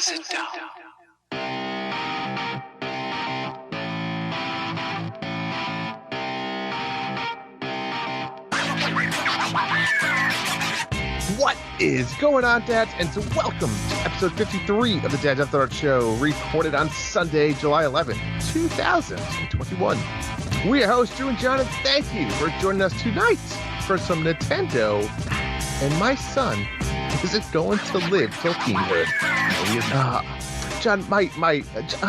and sit down. What is going on, dads? And so welcome to episode 53 of the Dads After Dark Show, recorded on Sunday, July 11th, 2021. We're your hosts, Drew and John, and thank you for joining us tonight for some Nintendo. And my son isn't going to live till teenhood. John,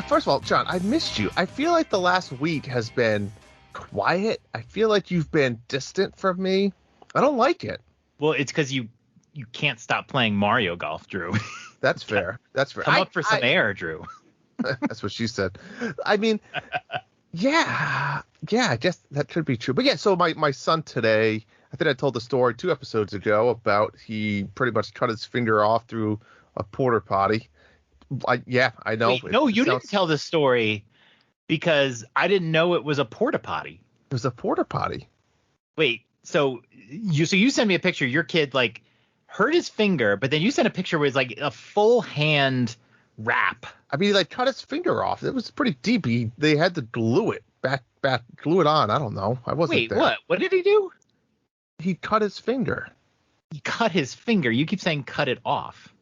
first of all, John, I missed you. I feel like the last week has been quiet. I feel like you've been distant from me. I don't like it. Well, it's because you can't stop playing Mario Golf, Drew. That's fair. That's fair. Come up for some air, Drew. That's what she said. I mean, yeah, I guess that could be true. But yeah, so my son today, I think I told the story 2 episodes ago about he pretty much cut his finger off through a porta potty. I know. Wait, no, you didn't tell the story because I didn't know it was a porta potty. It was a porta potty. Wait, so you sent me a picture. Your kid like hurt his finger, but then you sent a picture where it's like a full hand wrap. I mean, he like cut his finger off. It was pretty deep. They had to glue it back, glue it on. I don't know. I wasn't there. Wait, what did he do? He cut his finger. He cut his finger. You keep saying cut it off.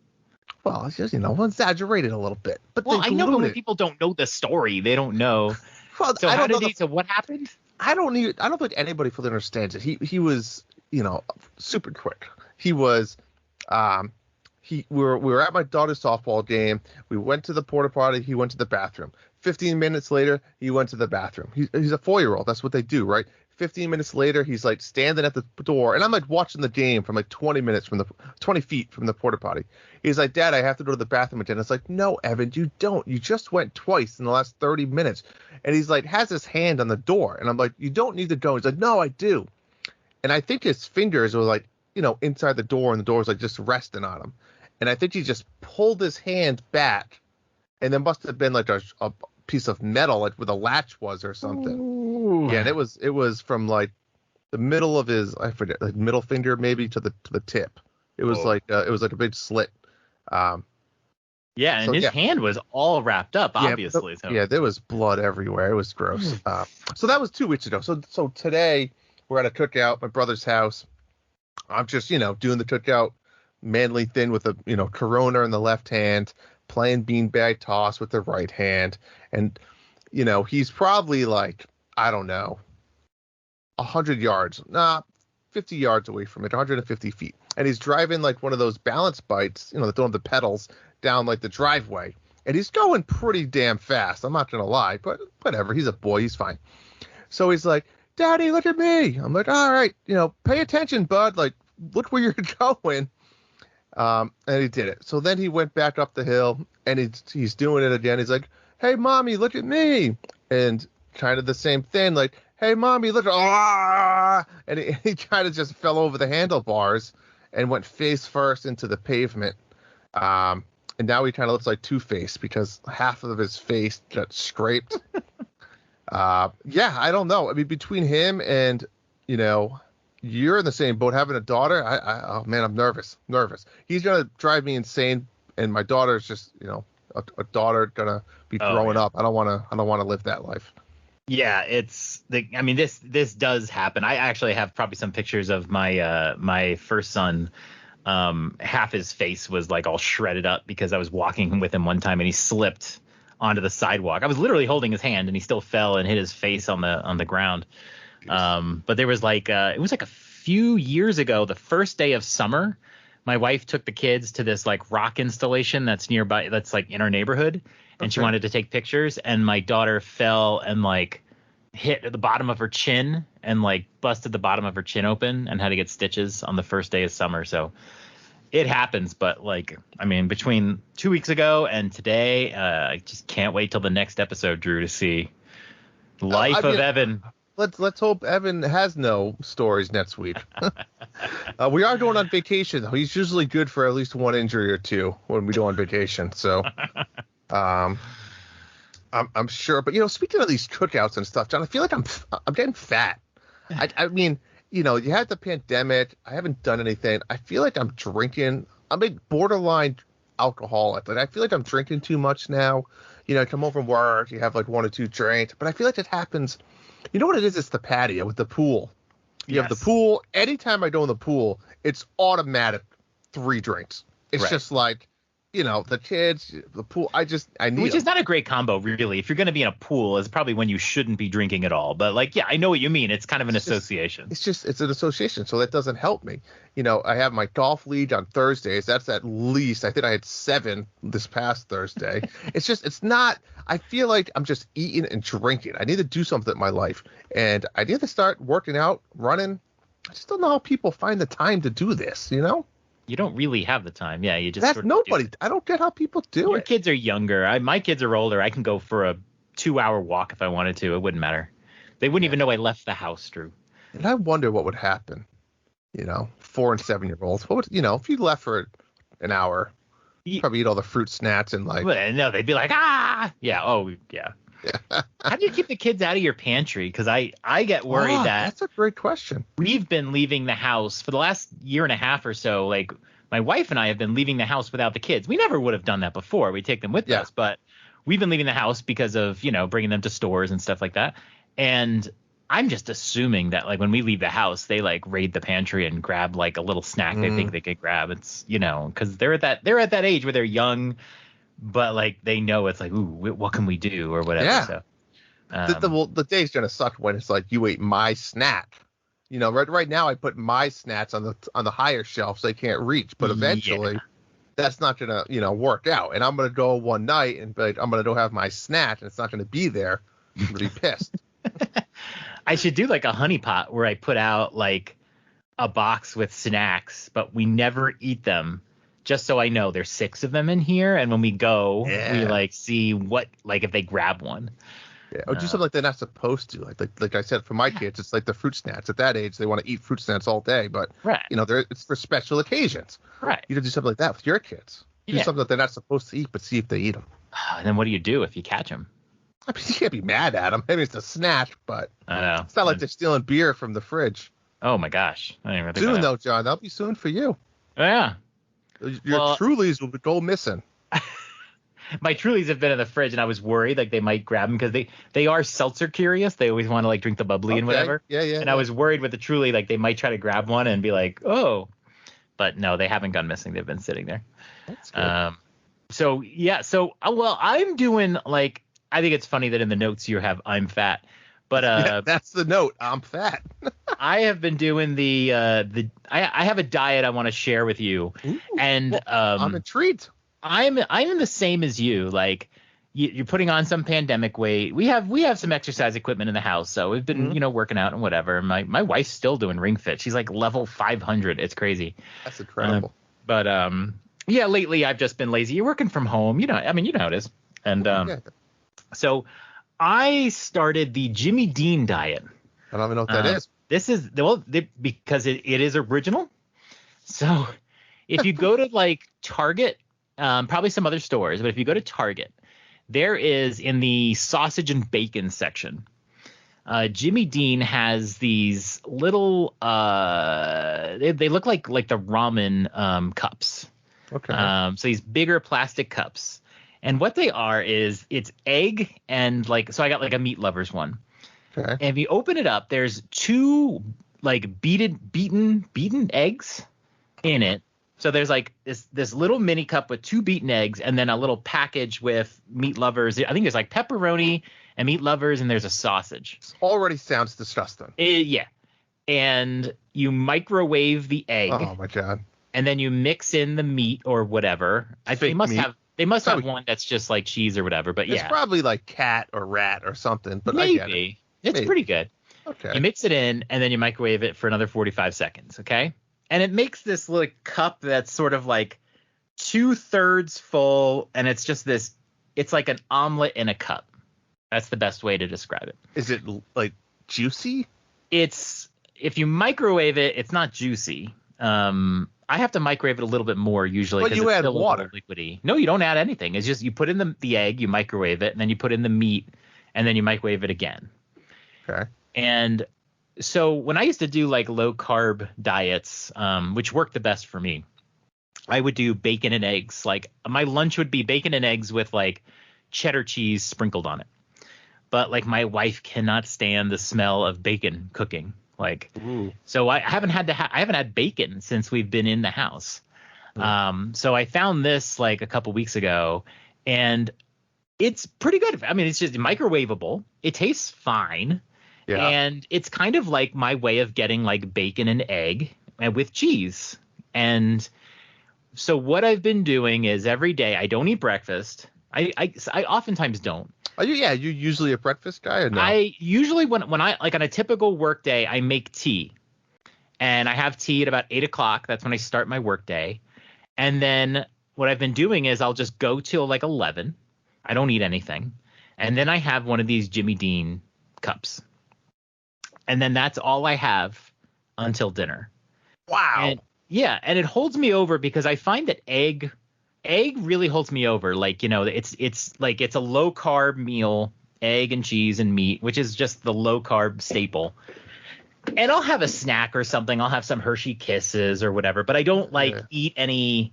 Well, it's just, exaggerated a little bit. But I know, but when people don't know the story, they don't know. Well, so so what happened? I don't think anybody fully understands it. He was, super quick. He was, we were at my daughter's softball game. We went to the porta potty. He went to the bathroom. 15 minutes later, he went to the bathroom. He's a 4-year-old. That's what they do, right? 15 minutes later, he's like standing at the door, and I'm like watching the game from like 20 feet from the porta potty. He's like, "Dad, I have to go to the bathroom again." It's like, "No, Evan, you don't. You just went twice in the last 30 minutes." And he's like, has his hand on the door, and I'm like, "You don't need to go." He's like, "No, I do." And I think his fingers were like, inside the door, and the door was like just resting on him. And I think he just pulled his hand back, and there must have been like a piece of metal, like where the latch was or something. Ooh. Yeah, and it was from like the middle of his, I forget, like middle finger maybe to the tip. It was like a big slit. And his hand was all wrapped up, obviously. Yeah, there was blood everywhere. It was gross. So that was 2 weeks ago. So today we're at a cookout, my brother's house. I'm just doing the cookout manly thing with a Corona in the left hand, playing beanbag toss with the right hand, and he's probably like, I don't know, 100 yards, 50 yards away from it, 150 feet. And he's driving like one of those balance bikes, that don't have the pedals, down like the driveway. And he's going pretty damn fast. I'm not going to lie, but whatever. He's a boy. He's fine. So he's like, "Daddy, look at me." I'm like, "All right, pay attention, bud. Like, look where you're going." And he did it. So then he went back up the hill, and he's doing it again. He's like, "Hey, Mommy, look at me." And kind of the same thing, like, "Hey, Mommy, look at," and he kind of just fell over the handlebars and went face first into the pavement. And now he kind of looks like Two-Face because half of his face got scraped. I don't know. I mean, between him and, you're in the same boat having a daughter. Oh man, I'm nervous. He's going to drive me insane. And my daughter's just, a daughter going to be growing up. I don't want to live that life. Yeah, this does happen. I actually have probably some pictures of my first son. Half his face was like all shredded up because I was walking with him one time and he slipped onto the sidewalk. I was literally holding his hand and he still fell and hit his face on the ground. But there was like it was like a few years ago, the first day of summer, my wife took the kids to this like rock installation that's nearby, that's like in our neighborhood. And she wanted to take pictures, and my daughter fell and like hit the bottom of her chin and like busted the bottom of her chin open and had to get stitches on the first day of summer. So it happens. But like, I mean, between 2 weeks ago and today, I just can't wait till the next episode, Drew, to see the life of Evan. Let's hope Evan has no stories next week. We are going on vacation, though. He's usually good for at least one injury or two when we go on vacation. So I'm sure. But, speaking of these cookouts and stuff, John, I feel like I'm getting fat. I mean, you had the pandemic. I haven't done anything. I feel like I'm drinking. I'm like borderline alcoholic. Like I feel like I'm drinking too much now. You know, I come home from work, you have like one or two drinks, but I feel like it happens. You know what it is? It's the patio with the pool. You have the pool. Anytime I go in the pool, it's automatic 3 drinks. It's just like, you know, the kids, the pool. I need Which is not a great combo, really. If you're going to be in a pool, it's probably when you shouldn't be drinking at all. But like, yeah, I know what you mean. It's kind of an association. It's an association. So that doesn't help me. You know, I have my golf league on Thursdays. That's at least, I think I had 7 this past Thursday. It's not, I feel like I'm just eating and drinking. I need to do something in my life. And I need to start working out, running. I just don't know how people find the time to do this, you know? You don't really have the time. Yeah, you just That's nobody. I don't get how people do it. Your kids are younger. My kids are older. I can go for a 2-hour walk if I wanted to. It wouldn't matter. They wouldn't even know I left the house, Drew. And I wonder what would happen, you know, 4 and 7-year-olds. What would, you know, if you left for an hour, you'd probably eat all the fruit snacks and like. Well, no, they'd be like, ah, yeah, oh, yeah. How do you keep the kids out of your pantry? Because I get worried that's a great question. We've been leaving the house for the last year and a half or so. Like my wife and I have been leaving the house without the kids. We never would have done that before. We take them with us, but we've been leaving the house because of, you know, bringing them to stores and stuff like that. And I'm just assuming that like when we leave the house, they like raid the pantry and grab like a little snack they think they could grab. It's, you know, because they're at that age where they're young. But like they know it's like, ooh, what can we do or whatever. Yeah. So the day's gonna suck when it's like you ate my snack. You know, right now I put my snacks on the higher shelf so they can't reach. But eventually, that's not gonna work out. And I'm gonna go one night and be like, I'm gonna go have my snack and it's not gonna be there. I'm gonna be pissed. I should do like a honey pot where I put out like a box with snacks, but we never eat them. Just so I know there's 6 of them in here, and when we go, we like see what like if they grab one. Yeah, or do something like they're not supposed to. Like I said, for my kids, it's like the fruit snacks. At that age, they want to eat fruit snacks all day, but you know, it's for special occasions. Right. You can do something like that with your kids. Do something that they're not supposed to eat, but see if they eat them. And then what do you do if you catch them? I mean, you can't be mad at them. Maybe it's a snack, but I know it's not like they're stealing beer from the fridge. Oh my gosh! I didn't even think soon though, John. That'll be soon for you. Yeah. Your Trulies will go missing. My Trulies have been in the fridge, and I was worried like they might grab them because they are seltzer curious. They always want to like drink the bubbly and whatever. Yeah. And I was worried with the Truly like they might try to grab one and be like, oh, but no, they haven't gone missing. They've been sitting there. That's good. So I'm doing like I think it's funny that in the notes you have I'm fat. But that's the note. I'm fat. I have been doing I have a diet I want to share with you. Ooh, and I'm intrigued. I'm the same as you. Like you're putting on some pandemic weight. We have some exercise equipment in the house, so we've been working out and whatever. My wife's still doing Ring Fit. She's like level 500. It's crazy. That's incredible. Lately I've just been lazy. You're working from home, you know how it is. And so I started the Jimmy Dean diet. I don't even know what that is. This is because it is original. So if you go to like Target, probably some other stores, but if you go to Target, there is in the sausage and bacon section. Jimmy Dean has these little they look like the ramen cups. Okay. So these bigger plastic cups. And what they are is it's egg and like so I got like a meat lovers one. Okay. And if you open it up, there's 2 like beaten eggs in it. So there's like this little mini cup with 2 beaten eggs and then a little package with meat lovers. I think there's like pepperoni and meat lovers and there's a sausage. This already sounds disgusting. Yeah. And you microwave the egg. Oh my God. And then you mix in the meat or whatever. They must have one that's just like cheese or whatever, but it's probably like cat or rat or something, but maybe. I get it. It's pretty good. Okay. You mix it in and then you microwave it for another 45 seconds, okay? And it makes this little cup that's sort of like 2/3 full, and it's just it's like an omelet in a cup. That's the best way to describe it. Is it like juicy? If you microwave it, it's not juicy. I have to microwave it a little bit more usually because it's add still water. A little liquidy. No, you don't add anything. It's just you put in the egg, you microwave it, and then you put in the meat, and then you microwave it again. Okay. And so when I used to do like low carb diets, which worked the best for me, I would do bacon and eggs. Like my lunch would be bacon and eggs with like cheddar cheese sprinkled on it. But like my wife cannot stand the smell of bacon cooking. Like, Ooh. so I haven't had bacon since we've been in the house. So I found this like a couple weeks ago, and it's pretty good. I mean, it's just microwavable. It tastes fine. Yeah. And it's kind of like my way of getting like bacon and egg and with cheese. And so what I've been doing is every day I don't eat breakfast. I oftentimes don't. Are you? Yeah, you usually a breakfast guy or no? I usually when I like on a typical work day, I make tea, and I have tea at about 8 o'clock. That's when I start my work day. And then what I've been doing is I'll just go till like 11. I don't eat anything. And then I have one of these Jimmy Dean cups. And then that's all I have until dinner. Wow. And, yeah, and it holds me over because I find that egg really holds me over. Like, you know, it's like it's a low carb meal, egg and cheese and meat, which is just the low carb staple. And I'll have a snack or something. I'll have some Hershey Kisses or whatever, but I don't eat any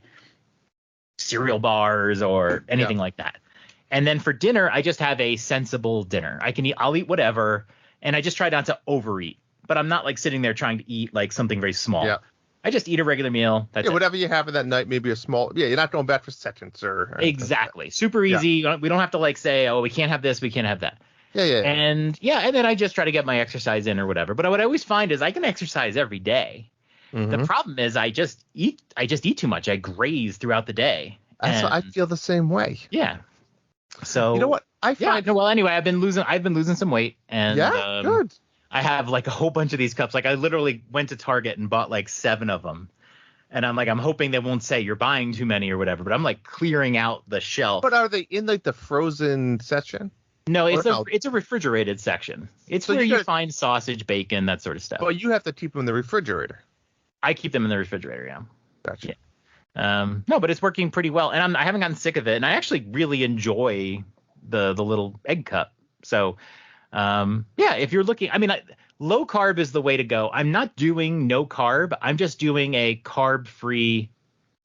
cereal bars or anything like that. And then for dinner, I just have a sensible dinner. I'll eat whatever, and I just try not to overeat. But I'm not like sitting there trying to eat like something very small. Yeah. I just eat a regular meal. That's whatever you have in that night, maybe a small. Yeah, you're not going back for seconds or exactly. Super easy. Yeah. We don't have to like say, oh, we can't have this, we can't have that. Yeah. And then I just try to get my exercise in or whatever. But what I always find is I can exercise every day. Mm-hmm. The problem is I just eat too much. I graze throughout the day. I feel the same way. Yeah. So you know what I find? Well, anyway, I've been losing some weight, and good. I have like a whole bunch of these cups. Like I literally went to Target and bought like 7 of them. And I'm hoping they won't say you're buying too many or whatever, but I'm like clearing out the shelf. But are they in like the frozen section? No, it's a refrigerated section. It's where you find sausage, bacon, that sort of stuff. Well, you have to keep them in the refrigerator. I keep them in the refrigerator, yeah. Gotcha. Yeah. No, but it's working pretty well. And I haven't gotten sick of it. And I actually really enjoy the little egg cup. So, if you're looking, low carb is the way to go. I'm not doing no carb. I'm just doing a carb-free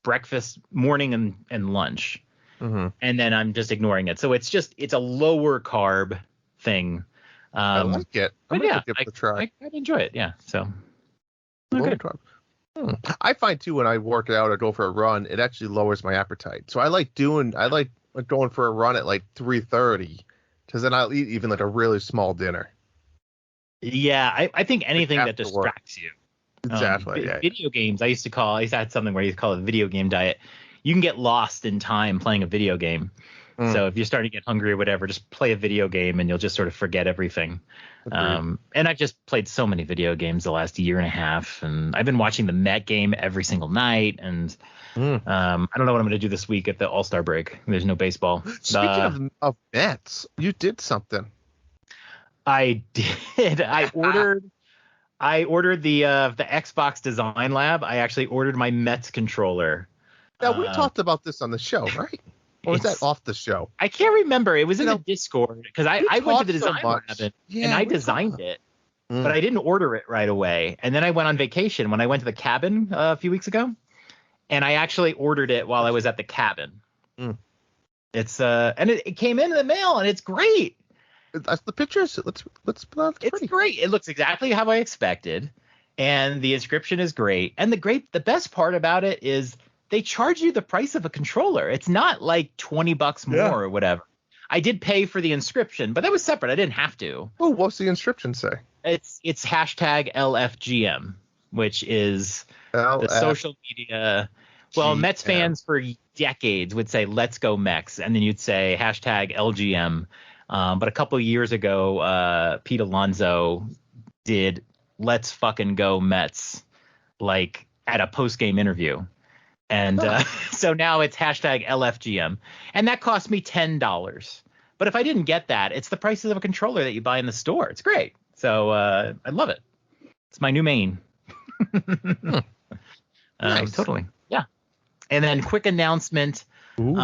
breakfast, morning and lunch. Mm-hmm. And then I'm just ignoring it. So it's a lower carb thing. I like it. I'm gonna give it a try. I'd enjoy it. Yeah. So lower carb. I find too when I work out or go for a run, it actually lowers my appetite. So I like going for a run at like 3:30 because then I'll eat even like a really small dinner. Yeah, I think anything that distracts you. Exactly. Video games. I had something where you call it video game diet. You can get lost in time playing a video game. So if you're starting to get hungry or whatever, just play a video game and you'll just sort of forget everything. And I've just played so many video games the last year and a half, and I've been watching the Met game every single night. And I don't know what I'm going to do this week at the All-Star break. There's no baseball. Speaking of Mets, you did something. I did. I ordered the Xbox Design Lab. I actually ordered my Mets controller. Now, we talked about this on the show, right? Or was that off the show? I can't remember. It was in the Discord because I went to the design lab and I designed it, but I didn't order it right away. And then I went on vacation when I went to the cabin a few weeks ago, and I actually ordered it while I was at the cabin. It's and it came in the mail and it's great. That's the pictures. It's great. It looks exactly how I expected, and the inscription is great. And the best part about it is they charge you the price of a controller. It's not like $20 more or whatever. I did pay for the inscription, but that was separate. I didn't have to. Oh, what's the inscription say? It's hashtag LFGM, which is the social media. Well, Mets fans for decades would say "Let's go Mex," and then you'd say hashtag LGM. But a couple of years ago, Pete Alonso did "Let's fucking go Mets" like at a post-game interview. And so now it's hashtag LFGM. And that cost me $10. But if I didn't get that, it's the prices of a controller that you buy in the store. It's great. So I love it. It's my new main. Nice. Totally. Yeah. And then quick announcement. We're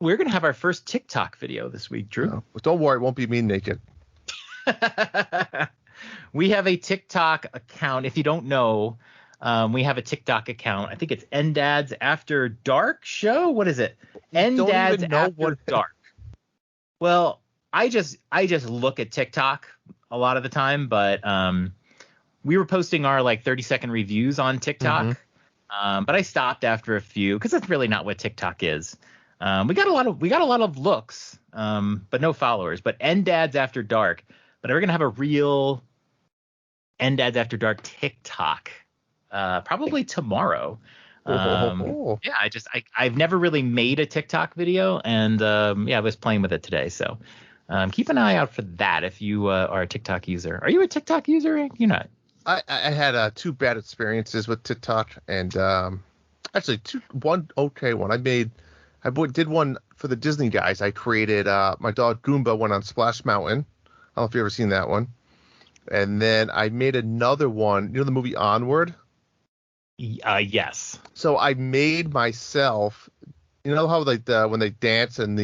going to have our first TikTok video this week, Drew. Well, don't worry. It won't be me naked. We have a TikTok account. If you don't know, We have a TikTok account. I think it's NDads After Dark show. What is it? NDads After Dark. Well, I just look at TikTok a lot of the time, but we were posting our like 30-second reviews on TikTok. But I stopped after a few because that's really not what TikTok is. We got a lot of looks, but no followers. But NDads After Dark. But we're gonna have a real NDads After Dark TikTok probably tomorrow. Yeah, I've never really made a TikTok video, and I was playing with it today. So keep an eye out for that if you are a TikTok user. Are you a TikTok user? You're not. I had 2 bad experiences with TikTok, and actually one okay one. I did one for the Disney guys. I created my dog Goomba went on Splash Mountain. I don't know if you've ever seen that one. And then I made another one. You know the movie Onward? Yes. So I made myself. You know how like when they dance and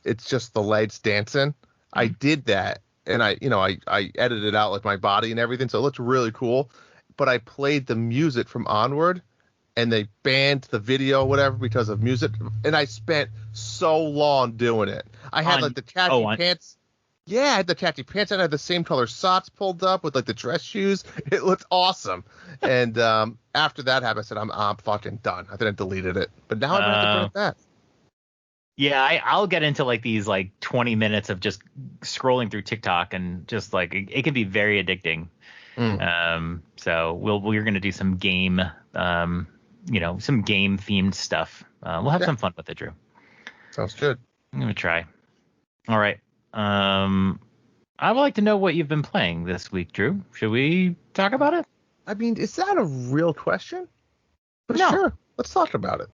it's just the legs dancing. I did that. And I edited it out like my body and everything, so it looks really cool. But I played the music from Onward, and they banned the video, whatever, because of music. And I spent so long doing it. I had like the tacky pants. Yeah, I had the tacky pants, and I had the same color socks pulled up with like the dress shoes. It looked awesome. And after that happened, I said, I'm fucking done. I think I deleted it. But now I'm gonna have to bring it back. Yeah, I'll get into like these like 20 minutes of just scrolling through TikTok, and just like it can be very addicting. So we're gonna do some game, some game themed stuff. We'll have some fun with it, Drew. Sounds good. I'm gonna try. All right. I would like to know what you've been playing this week, Drew. Should we talk about it? I mean, is that a real question? But no. Sure. Let's talk about it.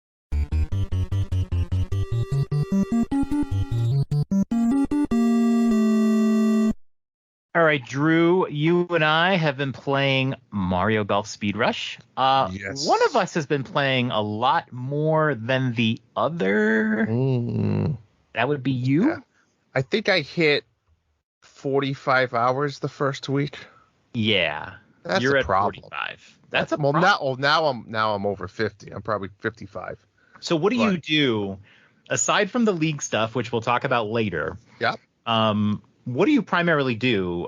All right, Drew, you and I have been playing Mario Golf Speed Rush. Yes. One of us has been playing a lot more than the other. That would be you? Yeah. I think I hit 45 hours the first week. Yeah. That's You're a at problem. 45. That's a problem. Now I'm over 50. I'm probably 55. So what do you do aside from the league stuff, which we'll talk about later? Yep. What do you primarily do?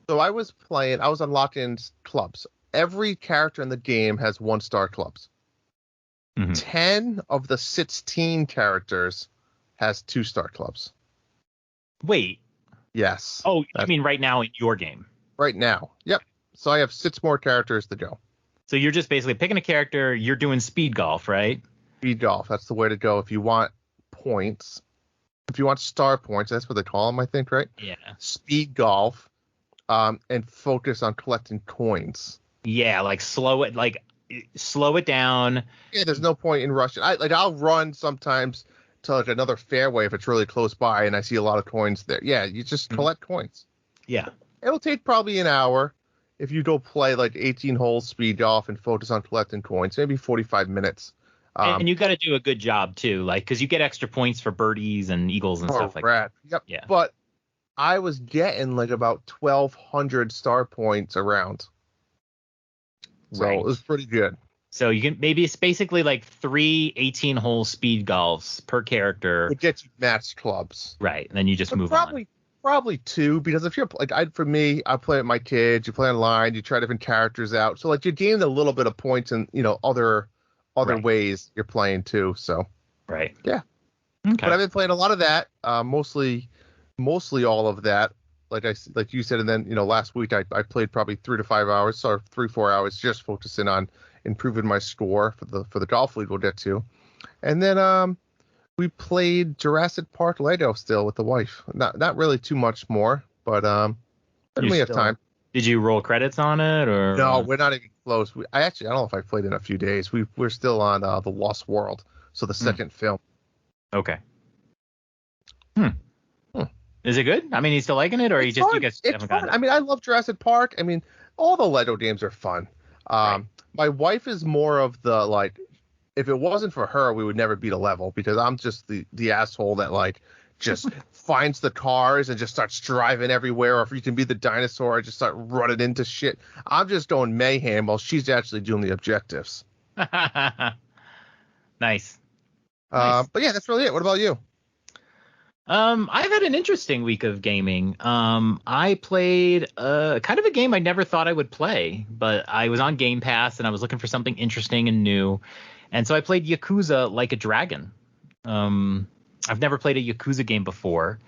So I was unlocking clubs. Every character in the game has 1-star clubs. 10 of the 16 characters has 2-star clubs. Wait. Yes. Oh, you mean right now in your game? Right now. Yep. So I have 6 more characters to go. So you're just basically picking a character. You're doing speed golf, right? Speed golf. That's the way to go if you want points. If you want star points, that's what they call them, I think, right? Yeah. Speed golf, and focus on collecting coins. Yeah, slow it down. Yeah, there's no point in rushing. I'll run sometimes to like another fairway if it's really close by and I see a lot of coins there. Yeah, you just collect coins. Yeah. It'll take probably an hour if you go play like 18 holes speed golf and focus on collecting coins. Maybe 45 minutes. And you got to do a good job too, because you get extra points for birdies and eagles and stuff like that. Yep. Yeah. But I was getting like about 1,200 star points around. So it was pretty good. So you can maybe it's basically like 3 18-hole speed golfs per character. It gets you matched clubs. Right. And then you just move on. Probably 2, because if you're like I play with my kids, you play online, you try different characters out. So like you gain a little bit of points and other ways you're playing too. So right. Yeah. Okay. But I've been playing a lot of that. Mostly all of that. Like you said, and then last week I played probably 3 to 5 hours, or 3-4 hours, just focusing on improving my score for the golf league we'll get to. And then we played Jurassic Park Lego still with the wife. Not really too much more, but we have time. Did you roll credits on it, or no? We're not even close. I don't know if I played in a few days. We're still on the Lost World, so the second film. Okay. Is it good? I mean, you still liking it, or you guys haven't gotten it? I mean, I love Jurassic Park. I mean, all the Lego games are fun. My wife is more of the if it wasn't for her, we would never beat a level, because I'm just the asshole that just finds the cars and just starts driving everywhere. Or if you can be the dinosaur, I just start running into shit. I'm just going mayhem while she's actually doing the objectives. Nice. But yeah, that's really it. What about you? I've had an interesting week of gaming. I played kind of a game I never thought I would play, but I was on Game Pass and I was looking for something interesting and new. And so I played Yakuza Like a Dragon. I've never played a Yakuza game before.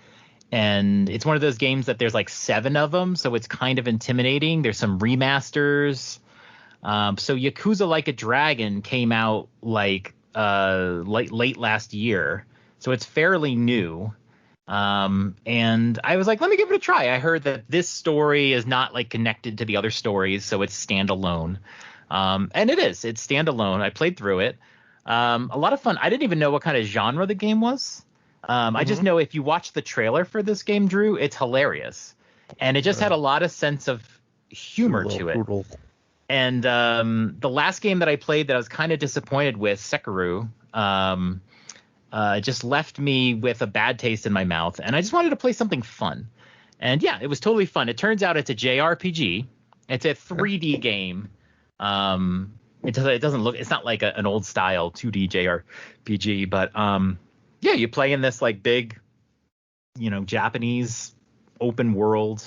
And it's one of those games that there's like 7 of them, so it's kind of intimidating. There's some remasters. So Yakuza Like a Dragon came out like late last year. So it's fairly new. And I was like, let me give it a try. I heard that this story is not like connected to the other stories, so it's standalone. And it is. It's standalone. I played through it. A lot of fun. I didn't even know what kind of genre the game was. I just know if you watch the trailer for this game, Drew, it's hilarious. And it just had a lot of sense of humor to it. Brutal. And the last game that I played that I was kind of disappointed with, Sekiro, just left me with a bad taste in my mouth. And I just wanted to play something fun. And yeah, it was totally fun. It turns out it's a JRPG. It's a 3D game. It doesn't look, it's not like an old style 2D JRPG, but yeah, you play in this like big, Japanese open world.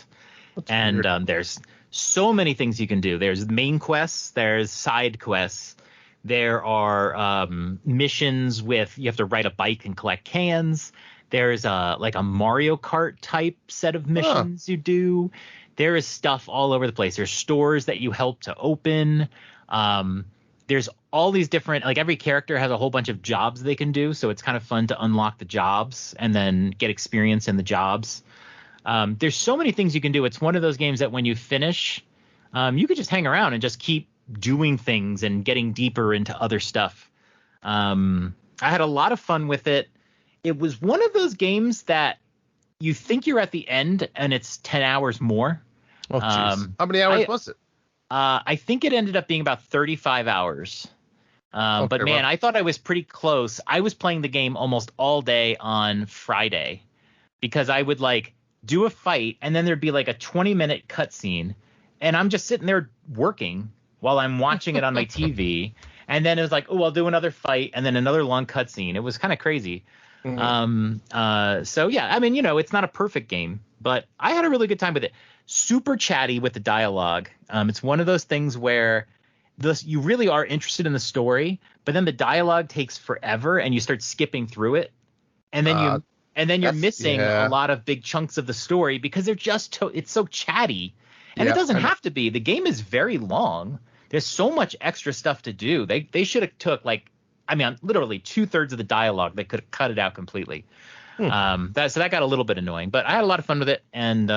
That's and there's so many things you can do. There's main quests, there's side quests. There are missions with, you have to ride a bike and collect cans. There's like a Mario Kart type set of missions you do. There is stuff all over the place. There's stores that you help to open. There's all these different, like every character has a whole bunch of jobs they can do. So it's kind of fun to unlock the jobs and then get experience in the jobs. There's so many things you can do. It's one of those games that when you finish, you could just hang around and just keep doing things and getting deeper into other stuff. I had a lot of fun with it. It was one of those games that you think you're at the end and it's 10 hours more. Oh, jeez. How many hours was it? I think it ended up being about 35 hours. But man, I thought I was pretty close. I was playing the game almost all day on Friday because I would like do a fight and then there'd be like a 20-minute cutscene and I'm just sitting there working while I'm watching it on my TV. And then it was like, oh, I'll do another fight and then another long cutscene. It was kind of crazy. Mm-hmm. So yeah, I mean, it's not a perfect game, but I had a really good time with it. Super chatty with the dialogue. It's one of those things where you really are interested in the story, but then the dialogue takes forever and you start skipping through it. And then you're missing a lot of big chunks of the story because they're just it's so chatty. And it doesn't have to be. The game is very long. There's so much extra stuff to do. They should have took literally 2/3 of the dialogue. They could have cut it out completely. So that got a little bit annoying, but I had a lot of fun with it. And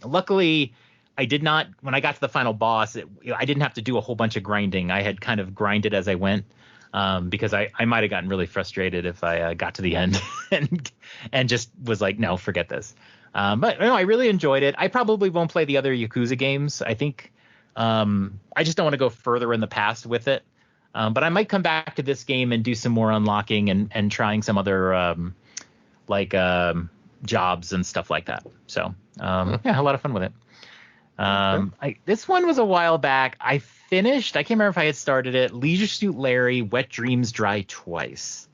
luckily, I did not. When I got to the final boss, I didn't have to do a whole bunch of grinding. I had kind of grinded as I went because I might have gotten really frustrated if I got to the end and just was like, no, forget this. But I really enjoyed it. I probably won't play the other Yakuza games. I think I just don't want to go further in the past with it. But I might come back to this game and do some more unlocking and trying some other jobs and stuff like that. So yeah, a lot of fun with it. This one was a while back. I can't remember if I had started it. Leisure Suit Larry, Wet Dreams Dry Twice.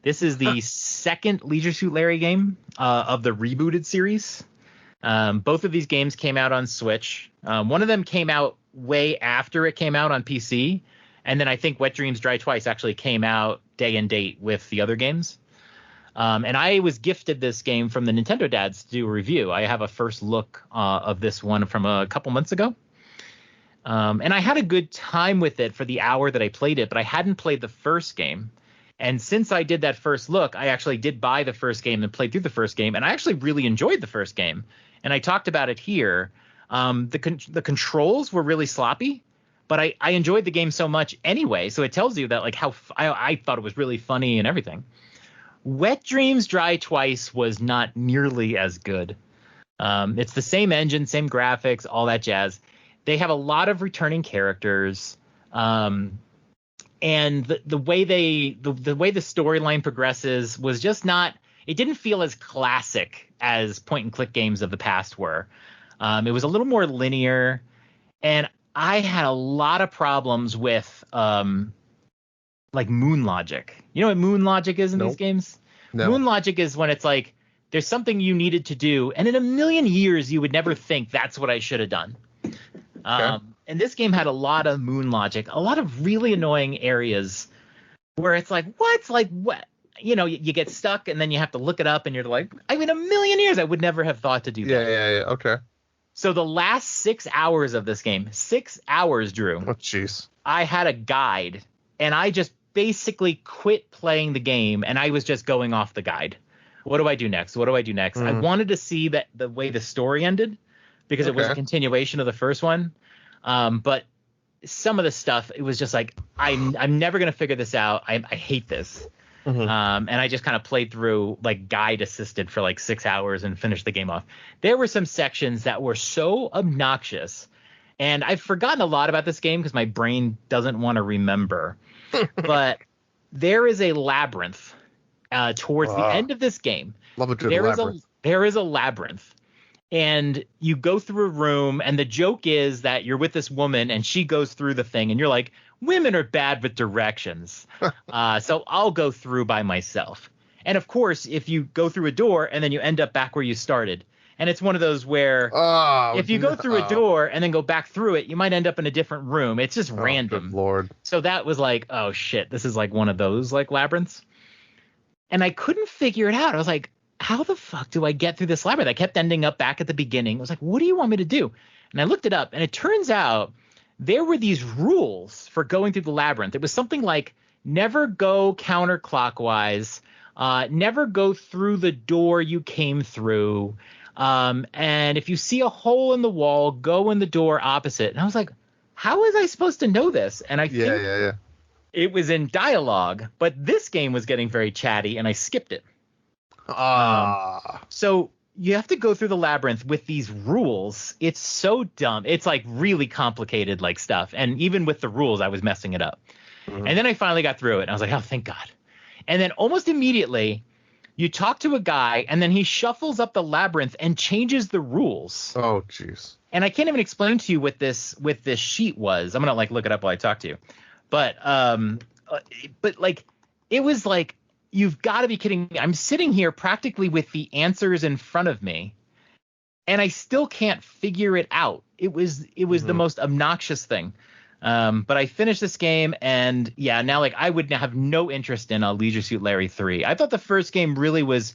This is the second Leisure Suit Larry game of the rebooted series. Both of these games came out on Switch. One of them came out way after it came out on PC. And then I think Wet Dreams Dry Twice actually came out day and date with the other games. And I was gifted this game from the Nintendo dads to do a review. I have a first look of this one from a couple months ago. And I had a good time with it for the hour that I played it, but I hadn't played the first game. And since I did that first look, I actually did buy the first game and played through the first game. And I actually really enjoyed the first game. And I talked about it here. The controls were really sloppy, but I enjoyed the game so much anyway. So it tells you that like how I thought it was really funny and everything. Wet Dreams Dry Twice was not nearly as good. It's the same engine, same graphics, all that jazz. They have a lot of returning characters. And the way the storyline progresses was just not, it didn't feel as classic as point and click games of the past were. It was a little more linear, and I had a lot of problems with like moon logic. You know what moon logic is in these games? No. Moon logic is when it's like there's something you needed to do, and in a million years you would never think that's what I should have done. Okay. And this game had a lot of moon logic, a lot of really annoying areas where it's like, what? Like, what? You know, you get stuck and then you have to look it up and you're like, I mean, a million years I would never have thought to do that. Yeah. Okay. So the last 6 hours of this game, 6 hours, Drew. Oh, jeez. I had a guide and I just basically quit playing the game and I was just going off the guide. What do I do next? What do I do next? I wanted to see that the way the story ended because it was a continuation of the first one. But some of the stuff, it was just like, I'm never going to figure this out. I hate this. And I just kind of played through like guide assisted for like 6 hours and finished the game off. There were some sections that were so obnoxious, and I've forgotten a lot about this game because my brain doesn't want to remember. But there is a labyrinth towards the end of this game. Love a good labyrinth. There is a labyrinth. And you go through a room, and the joke is that you're with this woman, and she goes through the thing, and you're like, women are bad with directions. So I'll go through by myself. And, of course, if you go through a door, and then you end up back where you started. And it's one of those where if you go through a door and then go back through it, you might end up in a different room. It's just random. Good Lord. So that was like, oh, shit, this is like one of those like labyrinths. And I couldn't figure it out. I was like, how the fuck do I get through this labyrinth? I kept ending up back at the beginning. I was like, what do you want me to do? And I looked it up, and it turns out there were these rules for going through the labyrinth. It was something like never go counterclockwise, never go through the door you came through, and if you see a hole in the wall, go in the door opposite. And I was like, how was I supposed to know this? And I think it was in dialogue, but this game was getting very chatty, and I skipped it. So you have to go through the labyrinth with these rules. It's so dumb. It's like really complicated like stuff. And even with the rules, I was messing it up. And then I finally got through it. And I was like, oh, thank God. And then almost immediately you talk to a guy, and then he shuffles up the labyrinth and changes the rules. Oh, jeez. And I can't even explain to you what this sheet was. I'm going to like look it up while I talk to you. But like it was like, you've got to be kidding me. I'm sitting here practically with the answers in front of me, and I still can't figure it out. It was the most obnoxious thing. But I finished this game, and yeah, now like I would have no interest in a Leisure Suit Larry 3. I thought the first game really was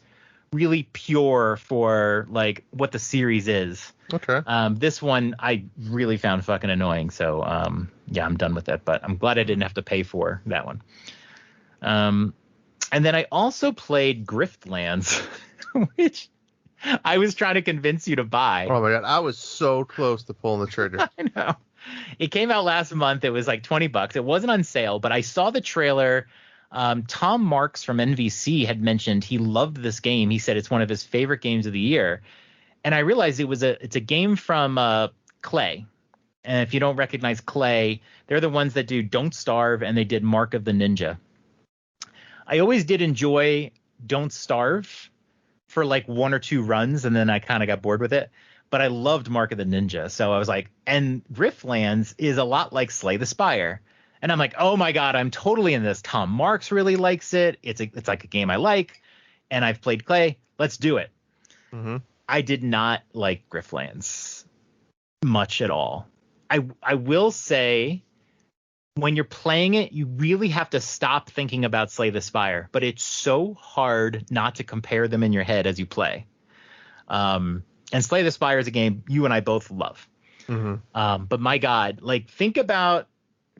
really pure for like what the series is. Okay. This one I really found fucking annoying. So yeah, I'm done with it. But I'm glad I didn't have to pay for that one. And then I also played Griftlands, which I was trying to convince you to buy. Oh, my God. I was so close to pulling the trigger. I know. It came out last month. It was like $20. It wasn't on sale, but I saw the trailer. Tom Marks from NVC had mentioned he loved this game. He said it's one of his favorite games of the year. And I realized it's a game from Clay. And if you don't recognize Clay, they're the ones that do Don't Starve, and they did Mark of the Ninja. I always did enjoy Don't Starve for like one or two runs, and then I kind of got bored with it. But I loved Mark of the Ninja. So I was like, and Griftlands is a lot like Slay the Spire. And I'm like, oh my God, I'm totally in this. Tom Marks really likes it. It's like a game I like. And I've played Clay. Let's do it. I did not like Griftlands much at all. I will say, when you're playing it, you really have to stop thinking about Slay the Spire, but it's so hard not to compare them in your head as you play. And Slay the Spire is a game you and I both love. But my God, like think about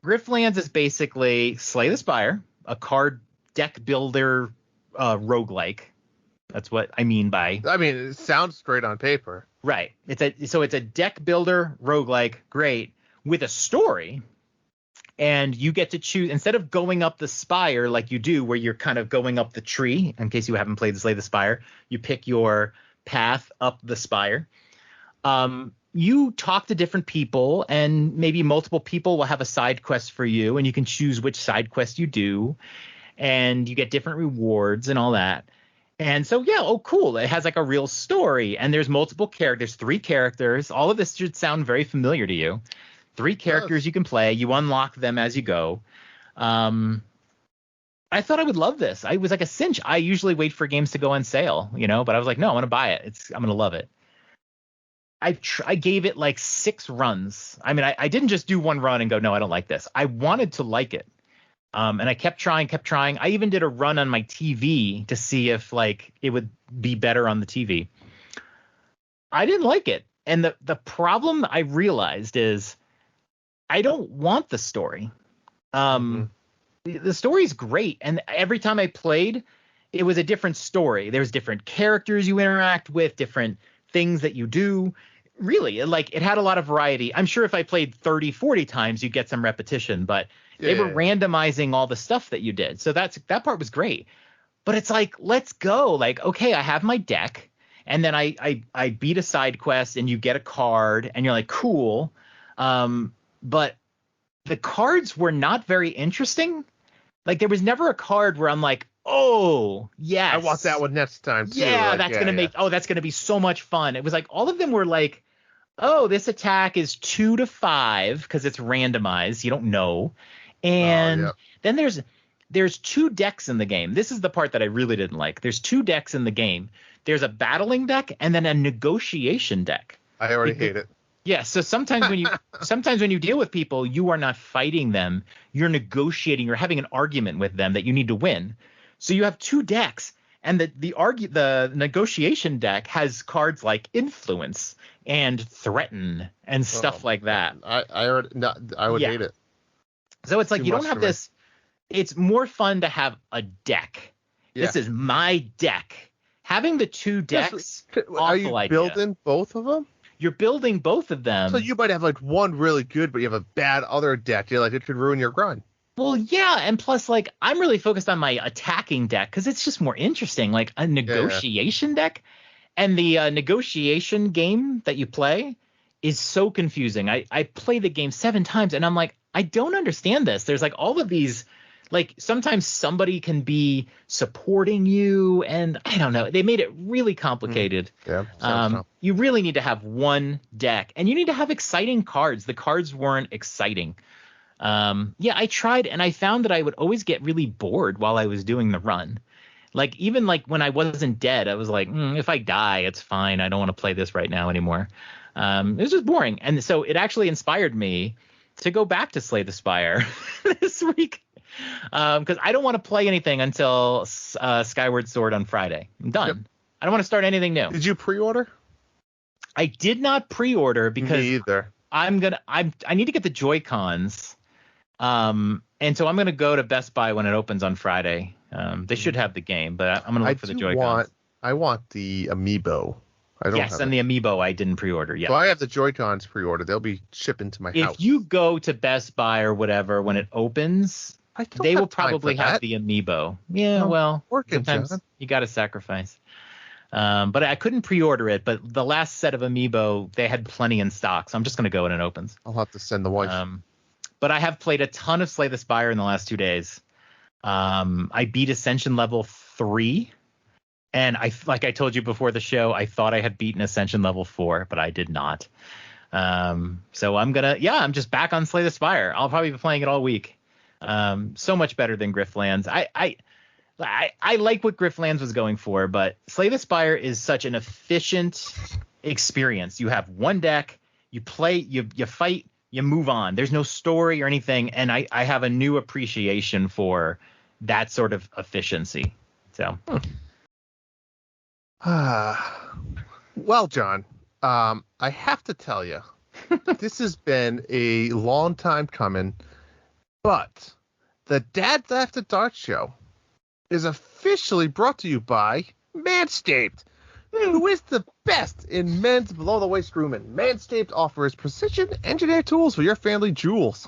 Griftlands is basically Slay the Spire, a card deck builder roguelike. That's what I mean by. I mean, it sounds great on paper. Right. It's a deck builder roguelike, great, with a story. And you get to choose, instead of going up the spire like you do, where you're kind of going up the tree, in case you haven't played Slay the Spire, you pick your path up the spire. You talk to different people, and maybe multiple people will have a side quest for you, and you can choose which side quest you do, and you get different rewards and all that. And so, yeah, oh, cool. It has like a real story, and there's multiple characters. There's 3 characters. All of this should sound very familiar to you. 3 characters you can play. You unlock them as you go. I thought I would love this. I was like a cinch. I usually wait for games to go on sale, but I was like, no, I'm gonna buy it. I'm gonna love it. I gave it like 6 runs. I mean, I didn't just do one run and go, no, I don't like this. I wanted to like it. And I kept trying. I even did a run on my TV to see if like it would be better on the TV. I didn't like it. And the problem I realized is I don't want the story. The story's great. And every time I played, it was a different story. There's different characters you interact with, different things that you do. Really, like it had a lot of variety. I'm sure if I played 30, 40 times, you'd get some repetition, but they were randomizing all the stuff that you did. So that part was great. But it's like, let's go. Like, okay, I have my deck, and then I beat a side quest, and you get a card, and you're like, cool. But the cards were not very interesting. Like there was never a card where I'm like, oh, yes. I want that one next time too. Yeah, that's going to be so much fun. It was like all of them were like, oh, this attack is 2 to 5 because it's randomized. You don't know. And then there's 2 decks in the game. This is the part that I really didn't like. There's 2 decks in the game. There's a battling deck and then a negotiation deck. I already hate it. Yeah, so sometimes when you deal with people, you are not fighting them. You're negotiating. You're having an argument with them that you need to win. So you have 2 decks, and the negotiation deck has cards like influence and threaten and stuff like that. I would hate it. So it's like you don't have this. It's more fun to have a deck. Yeah. This is my deck. Having the 2 decks. Are you building both of them? You're building both of them. So you might have like one really good, but you have a bad other deck. You're like, it could ruin your run. Well, yeah, and plus, like, I'm really focused on my attacking deck because it's just more interesting. Like a negotiation deck, and the negotiation game that you play is so confusing. I play the game 7 times, and I'm like, I don't understand this. There's like all of these. Like sometimes somebody can be supporting you, and I don't know. They made it really complicated. You really need to have one deck, and you need to have exciting cards. The cards weren't exciting. I tried, and I found that I would always get really bored while I was doing the run. Like even like when I wasn't dead, I was like, if I die, it's fine. I don't want to play this right now anymore. It was just boring, and so it actually inspired me to go back to Slay the Spire this week. Because I don't want to play anything until Skyward Sword on Friday. I'm done. Yep. I don't want to start anything new. Did you pre-order? I did not pre-order because me either. I need to get the Joy-Cons. And so I'm gonna go to Best Buy when it opens on Friday. They should have the game, but I'm gonna look for the Joy-Cons. I want the Amiibo. And the Amiibo I didn't pre-order yet. So I have the Joy-Cons pre-ordered. They'll be shipping to my house. If you go to Best Buy or whatever when it opens, they will probably have the Amiibo. Yeah, sometimes you got to sacrifice. But I couldn't pre-order it. But the last set of Amiibo, they had plenty in stock. So I'm just going to go when it opens. I'll have to send the wife. But I have played a ton of Slay the Spire in the last 2 days. I beat Ascension level 3. And like I told you before the show, I thought I had beaten Ascension level 4, but I did not. So I'm just back on Slay the Spire. I'll probably be playing it all week. So much better than Griftlands. I like what Griftlands was going for, but Slay the Spire is such an efficient experience. You have one deck, you play, you fight, you move on. There's no story or anything, and I have a new appreciation for that sort of efficiency. So, well, John, I have to tell you, this has been a long time coming. But the Dad's After Dark show is officially brought to you by Manscaped, who is the best in men's below-the-waist grooming. Manscaped offers precision-engineered tools for your family jewels.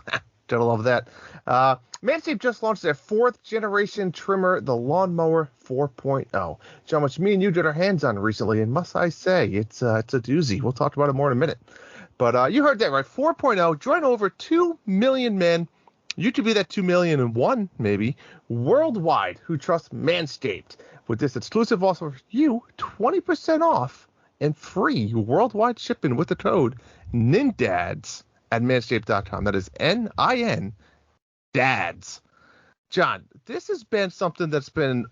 Gotta love that. Manscaped just launched their 4th-generation trimmer, the Lawnmower 4.0. John, which me and you did our hands on recently, and must I say, it's a doozy. We'll talk about it more in a minute. But you heard that right. 4.0, join over 2 million men. You could be that 2,000,001, maybe, worldwide who trust Manscaped. With this exclusive offer for you, 20% off and free worldwide shipping with the code NINDADS at manscaped.com. That is NIN DADS. John, this has been something that's been,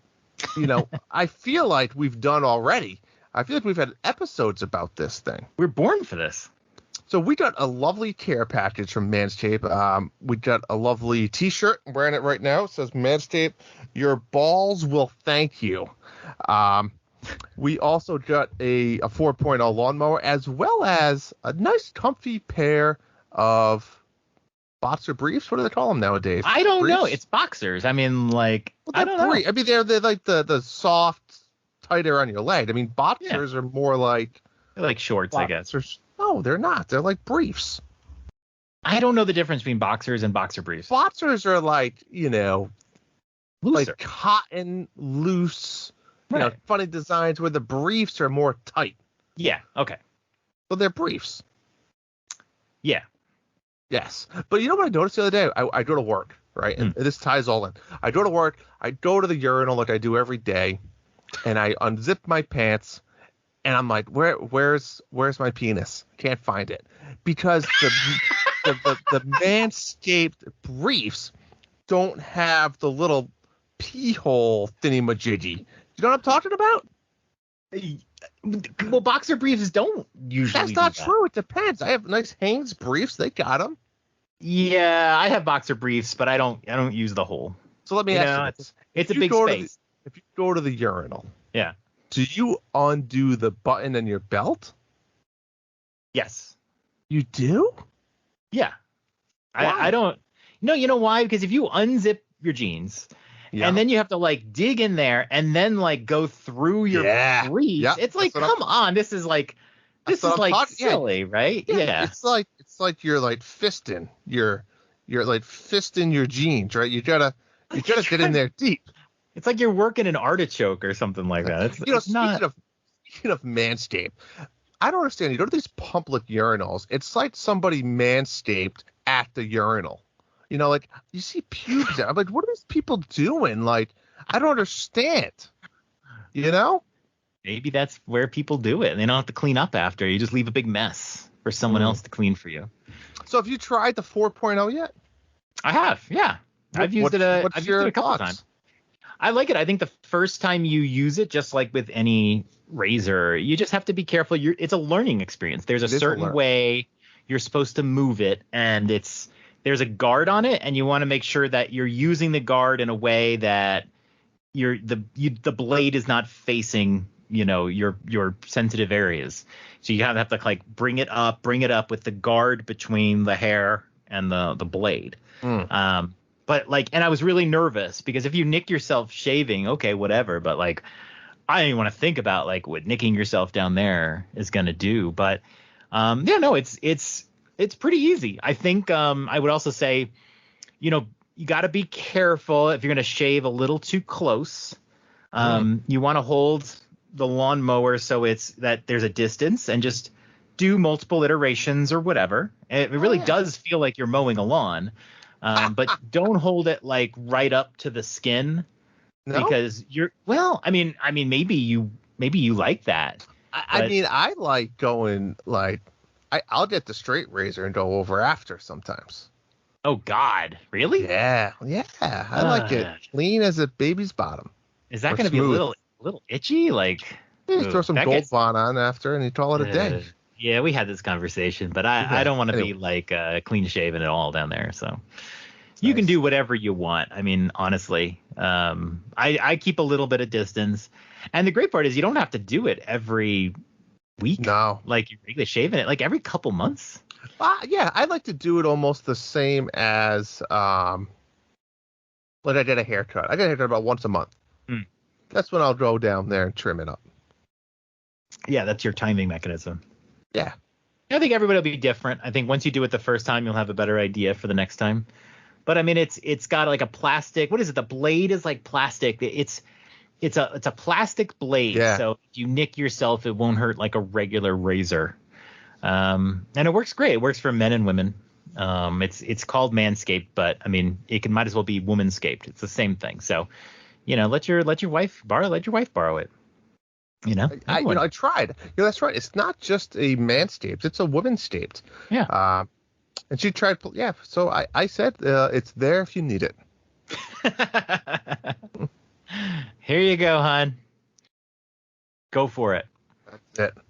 I feel like we've done already. I feel like we've had episodes about this thing. We're born for this. So we got a lovely care package from Manscaped. We got a lovely T-shirt. I'm wearing it right now. It says Manscaped, your balls will thank you. We also got a 4.0 lawnmower, as well as a nice comfy pair of boxer briefs. What do they call them nowadays? I don't briefs? know. It's boxers. I mean, like, Well, I don't know. I mean, they're like the soft, tighter on your leg. I mean, boxers are more like They're like shorts, I guess. No, they're not. They're like briefs. I don't know the difference between boxers and boxer briefs. Boxers are like, Looser. like cotton, loose, Right. funny designs, where the briefs are more tight. Yeah. Okay. So they're briefs. Yeah. Yes. But you know what I noticed the other day? I go to work, right? And this ties all in. I go to work. I go to the urinal like I do every day, and I unzip my pants, and I'm like, where's my penis? Can't find it, because the Manscaped briefs don't have the little pee hole thinny majiggy. You know what I'm talking about? Well, boxer briefs don't usually. That's not do that. true. It depends. I have nice Hanes briefs. They got them. Yeah, I have boxer briefs, but I don't use the hole. So let me ask you this. It's a If you big go to space. If you go to the urinal, Yeah. do you undo the button in your belt? Yes. You do? Yeah. Why? I don't. No, you know why? Because if you unzip your jeans Yeah. and then you have to like dig in there and then like go through your briefs, Yeah, it's like, that's what come on, this is like silly, right? Yeah. It's like you're like fisting you're like fisting your jeans, right? You gotta get in there deep. It's like you're working an artichoke or something like that. It's not. Speaking of Manscaped, I don't understand. You go to these public urinals, it's like somebody manscaped at the urinal. Like you see pubes there. I'm like, what are these people doing? Like, I don't understand. Maybe that's where people do it. They don't have to clean up after. You just leave a big mess for someone else to clean for you. So have you tried the 4.0 yet? I have, yeah. I've used it a couple thoughts? times. I like it. I think the first time you use it, just like with any razor, you just have to be careful. It's a learning experience. There's a certain way you're supposed to move it, and there's a guard on it, and you want to make sure that you're using the guard in a way that the blade is not facing your sensitive areas. So you have to like bring it up with the guard between the hair and the blade. But like, and I was really nervous because if you nick yourself shaving, okay, whatever. But like, I don't even want to think about like what nicking yourself down there is going to do. But it's pretty easy. I think I would also say, you got to be careful if you're going to shave a little too close. You want to hold the lawnmower so it's that there's a distance and just do multiple iterations or whatever. It really does feel like you're mowing a lawn. But don't hold it like right up to the skin because maybe you like that. I mean, I like going like I'll get the straight razor and go over after sometimes. Oh God, really? Yeah. I like it clean as a baby's bottom. Is that going to be a little itchy? Like, you throw some Gold Bond on after and you call it a day. Yeah, we had this conversation, but I don't want to be like clean shaven at all down there. So you can do whatever you want. I mean, honestly, I keep a little bit of distance, and the great part is you don't have to do it every week. No, like you're regularly shaving it like every couple months. Yeah, I like to do it almost the same as when I get a haircut. I get a haircut about once a month. That's when I'll go down there and trim it up. Yeah, that's your timing mechanism. Yeah. I think everybody will be different. I think once you do it the first time, you'll have a better idea for the next time. But I mean, it's got like a plastic. What is it? The blade is like plastic. It's a plastic blade. Yeah. So if you nick yourself, it won't hurt like a regular razor. And it works great. It works for men and women. It's called Manscaped, but I mean, might as well be Womanscaped. It's the same thing. So let your wife borrow it. I tried. That's right. It's not just a Manscaped; it's a Woman'scaped. Yeah. And she tried. Yeah. So I said it's there if you need it. Here you go, hon. Go for it. That's it.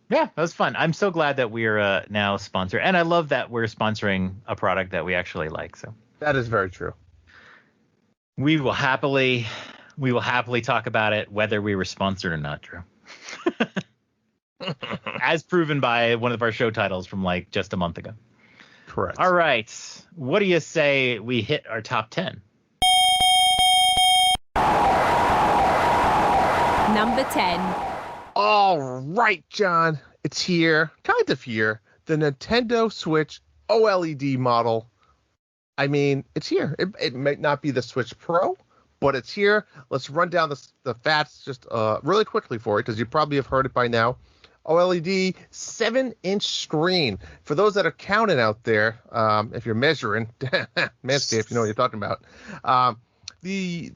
Yeah, that was fun. I'm so glad that we're now sponsored, and I love that we're sponsoring a product that we actually like. So that is very true. We will happily talk about it, whether we were sponsored or not, Drew. As proven by one of our show titles from like just a month ago. Correct. All right. What do you say we hit our top 10? Number 10. All right, John. It's here. Kind of here. The Nintendo Switch OLED model. I mean, it's here. It might not be the Switch Pro, but it's here. Let's run down the facts just really quickly for it, because you probably have heard it by now. OLED 7-inch screen. For those that are counting out there, if you're measuring, Manscaped, you know what you're talking about. The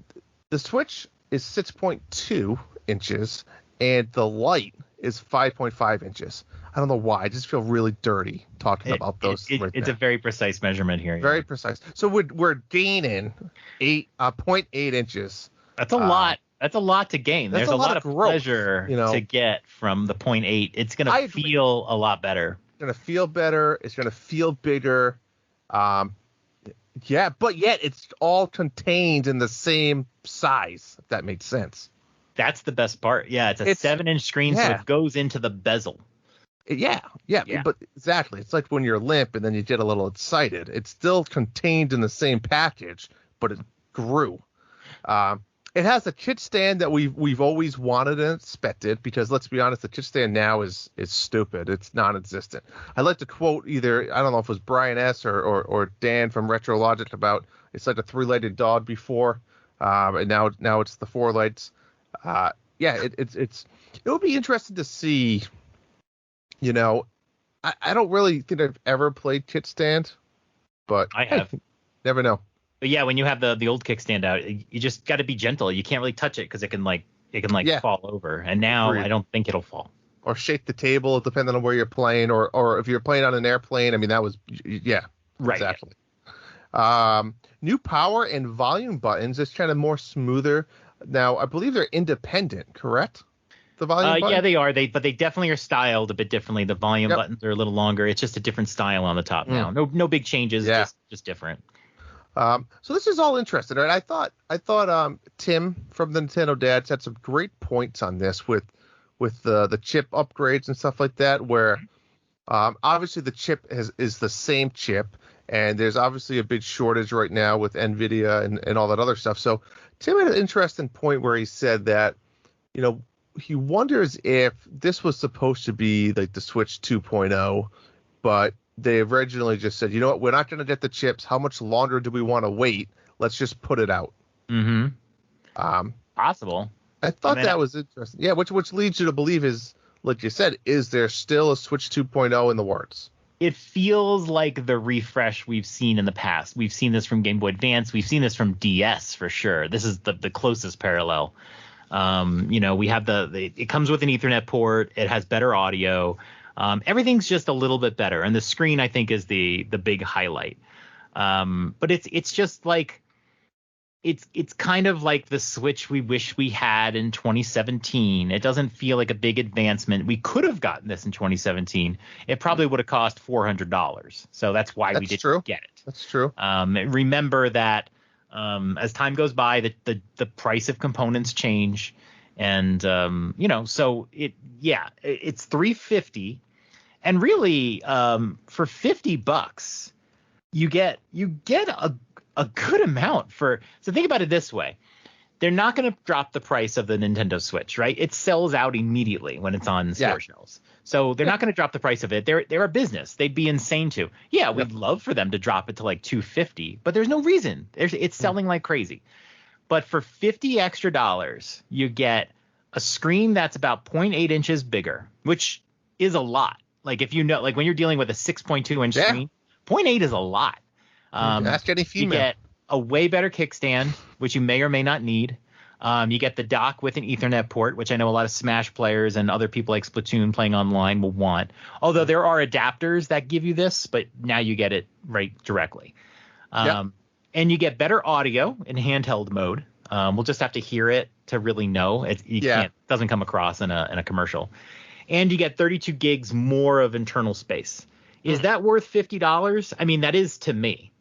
Switch is 6.2 inches, and the light is 5.5 inches. I don't know why. I just feel really dirty talking about those. It's a very precise measurement here. Very precise. So we're gaining 0.8 inches. That's a lot. That's a lot to gain. There's a lot of growth, pleasure to get from the 0.8. It's going to feel a lot better. It's going to feel better. It's going to feel bigger. Yeah, but yet it's all contained in the same size, if that makes sense. That's the best part. Yeah, it's a 7-inch screen, so it goes into the bezel. Yeah, but exactly. It's like when you're limp and then you get a little excited. It's still contained in the same package, but it grew. It has a kickstand that we've always wanted and expected, because let's be honest, the kickstand now is stupid. It's non-existent. I like to quote either, I don't know if it was Brian S. or Dan from Retro Logic about it's like a 3-legged dog before, and now it's the 4 legs. It'll be interesting to see. I don't really think I've ever played kickstand, but I have. Never know. But yeah, when you have the old kickstand out, you just got to be gentle. You can't really touch it because it can fall over. And now I don't think it'll fall. Or shake the table, depending on where you're playing, or if you're playing on an airplane. I mean, that was right. Exactly. New power and volume buttons. It's kind of more smoother. Now, I believe they're independent, correct? The volume button? Yeah, they are. But they definitely are styled a bit differently. The volume buttons are a little longer. It's just a different style on the top now. No big changes. Just different. So this is all interesting, right? I thought Tim from the Nintendo Dads had some great points on this with the chip upgrades and stuff like that, where obviously the chip is the same chip, and there's obviously a big shortage right now with NVIDIA and all that other stuff. So Tim had an interesting point where he said that, he wonders if this was supposed to be like the Switch 2.0, but they originally just said, you know what, we're not going to get the chips. How much longer do we want to wait? Let's just put it out. Mm-hmm. Possible. I thought that was interesting. Yeah, which leads you to believe is, like you said, is there still a Switch 2.0 in the works? It feels like the refresh we've seen in the past. We've seen this from Game Boy Advance. We've seen this from DS for sure. This is the closest parallel. We have it comes with an Ethernet port. It has better audio. Everything's just a little bit better. And the screen, I think, is the big highlight. But it's just like, it's kind of like the Switch we wish we had in 2017. It doesn't feel like a big advancement. We could have gotten this in 2017. It probably would have cost $400. So that's why we didn't get it. That's true. Remember that as time goes by, the price of components change. And, so it's $350. And really, for $50, you get a good amount for. So think about it this way. They're not going to drop the price of the Nintendo Switch, right? It sells out immediately when it's on store shelves. So they're not going to drop the price of it. They're a business. They'd be insane to. Yeah, we'd love for them to drop it to like $250, but there's no reason. It's selling like crazy. But for $50 extra, you get a screen that's about 0.8 inches bigger, which is a lot. Like when you're dealing with a 6.2 inch screen, 0.8 is a lot. Ask any female. a way better kickstand, which you may or may not need. You get the dock with an Ethernet port, which I know a lot of Smash players and other people like Splatoon playing online will want. Although there are adapters that give you this, but now you get it right directly. And you get better audio in handheld mode. We'll just have to hear it to really know. Doesn't come across in a commercial. And you get 32 gigs more of internal space. Is that worth $50? I mean, that is to me.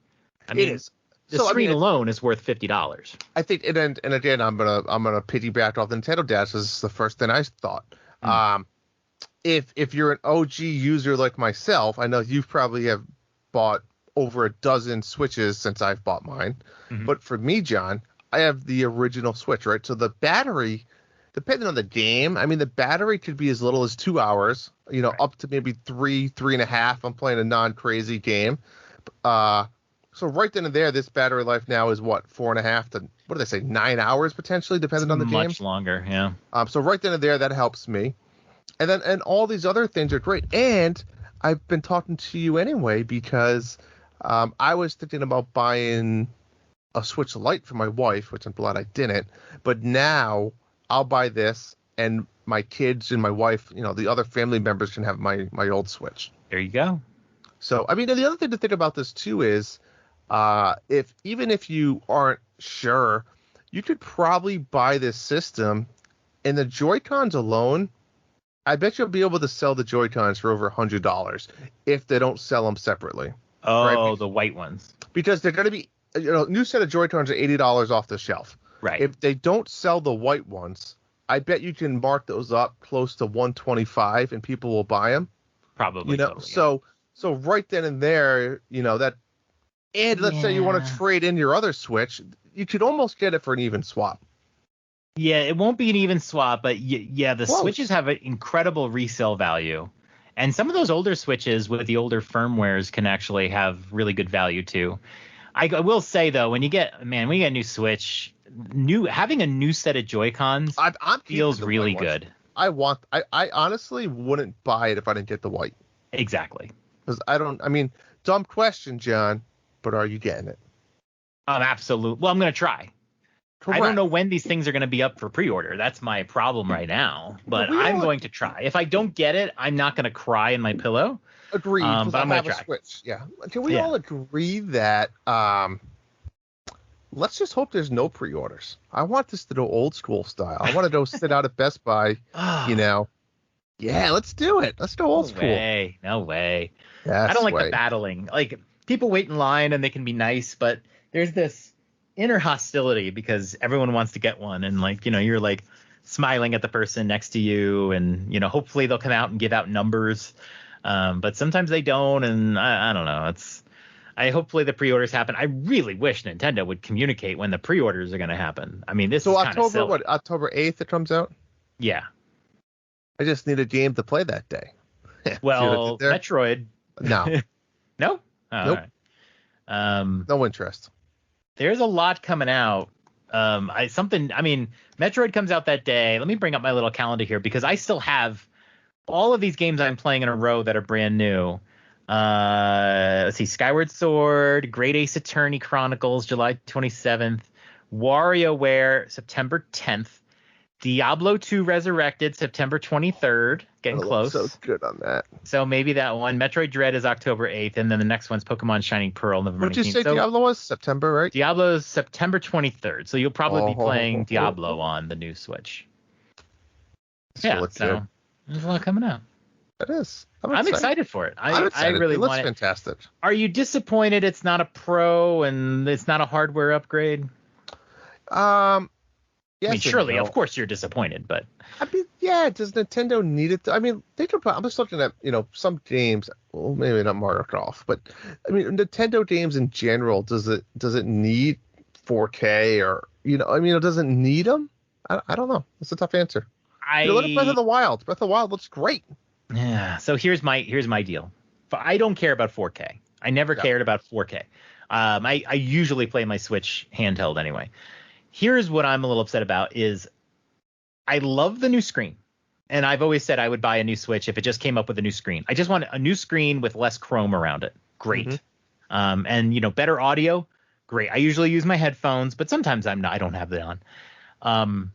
I mean, it is. The screen alone is worth $50. I think, and again, I'm gonna piggyback off the Nintendo Dash. This is the first thing I thought. If you're an OG user like myself, I know you probably have bought over a dozen Switches since I've bought mine. But for me, John, I have the original Switch, right? So the battery, depending on the game, I mean, the battery could be as little as 2 hours, up to maybe 3.5. I'm playing a non-crazy game. So right then and there, this battery life now is what, 4.5 to, what do they say, 9 hours potentially, depending on the game? Much longer, yeah. So right then and there, that helps me. And all these other things are great. And I've been talking to you anyway because I was thinking about buying a Switch Lite for my wife, which I'm glad I didn't. But now I'll buy this, and my kids and my wife, the other family members can have my old Switch. There you go. So, I mean, the other thing to think about this too is, even if you aren't sure, you could probably buy this system, and the Joy-Cons alone, I bet you'll be able to sell the Joy-Cons for over $100 if they don't sell them separately. Oh, right? The white ones. Because they're going to be, new set of Joy-Cons are $80 off the shelf. Right. If they don't sell the white ones, I bet you can mark those up close to $125 and people will buy them. Probably. Totally, so right then and there, that. And let's say you want to trade in your other Switch, you could almost get it for an even swap. Yeah, it won't be an even swap, but the Switches have an incredible resale value. And some of those older Switches with the older firmwares can actually have really good value too. I will say though, when you get a new Switch, having a new set of Joy-Cons feels really good. I honestly wouldn't buy it if I didn't get the white. Exactly. Because dumb question, John. But are you getting it? Absolutely. Well, I'm going to try. Correct. I don't know when these things are going to be up for pre-order. That's my problem right now. But I'm going to try. If I don't get it, I'm not going to cry in my pillow. Agreed. But I'm going to try. Switch. Yeah. Can we all agree that let's just hope there's no pre-orders? I want this to go old school style. I want to go sit out at Best Buy, Yeah, let's do it. Let's go old school. No way. Yes, I don't like the battling. Like, people wait in line and they can be nice, but there's this inner hostility because everyone wants to get one. And you're like smiling at the person next to you and, hopefully they'll come out and give out numbers. But sometimes they don't. And I don't know. Hopefully the pre-orders happen. I really wish Nintendo would communicate when the pre-orders are going to happen. I mean, this is kind of silly. October 8th it comes out? Yeah. I just need a game to play that day. Well, Metroid. No. No? Oh, nope. Right. No interest. There's a lot coming out. Metroid comes out that day. Let me bring up my little calendar here because I still have all of these games I'm playing in a row that are brand new. Let's see, Skyward Sword, Great Ace Attorney Chronicles, July 27th, WarioWare, September 10th, Diablo 2 Resurrected, September 23rd. Getting close. So good on that. So maybe that one. Metroid Dread is October 8th, and then the next one's Pokemon Shining Pearl, November 19th. What did you say Diablo was? September, right? Diablo is September 23rd, so you'll probably be playing Diablo on the new Switch. So there's a lot coming out. It is. I'm excited for it. I really want it. It looks fantastic. Are you disappointed it's not a Pro and it's not a hardware upgrade? Yes, surely, of course, you're disappointed, but does Nintendo need it? I'm just looking at some games. Well, maybe not Mario Golf, but Nintendo games in general. Does it need 4K or does it need them? I don't know. It's a tough answer. Look at Breath of the Wild. Breath of the Wild looks great. Yeah. So here's my deal. I don't care about 4K. I never cared about 4K. I usually play my Switch handheld anyway. Here's what I'm a little upset about is I love the new screen. And I've always said I would buy a new Switch if it just came up with a new screen. I just want a new screen with less chrome around it. Great. Mm-hmm. And better audio. great. I usually use my headphones, but sometimes I don't have it on.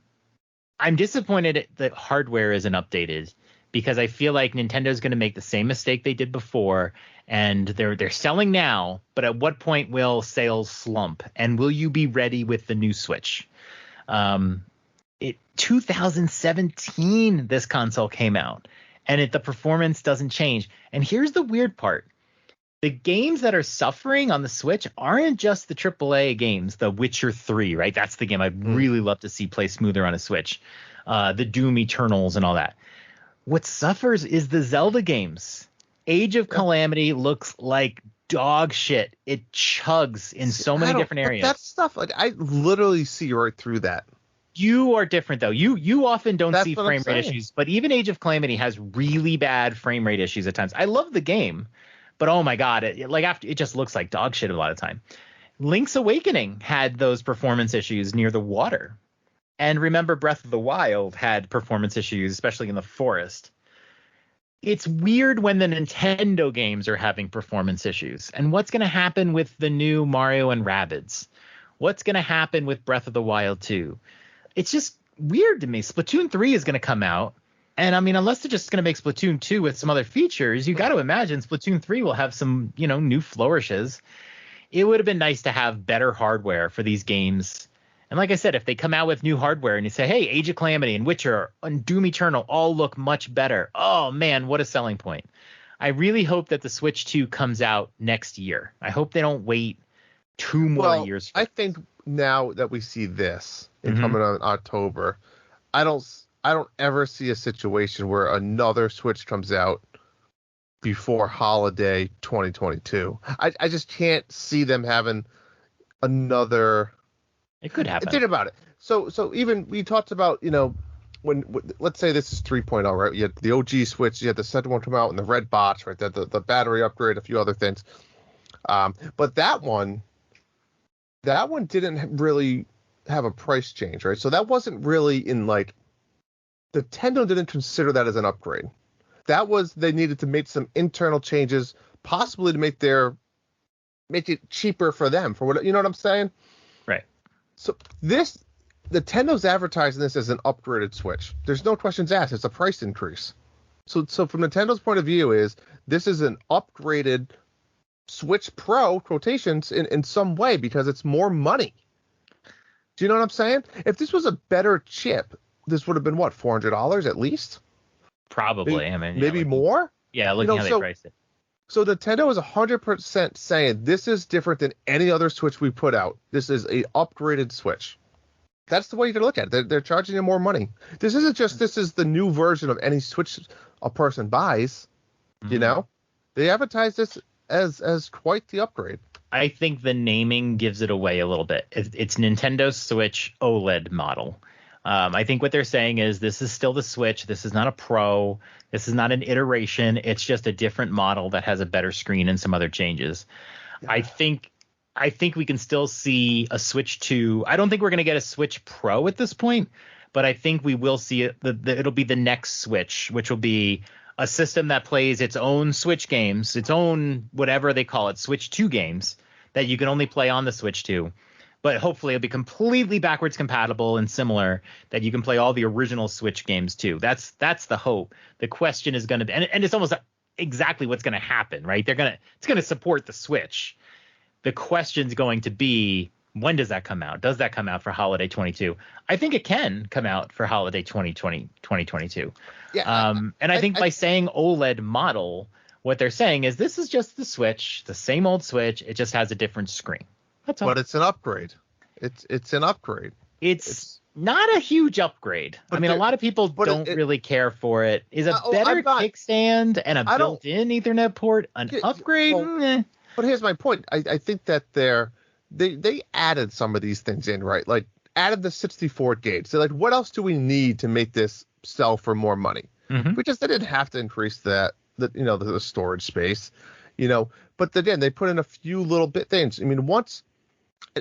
I'm disappointed the hardware isn't updated because I feel like Nintendo's going to make the same mistake they did before, and they're selling now, but at what point will sales slump? And will you be ready with the new Switch? 2017 this console came out, and the performance doesn't change. And here's the weird part. The games that are suffering on the Switch aren't just the AAA games, The Witcher 3, right? That's the game I'd really love to see play smoother on a Switch. The Doom Eternals and all that. What suffers is the Zelda games. Age of Calamity looks like dog shit. It chugs in so many different areas. That stuff, like, I literally see right through that. You are different, though. You often don't see frame rate issues, but even Age of Calamity has really bad frame rate issues at times. I love the game, but oh my god, it just looks like dog shit a lot of the time. Link's Awakening had those performance issues near the water. And remember, Breath of the Wild had performance issues, especially in the forest. It's weird when the Nintendo games are having performance issues. And what's going to happen with the new Mario and Rabbids? What's going to happen with Breath of the Wild 2? It's just weird to me. Splatoon 3 is going to come out. And I mean, unless they're just going to make Splatoon 2 with some other features, you got to imagine Splatoon 3 will have some, new flourishes. It would have been nice to have better hardware for these games. And like I said, if they come out with new hardware and you say, hey, Age of Calamity and Witcher and Doom Eternal all look much better. Oh, man, what a selling point. I really hope that the Switch 2 comes out next year. I hope they don't wait 2 more years. I think now that we see this coming out in October, I don't ever see a situation where another Switch comes out before holiday 2022. I just can't see them having another. It could happen. Think about it. So even we talked about, when let's say this is 3.0, right? You had the OG Switch, you had the second one come out in the red box, right? The battery upgrade, a few other things. But that one didn't really have a price change, right? So that wasn't really in Nintendo didn't consider that as an upgrade. That was, they needed to make some internal changes, possibly to make it cheaper for them, for what, you know what I'm saying? Right. So Nintendo's advertising this as an upgraded Switch. There's no questions asked. It's a price increase. So from Nintendo's point of view this is an upgraded Switch Pro, quotations, in some way, because it's more money. Do you know what I'm saying? If this was a better chip, this would have been what, $400 at least? Probably. Maybe more? Yeah, looking how they priced it. So Nintendo is 100% saying this is different than any other Switch we put out. This is a upgraded Switch. That's the way you can look at it. They're charging you more money. This isn't just this is the new version of any Switch a person buys. They advertise this as quite the upgrade. I think the naming gives it away a little bit. It's Nintendo Switch OLED model. I think what they're saying is this is still the Switch. This is not a Pro. This is not an iteration. It's just a different model that has a better screen and some other changes. Yeah. I think we can still see a Switch 2. I don't think we're going to get a Switch Pro at this point, but I think we will see it. It'll be the next Switch, which will be a system that plays its own Switch games, its own whatever they call it, Switch 2 games that you can only play on the Switch 2. But hopefully it'll be completely backwards compatible and similar that you can play all the original Switch games too. That's the hope. The question is going to be, and it's almost exactly what's going to happen, right? It's going to support the Switch. The question's going to be, when does that come out? Does that come out for holiday 22? I think it can come out for holiday 2022. Yeah. And I think by saying OLED model, what they're saying is this is just the Switch, the same old Switch. It just has a different screen. That's all. But it's an upgrade. It's an upgrade. It's not a huge upgrade. I mean, a lot of people don't really care for it. Is a better kickstand and a built-in Ethernet port an upgrade? Well, but here's my point. I think that they added some of these things in, right? Like added the 64 gauge. So like, what else do we need to make this sell for more money? Because they didn't have to increase the storage space, But again, they put in a few little bit things. I mean,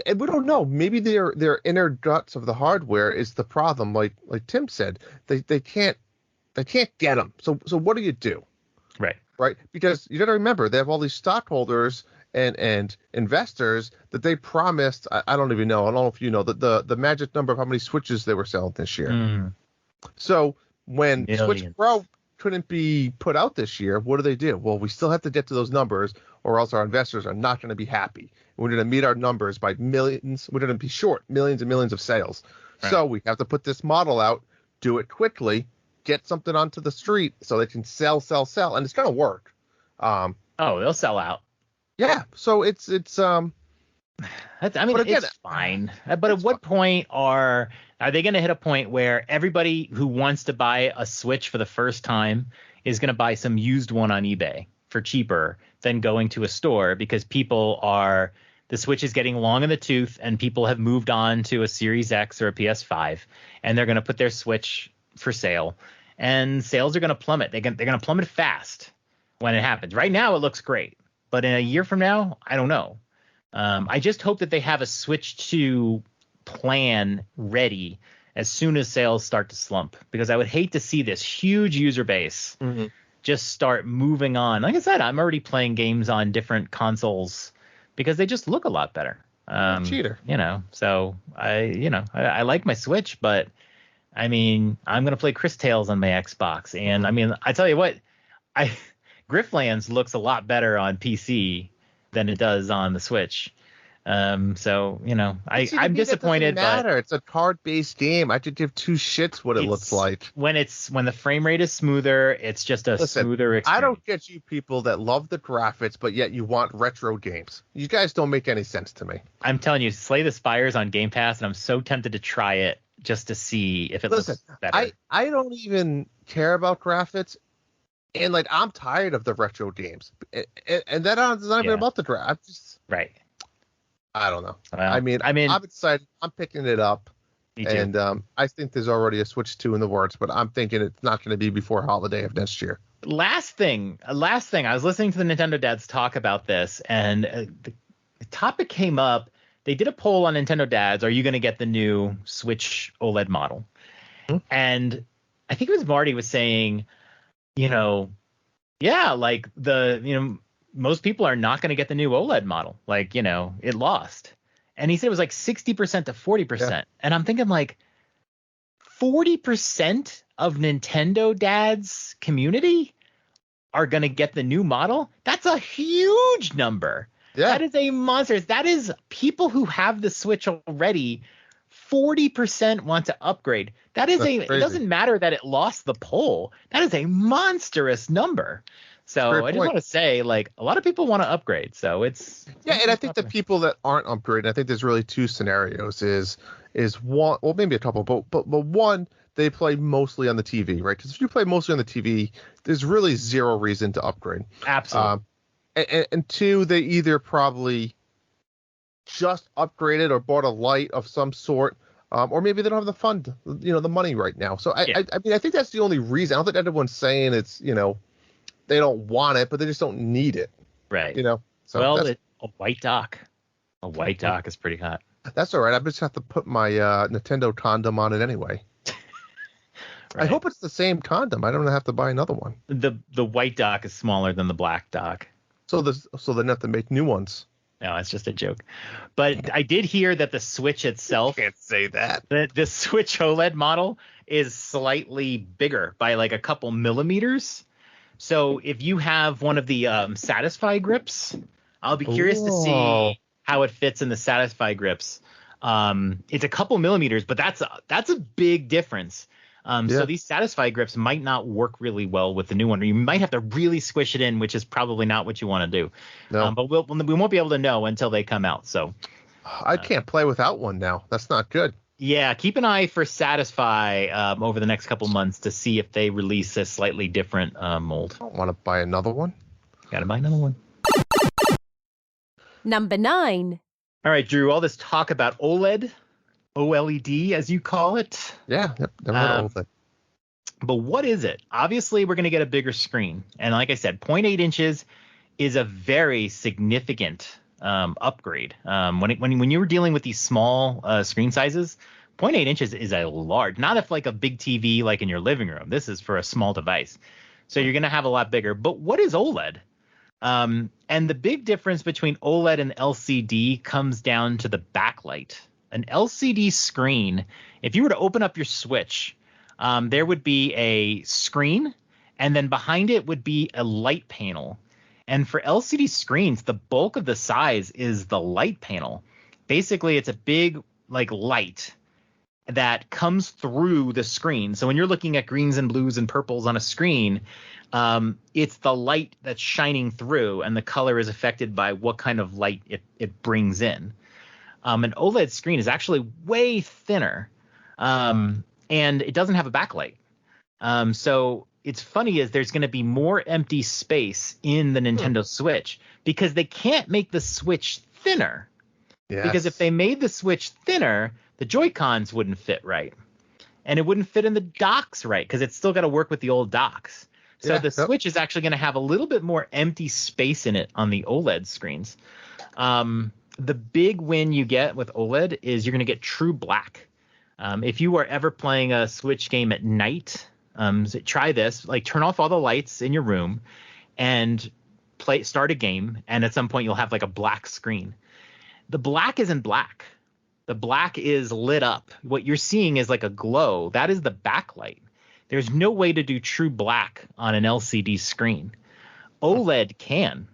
and we don't know. Maybe their inner guts of the hardware is the problem. Like Tim said, they can't get them. So what do you do? Right. Right. Because you got to remember they have all these stockholders and investors that they promised. I don't even know. I don't know if you know the magic number of how many Switches they were selling this year. So when Switch Millions. Pro couldn't be put out this year, what do? Well, we still have to get to those numbers, or else our investors are not going to be happy. We're going to meet our numbers by millions. We're going to be short millions and millions of sales. Right. So we have to put this model out, do it quickly, get something onto the street so they can sell, and it's going to work. They'll sell out. Yeah. So it's again, it's fine. But at what point are they going to hit a point where everybody who wants to buy a Switch for the first time is going to buy some used one on eBay for cheaper than going to a store, because the Switch is getting long in the tooth and people have moved on to a Series X or a PS5, and they're going to put their Switch for sale, and sales are going to plummet. They're going to plummet fast when it happens. Right now, it looks great, but in a year from now, I don't know. I just hope that they have a Switch 2 plan ready as soon as sales start to slump, because I would hate to see this huge user base just start moving on. Like I said, I'm already playing games on different consoles because they just look a lot better. Cheater. So I like my Switch, but I mean, I'm going to play Chris Tales on my Xbox. And I mean, I tell you what, Grifflands looks a lot better on PC than it does on the Switch. I'm disappointed. But it's a card-based game. I could give two shits what it looks like. When the frame rate is smoother, it's just smoother experience. I don't get you people that love the graphics, but yet you want retro games. You guys don't make any sense to me. I'm telling you, Slay the Spire's on Game Pass, and I'm so tempted to try it just to see if it looks better. I don't even care about graphics. And I'm tired of the retro games, and that's not even about the draft. Right. I don't know. Well, I mean, I'm excited. I'm picking it up, and I think there's already a Switch 2 in the works, but I'm thinking it's not going to be before holiday of next year. Last thing. I was listening to the Nintendo dads talk about this, and the topic came up. They did a poll on Nintendo dads. Are you going to get the new Switch OLED model? And I think it was Marty was saying, most people are not going to get the new OLED model. It lost. And he said it was 60% to 40%. Yeah. And I'm thinking 40% of Nintendo dads community are going to get the new model. That's a huge number. Yeah. That is a monster. That is people who have the Switch already. 40% want to upgrade. It doesn't matter that it lost the poll. That is a monstrous number. So I just want to say, a lot of people want to upgrade. So it's and I think the people that aren't upgrading, I think there's really two scenarios. Is one, well, maybe a couple, but one, they play mostly on the TV, right? Because if you play mostly on the TV, there's really zero reason to upgrade. Absolutely. And two, they either probably just upgraded or bought a light of some sort, or maybe they don't have the fund, the money right now. So I mean, I think that's the only reason. I don't think anyone's saying it's, they don't want it, but they just don't need it. Right. So a white dock. A white dock is pretty hot. That's all right. I just have to put my Nintendo condom on it anyway. Right. I hope it's the same condom. I don't have to buy another one. The white dock is smaller than the black dock. So they have to make new ones. No, it's just a joke. But I did hear that the Switch itself. You can't say that. The Switch OLED model is slightly bigger by a couple millimeters. So if you have one of the Satisfy grips, I'll be curious to see how it fits in the Satisfy grips. It's a couple millimeters, but that's a big difference. So these Satisfy grips might not work really well with the new one, or you might have to really squish it in, which is probably not what you want to do. No. But we won't be able to know until they come out. So I can't play without one now. That's not good. Yeah, keep an eye for Satisfy over the next couple months to see if they release a slightly different mold. I don't want to buy another one. Got to buy another one. Number 9. All right, Drew, all this talk about OLED, OLED as you call it. Yeah, never heard of OLED. But what is it? Obviously, we're going to get a bigger screen. And like I said, 0.8 inches is a very significant upgrade. When you were dealing with these small screen sizes, 0.8 inches is a large, not if a big TV in your living room. This is for a small device. So you're going to have a lot bigger. But what is OLED? And the big difference between OLED and LCD comes down to the backlight. An LCD screen, if you were to open up your Switch, there would be a screen, and then behind it would be a light panel. And for LCD screens, the bulk of the size is the light panel. Basically, it's a big like light that comes through the screen. So when you're looking at greens and blues and purples on a screen, it's the light that's shining through, and the color is affected by what kind of light it brings in. An OLED screen is actually way thinner, and it doesn't have a backlight. So it's funny is there's going to be more empty space in the Nintendo Switch because they can't make the Switch thinner. Yes. Because if they made the Switch thinner, the Joy-Cons wouldn't fit right. And it wouldn't fit in the docks right because it's still got to work with the old docks. So the Switch is actually going to have a little bit more empty space in it on the OLED screens. The big win you get with OLED is you're going to get true black. If you are ever playing a Switch game at night, try this. Like turn off all the lights in your room and start a game. And at some point you'll have like a black screen. The black isn't black. The black is lit up. What you're seeing is like a glow. That is the backlight. There's no way to do true black on an LCD screen. OLED can.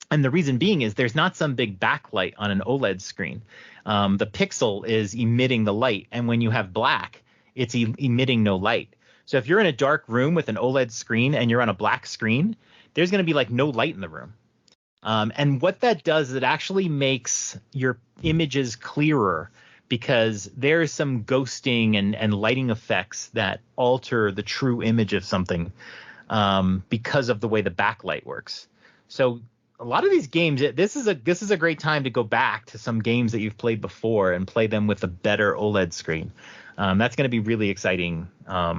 And the reason being is there's not some big backlight on an OLED screen. The pixel is emitting the light. And when you have black, it's emitting no light. So if you're in a dark room with an OLED screen and you're on a black screen, there's going to be like no light in the room. And what that does is it actually makes your images clearer because there's some ghosting and lighting effects that alter the true image of something because of the way the backlight works. So a lot of these games, this is a great time to go back to some games that you've played before and play them with a better OLED screen. That's going to be really exciting. I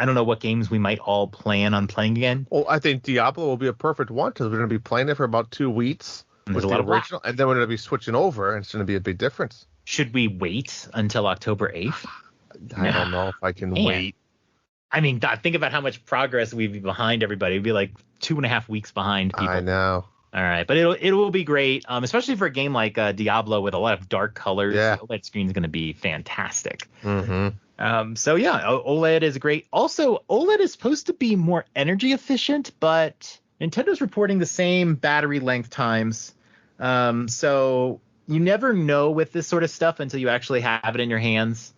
don't know what games we might all plan on playing again. Well, I think Diablo will be a perfect one because we're going to be playing it for about 2 weeks. And there's a lot of original, and then we're going to be switching over, and it's going to be a big difference. Should we wait until October 8th? I don't know if I can wait. I mean, think about how much progress we'd be behind everybody. We'd be like 2.5 weeks behind people. I know. All right, but it will be great, especially for a game like Diablo with a lot of dark colors. Yeah. The OLED screen is going to be fantastic. Mm-hmm. So yeah, OLED is great. Also, OLED is supposed to be more energy efficient, but Nintendo's reporting the same battery length times. So you never know with this sort of stuff until you actually have it in your hands.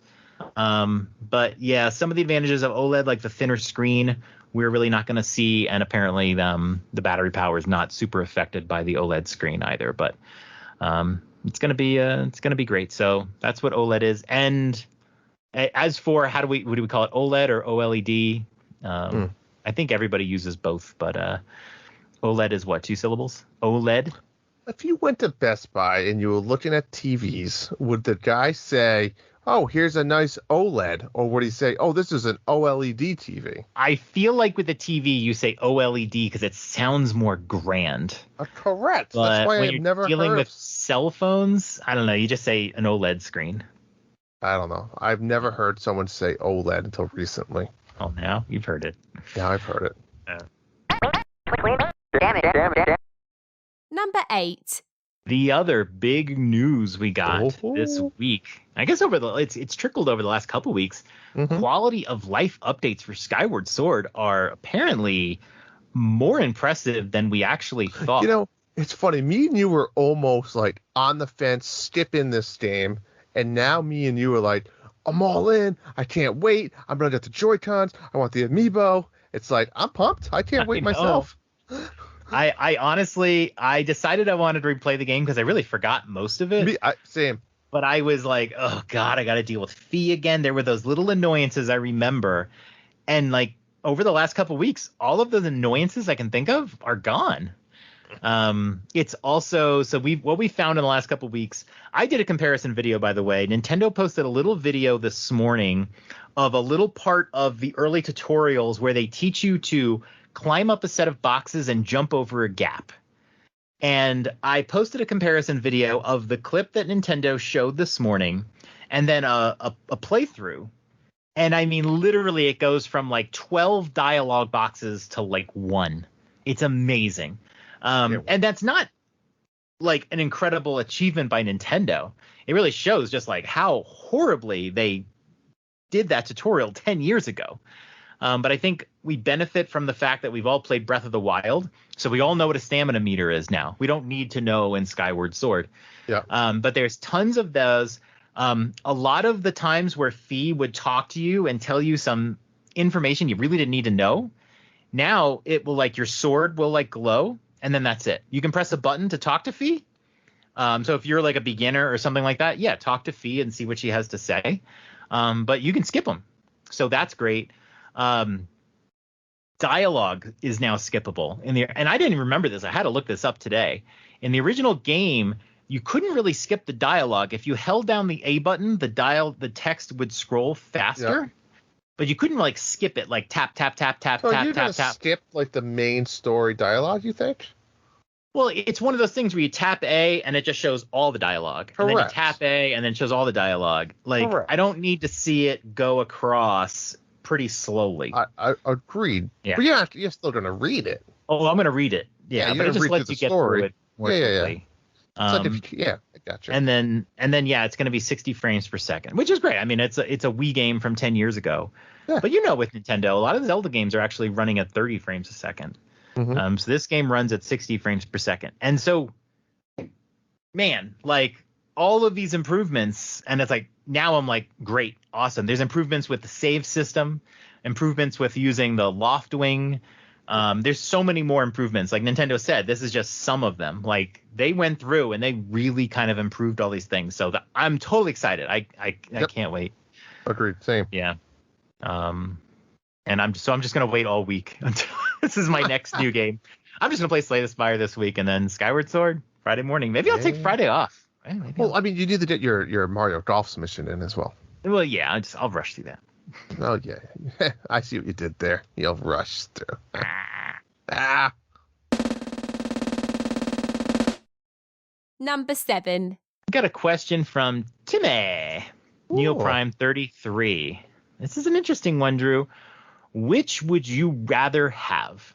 But yeah, some of the advantages of OLED, like the thinner screen, we're really not going to see, and apparently the battery power is not super affected by the OLED screen either. But it's going to be great. So that's what OLED is. And as for what do we call it, OLED or OLED? I think everybody uses both, but OLED is what, 2 syllables? OLED. If you went to Best Buy and you were looking at TVs, would the guy say, "Oh, here's a nice OLED," or would he say, "Oh, this is an OLED TV"? I feel like with the TV, you say OLED because it sounds more grand. Correct. But that's why when I've you're never dealing heard with cell phones, I don't know. You just say an OLED screen. I don't know. I've never heard someone say OLED until recently. Oh, now you've heard it. Yeah, I've heard it. Number 8. The other big news we got this week, I guess it's trickled over the last couple weeks. Mm-hmm. Quality of life updates for Skyward Sword are apparently more impressive than we actually thought. You know, it's funny. Me and you were almost like on the fence, skipping this game, and now me and you are like, I'm all in. I can't wait. I'm gonna get the Joy-Cons. I want the Amiibo. It's like I'm pumped. I can't wait myself. I honestly, I decided I wanted to replay the game because I really forgot most of it. Same. But I was like, oh, God, I got to deal with Fee again. There were those little annoyances I remember. And like over the last couple of weeks, all of those annoyances I can think of are gone. It's also what we found in the last couple of weeks. I did a comparison video, by the way. Nintendo posted a little video this morning of a little part of the early tutorials where they teach you to climb up a set of boxes and jump over a gap. And I posted a comparison video of the clip that Nintendo showed this morning and then a playthrough. And I mean, literally, it goes from like 12 dialogue boxes to like 1. It's amazing. And that's not like an incredible achievement by Nintendo. It really shows just like how horribly they did that tutorial 10 years ago. But I think we benefit from the fact that we've all played Breath of the Wild, so we all know what a stamina meter is now. We don't need to know in Skyward Sword. Yeah. But there's tons of those. A lot of the times where Fee would talk to you and tell you some information you really didn't need to know. Now it will like your sword will like glow, and then that's it. You can press a button to talk to Fee. So if you're like a beginner or something like that, yeah, talk to Fee and see what she has to say. But you can skip them. So that's great. Dialogue is now skippable and I didn't remember this. I had to look this up today. In the original game, you couldn't really skip the dialogue. If you held down the A button, the text would scroll faster, but you couldn't like skip it, like tap, tap, tap, tap, So tap, you're tap, gonna tap. skip like the main story dialogue, you think? Well, it's one of those things where you tap A and it just shows all the dialogue. And then you Correct. tap A and then it shows all the dialogue. Like, Correct. I don't need to see it go across pretty slowly. I agreed. Yeah. But you're still gonna read it. Oh, I'm going to read it. Yeah, Yeah, but you're it gonna just read lets through you the get story. through it more Yeah. quickly. It's like if I gotcha. And then yeah, it's going to be 60 frames per second, which is great. I mean, it's a Wii game from 10 years ago. Yeah. But with Nintendo, a lot of the Zelda games are actually running at 30 frames a second. Mhm. So this game runs at 60 frames per second. And so, man, like all of these improvements, and it's like now I'm like, great, awesome. There's improvements with the save system, improvements with using the loft wing. There's so many more improvements. Like Nintendo said, this is just some of them. Like they went through and they really kind of improved all these things. So I'm totally excited. I can't wait. Agreed. Same. Yeah. And I'm just gonna wait all week until this is my next new game. I'm just gonna play Slay the Spire this week and then Skyward Sword Friday morning. Maybe I'll take Friday off. Well, I mean, you need to get your Mario Golf's mission in as well. Well, yeah, I'll rush through that. Oh yeah, I see what you did there. You'll rush through. Number 7. I got a question from Timmy Neoprime 33. This is an interesting one, Drew. Which would you rather have?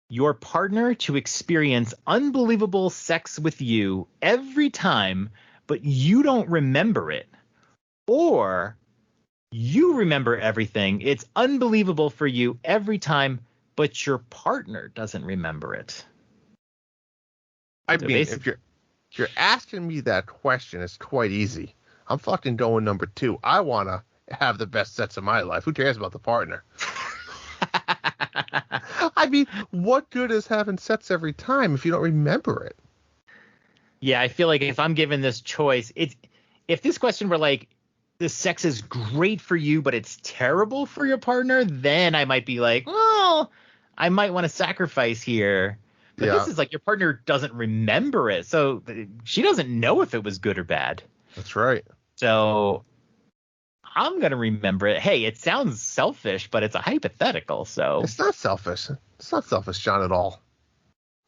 Your partner to experience unbelievable sex with you every time, but you don't remember it, or you remember everything. It's unbelievable for you every time, but your partner doesn't remember it. I So mean, basically- if you're asking me that question, it's quite easy. I'm fucking going number 2. I want to have the best sets of my life. Who cares about the partner? I mean, what good is having sets every time if you don't remember it? Yeah, I feel like if I'm given this choice, if this question were like, the sex is great for you, but it's terrible for your partner, then I might be like, well, I might want to sacrifice here. But this is like your partner doesn't remember it. So she doesn't know if it was good or bad. That's right. So I'm going to remember it. Hey, it sounds selfish, but it's a hypothetical. So It's not selfish. It's not selfish, John, at all.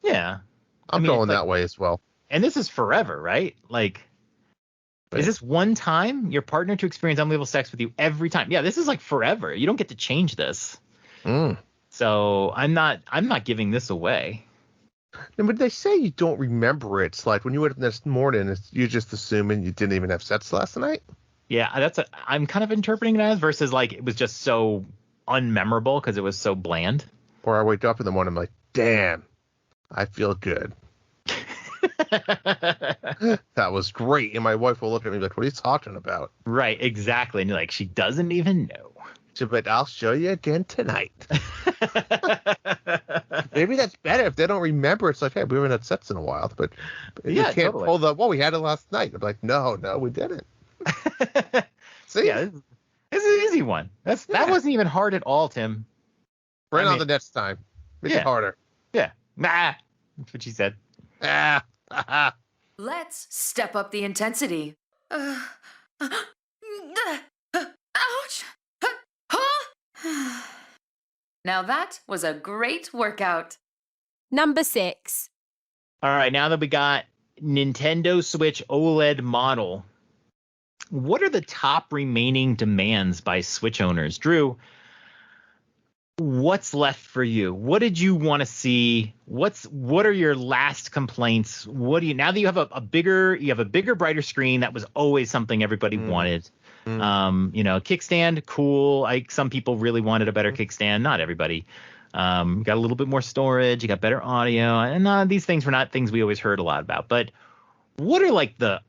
yeah. I'm going that way as well. And this is forever, right? Like, is this one time your partner to experience unbelievable sex with you every time? Yeah, this is like forever. You don't get to change this. So I'm not giving this away. And when they say you don't remember it, it's like when you wake up this morning, you're just assuming you didn't even have sex last night. Yeah, I'm kind of interpreting it as versus like it was just so unmemorable because it was so bland. Or I wake up in the morning, I'm like, damn, I feel good. That was great. And my wife will look at me like, what are you talking about? Right, exactly. And you're like, she doesn't even know. But I'll show you again tonight. Maybe that's better if they don't remember. It's like, hey, we haven't had sex in a while, but you can't pull the, well, we had it last night. I'm like, no, we didn't. See? Yeah, this is an easy one. That wasn't even hard at all, Tim. Right on the next time. Make it harder. Yeah. Nah. That's what she said. Let's step up the intensity. Ouch! Now that was a great workout. Number 6. All right, now that we got Nintendo Switch OLED model, what are the top remaining demands by Switch owners? Drew, what's left for you? What did you want to see? What are your last complaints? What do you, now that you have a bigger, brighter screen, that was always something everybody wanted. Kickstand, cool. Some people really wanted a better kickstand, not everybody. Got a little bit more storage, you got better audio, and these things were not things we always heard a lot about. But what are like the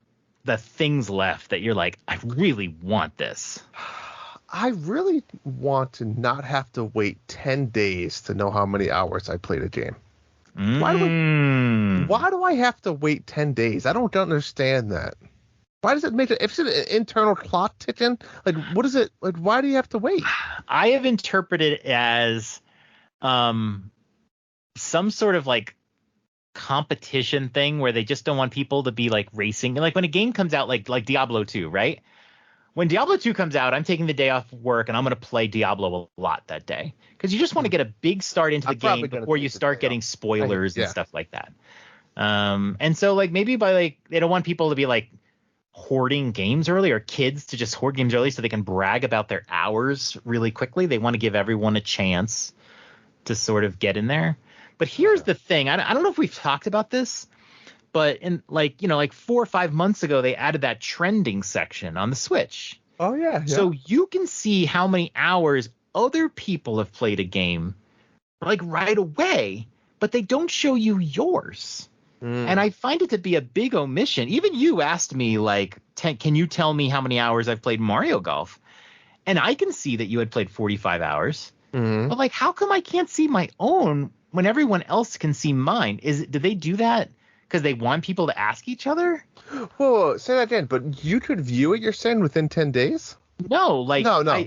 things left that you're like, I really want this? I really want to not have to wait 10 days to know how many hours I played a game. Why do I have to wait 10 days? I don't understand that. Why does it make it? If it's an internal clock ticking, like, what is it? Like, why do you have to wait? I have interpreted it as some sort of like competition thing where they just don't want people to be like racing. Like when a game comes out, like Diablo 2, right? When Diablo 2 comes out, I'm taking the day off work and I'm going to play Diablo a lot that day because you just want to get a big start into the game before you start getting spoilers and stuff like that. And so like maybe by like they don't want people to be like hoarding games early, or kids to just hoard games early so they can brag about their hours really quickly. They want to give everyone a chance to sort of get in there. But here's the thing. I don't know if we've talked about this, but in like 4 or 5 months ago, they added that trending section on the Switch. Oh, yeah. So you can see how many hours other people have played a game like right away, but they don't show you yours. And I find it to be a big omission. Even you asked me like, can you tell me how many hours I've played Mario Golf? And I can see that you had played 45 hours. But like, how come I can't see my own when everyone else can see mine? Do they do that because they want people to ask each other? Whoa, say that again. But you could view it, you're saying, within 10 days? No, like no.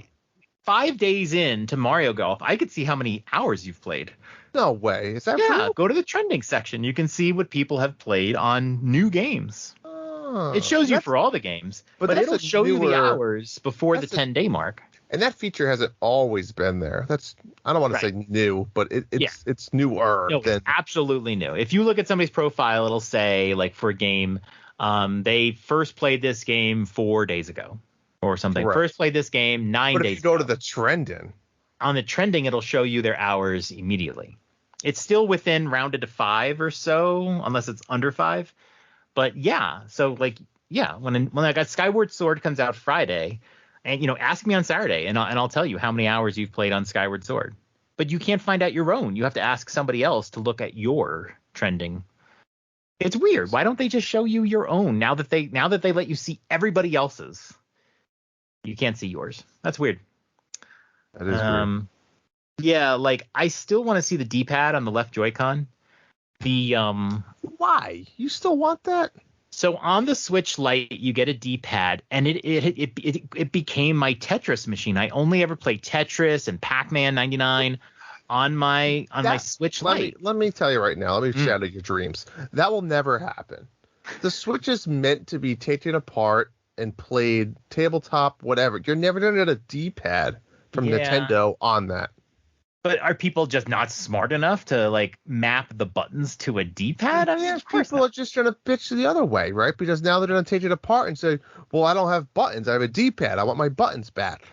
5 days into Mario Golf, I could see how many hours you've played. No way. Is that Yeah, real? go to the trending section. You can see what people have played on new games. It shows you for all the games, but it'll show you the hours before the 10-day mark. And that feature hasn't always been there. I don't want to say new, but it's newer. No, it's absolutely new. If you look at somebody's profile, it'll say like for a game, they first played this game 4 days ago or something. Right. First played this game 9 days ago. But if you go to the trending. On the trending, it'll show you their hours immediately. It's still within rounded to 5 or so, unless it's under 5. But yeah, so like, yeah, when I got Skyward Sword comes out Friday, and ask me on Saturday, and I'll tell you how many hours you've played on Skyward Sword. But you can't find out your own. You have to ask somebody else to look at your trending. It's weird. Why don't they just show you your own now that they let you see everybody else's? You can't see yours. That's weird. That is weird. Yeah, like I still want to see the D-pad on the left Joy-Con. Why? You still want that? So on the Switch Lite, you get a D-pad, and it became my Tetris machine. I only ever played Tetris and Pac-Man 99 on my Switch Lite. Let me tell you right now. Let me shatter your dreams. That will never happen. The Switch is meant to be taken apart and played tabletop, whatever. You're never going to get a D-pad from Nintendo on that. But are people just not smart enough to like map the buttons to a D-pad? I mean, people are just trying to bitch the other way, right? Because now they're going to take it apart and say, "Well, I don't have buttons. I have a D-pad. I want my buttons back."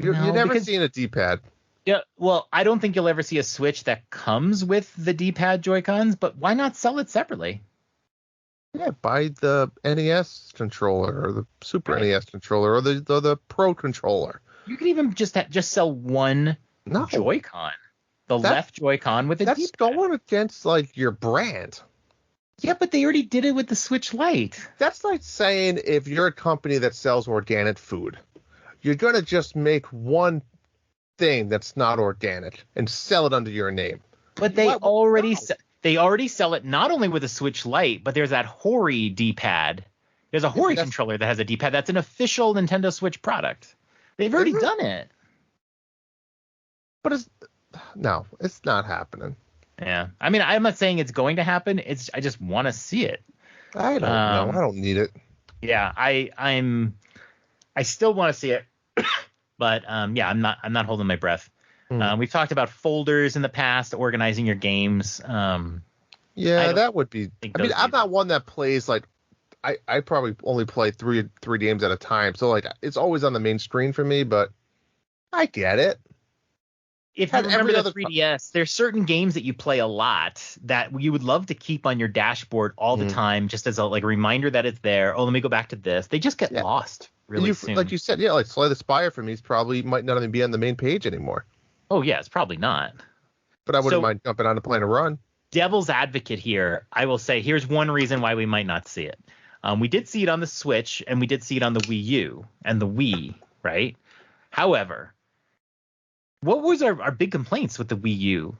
You're never seeing a D-pad. Yeah, well, I don't think you'll ever see a Switch that comes with the D-pad Joy-Cons. But why not sell it separately? Yeah, buy the NES controller or the Super NES controller or the Pro controller. You can even just sell one Joy-Con, left Joy-Con with a D-pad. That's going against like your brand. Yeah, but they already did it with the Switch Lite. That's like saying if you're a company that sells organic food, you're going to just make one thing that's not organic and sell it under your name. But they already sell it not only with a Switch Lite, but there's that Hori D-pad. There's a Hori controller that has a D-pad. That's an official Nintendo Switch product. They've already done it. But it's not happening. Yeah. I mean, I'm not saying it's going to happen. I just want to see it. I don't know. I don't need it. Yeah, I still want to see it. But yeah, I'm not holding my breath. We've talked about folders in the past, organizing your games. Yeah, that would be. I mean, I'm not one that plays like. I probably only play three games at a time, so like it's always on the main screen for me. But I get it. if you Had remember every the other 3DS, there's certain games that you play a lot that you would love to keep on your dashboard all the time, just as a like reminder that it's there. Oh, let me go back to this. They just get lost really soon. Like you said, yeah, like Slay the Spire for me is probably might not even be on the main page anymore. Oh yeah, it's probably not. But I wouldn't mind jumping on and playing a run. Devil's advocate here, I will say here's one reason why we might not see it. We did see it on the Switch and we did see it on the Wii U and the Wii, right? However, what was our big complaints with the Wii U?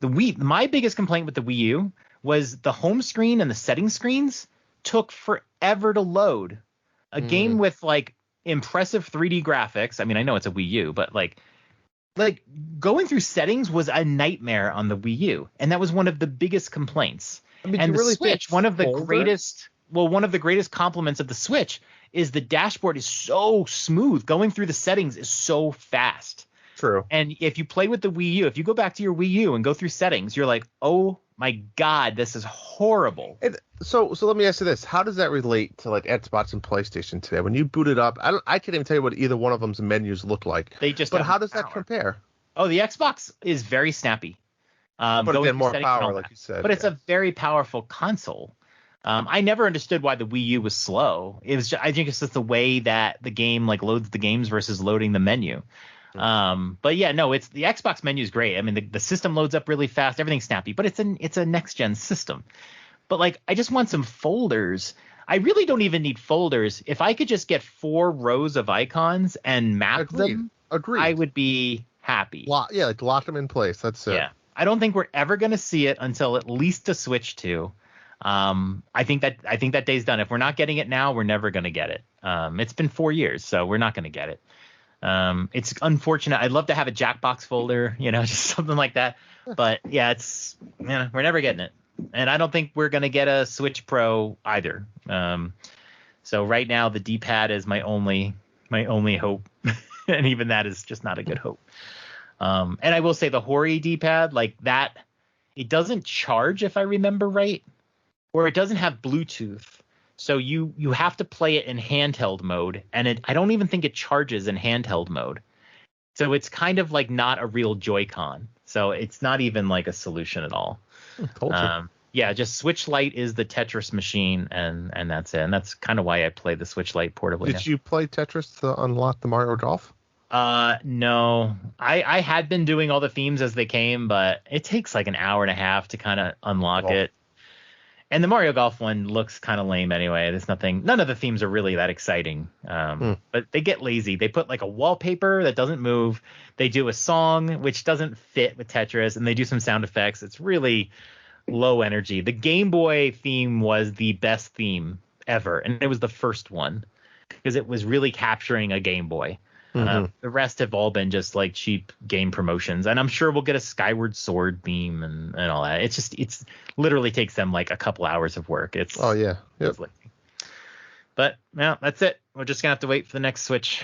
My biggest complaint with the Wii U was the home screen and the setting screens took forever to load. A game with like impressive 3D graphics. I mean, I know it's a Wii U, but like going through settings was a nightmare on the Wii U, and that was one of the biggest complaints. I mean, and the really Switch, one of the greatest compliments of the Switch is the dashboard is so smooth. Going through the settings is so fast. True. And if you play with the Wii U, if you go back to your Wii U and go through settings, you're like, oh my God, this is horrible. So let me ask you this: how does that relate to like Xbox and PlayStation today? When you boot it up, I can't even tell you what either one of them's menus look like. But how does that compare? Oh, the Xbox is very snappy. But again, more power, like you said. But it's a very powerful console. I never understood why the Wii U was slow. I think it's just the way that the game like loads the games versus loading the menu. But yeah, no, it's the Xbox menu is great. I mean, the system loads up really fast, everything's snappy, but it's a next gen system. But like, I just want some folders. I really don't even need folders. If I could just get 4 rows of icons and map them, I would be happy. Like lock them in place. That's it. Yeah, I don't think we're ever going to see it until at least the Switch 2. I think that day's done. If we're not getting it now, we're never going to get it. It's been 4 years, so we're not going to get it. It's unfortunate. I'd love to have a Jackbox folder, just something like that. But yeah, we're never getting it. And I don't think we're going to get a Switch Pro either. So right now the D-pad is my only hope. And even that is just not a good hope. And I will say the Hori D-pad like that, it doesn't charge if I remember right, or it doesn't have Bluetooth. So you have to play it in handheld mode, and I don't even think it charges in handheld mode. So it's kind of like not a real Joy-Con. So it's not even like a solution at all. Yeah, just Switch Lite is the Tetris machine, and that's it. And that's kind of why I play the Switch Lite portably. Did you play Tetris to unlock the Mario Golf? No. I had been doing all the themes as they came, but it takes like an hour and a half to kind of unlock it. And the Mario Golf one looks kind of lame anyway. None of the themes are really that exciting. But they get lazy. They put like a wallpaper that doesn't move. They do a song which doesn't fit with Tetris, and they do some sound effects. It's really low energy. The Game Boy theme was the best theme ever, and it was the first one because it was really capturing a Game Boy. The rest have all been just like cheap game promotions, and I'm sure we'll get a Skyward Sword theme and all that. It's literally takes them like a couple hours of work. It's but yeah, that's it. We're just gonna have to wait for the next Switch.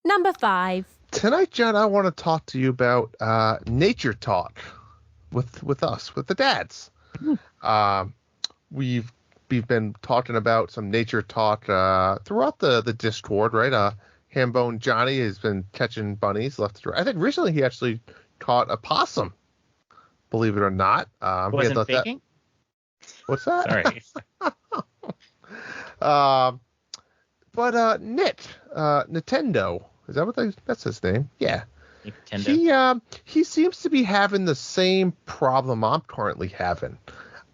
Number 5. Tonight, John, I want to talk to you about nature talk with the dads. We've been talking about some nature talk throughout the Discord, right? Hambone Johnny has been catching bunnies left and right. I think recently he actually caught a possum, believe it or not. Wasn't faking? What's that? Sorry. But Nintendo, is that that's his name? Yeah. Nintendo. He seems to be having the same problem I'm currently having.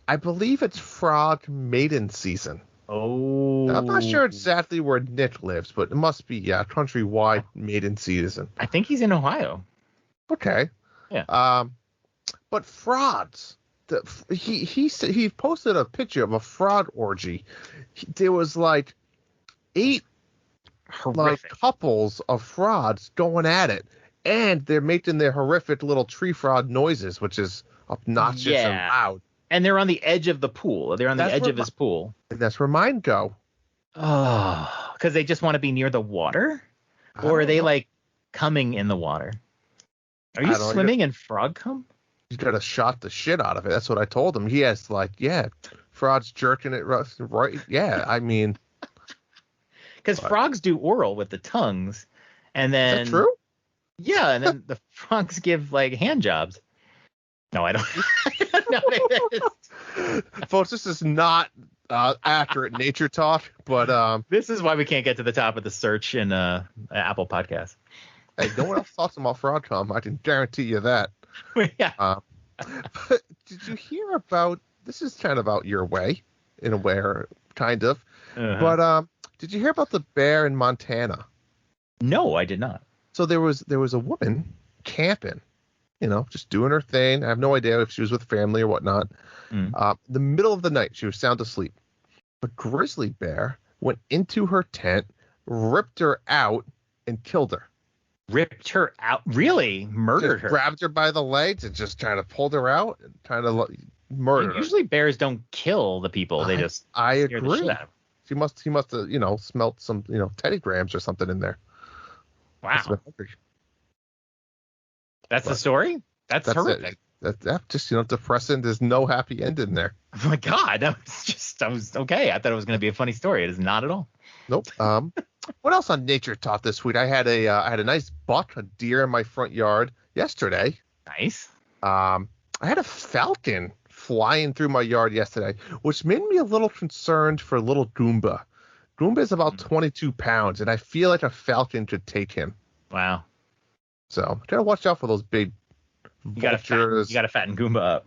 I believe it's frog mating season. Oh. I'm not sure exactly where Nick lives, but it must be countrywide mating season. I think he's in Ohio. Okay. Yeah. But frogs. He posted a picture of a frog orgy. There was like 8 couples of frogs going at it, and they're making their horrific little tree frog noises, which is obnoxious and loud. And they're on the edge of the pool. They're on the edge of his pool. And that's where mine go. Oh, because they just want to be near the water? Or are they like coming in the water? Are you swimming in frog cum? You gotta shot the shit out of it. That's what I told him. He has frogs jerking it right. Yeah, I mean. Because frogs do oral with the tongues, and then Is that true? Yeah, and then the frogs give like hand jobs. No, I don't. I don't know what it is. Folks, this is not accurate nature talk, but This is why we can't get to the top of the search in Apple Podcasts. hey, no one else talks about frog cum. I can guarantee you that. Yeah. But did you hear about? This is kind of out your way, in a way, or kind of. Uh-huh. But did you hear about the bear in Montana? No, I did not. So there was a woman camping, just doing her thing. I have no idea if she was with family or whatnot. The middle of the night, she was sound asleep. A grizzly bear went into her tent, ripped her out, and killed her. Ripped her out? Really? Murdered Just her? grabbed her by the legs and just kind of pulled her out and kind of murdered her. Usually bears don't kill the people. They just I scare the shit agree. out of them. He must have, smelt some, Teddy Grahams or something in there. Must have Wow. been hungry. That's the story? That's horrific. That's just, depressing. There's no happy ending there. Oh my God. I was okay. I thought it was going to be a funny story. It is not at all. Nope. What else on Nature Talk this week? I had a nice buck, a deer in my front yard yesterday. Nice. I had a falcon flying through my yard yesterday, which made me a little concerned for little Goomba. Goomba is about 22 pounds, and I feel like a falcon could take him. Wow. So gotta watch out for those big vultures. You got to fatten Goomba up.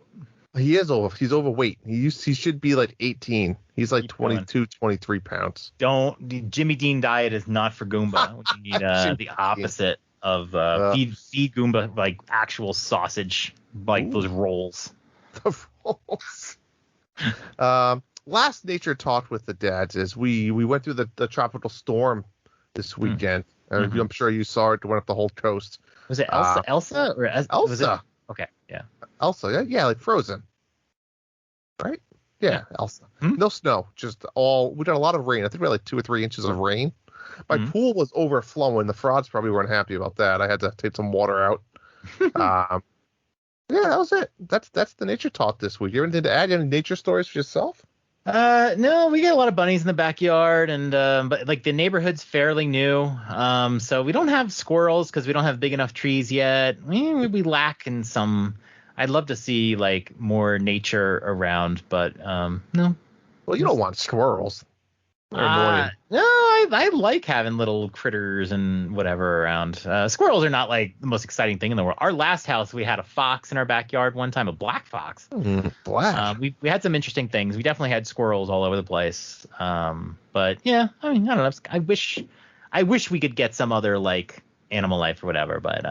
He's overweight. He should be like 18. He's like Keep 22, 23 pounds. The Jimmy Dean diet is not for Goomba. You need the opposite of feed Goomba like actual sausage, like those rolls. The rolls. Last Nature Talk with the dads is we went through the tropical storm this weekend. Mm-hmm. I'm sure you saw it. It went up the whole coast. Was it Elsa or Elsa? Was it? Okay, yeah. Elsa, yeah, like Frozen. Right? Yeah. Elsa. Hmm? No snow, just we got a lot of rain. I think we had like 2 or 3 inches of rain. My pool was overflowing. The frogs probably weren't happy about that. I had to take some water out. Yeah, that was it. That's the Nature Talk this week. You have anything to add? Any nature stories for yourself? No, we get a lot of bunnies in the backyard, and but like the neighborhood's fairly new, so we don't have squirrels because we don't have big enough trees yet. We lack in some. I'd love to see like more nature around, but no. Well, you don't want squirrels. They're annoying. No, I like having little critters and whatever around. Squirrels are not like the most exciting thing in the world. Our last house, we had a fox in our backyard one time, a black fox. Black. We had some interesting things. We definitely had squirrels all over the place. But yeah, I don't know. I wish we could get some other like animal life or whatever. But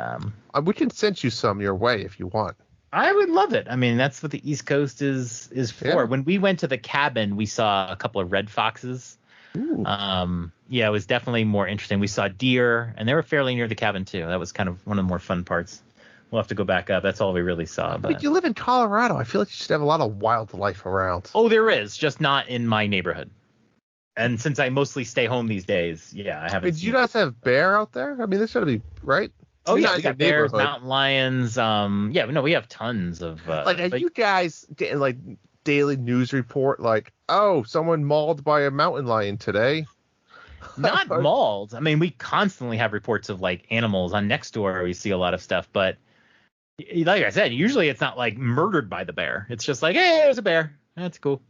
We can send you some your way if you want. I would love it. I mean, that's what the East Coast is for. Yeah. When we went to the cabin, we saw a couple of red foxes. Ooh. Yeah, it was definitely more interesting. We saw deer, and they were fairly near the cabin too. That was kind of one of the more fun parts. We'll have to go back up. That's all we really saw. But you live in Colorado. I feel like you should have a lot of wildlife around. Oh, there is, just not in my neighborhood. And since I mostly stay home these days, yeah, I haven't. Do you guys have bear out there? I mean, this should be right. Oh You're yeah, not we in your got bears, neighborhood. mountain lions. Yeah, no, we have tons of. Like, are but- you guys getting like daily news report? Like, oh, someone mauled by a mountain lion today. Not mauled. I mean, we constantly have reports of like animals on Nextdoor. We see a lot of stuff, but like I said, usually it's not like murdered by the bear. It's just like, hey, there's a bear. That's cool.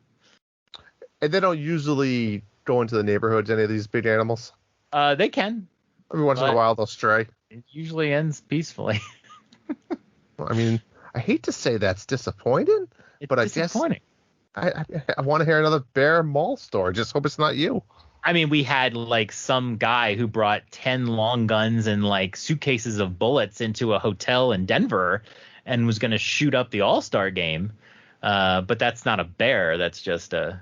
And they don't usually go into the neighborhoods. Any of these big animals. They can. Every once in a But- while they'll stray. It usually ends peacefully. I mean, I hate to say that's disappointing, It's but I guess disappointing. I want to hear another bear maul story. Just hope it's not you. I mean, we had like some guy who brought 10 long guns and like suitcases of bullets into a hotel in Denver and was going to shoot up the All-Star game. But that's not a bear. That's just a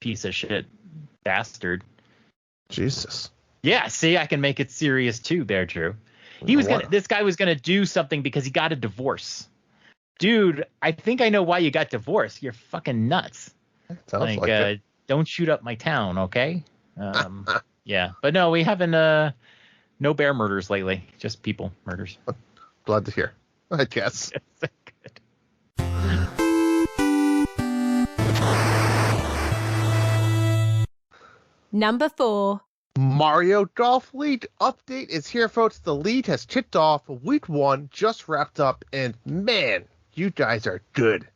piece of shit bastard. Jesus. Yeah, see, I can make it serious too there, Drew. This guy was going to do something because he got a divorce. Dude, I think I know why you got divorced. You're fucking nuts. Sounds like it. Don't shoot up my town, okay? Yeah, but no, we haven't no bear murders lately, just people murders. Glad to hear. I guess. Good. Number 4. Mario Golf League update is here, folks. The league has kicked off. Week 1 just wrapped up, and man, you guys are good.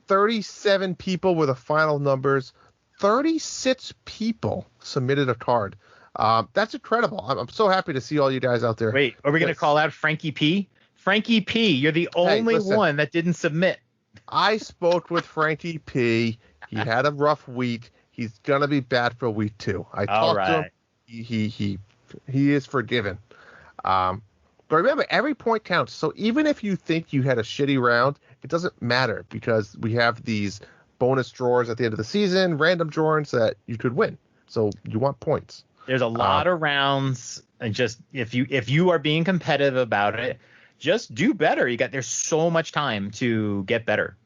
37 people were the final numbers. 36 people submitted a card. That's incredible. I'm so happy to see all you guys out there. Wait, are we going to call out Frankie P? Frankie P, you're the only one that didn't submit. I spoke with Frankie P. He had a rough week. He's gonna be bad for week 2. I talked to him. He is forgiven. But remember, every point counts. So even if you think you had a shitty round, it doesn't matter because we have these bonus drawers at the end of the season, random drawings that you could win. So you want points. There's a lot of rounds, and just if you are being competitive about it, just do better. There's so much time to get better.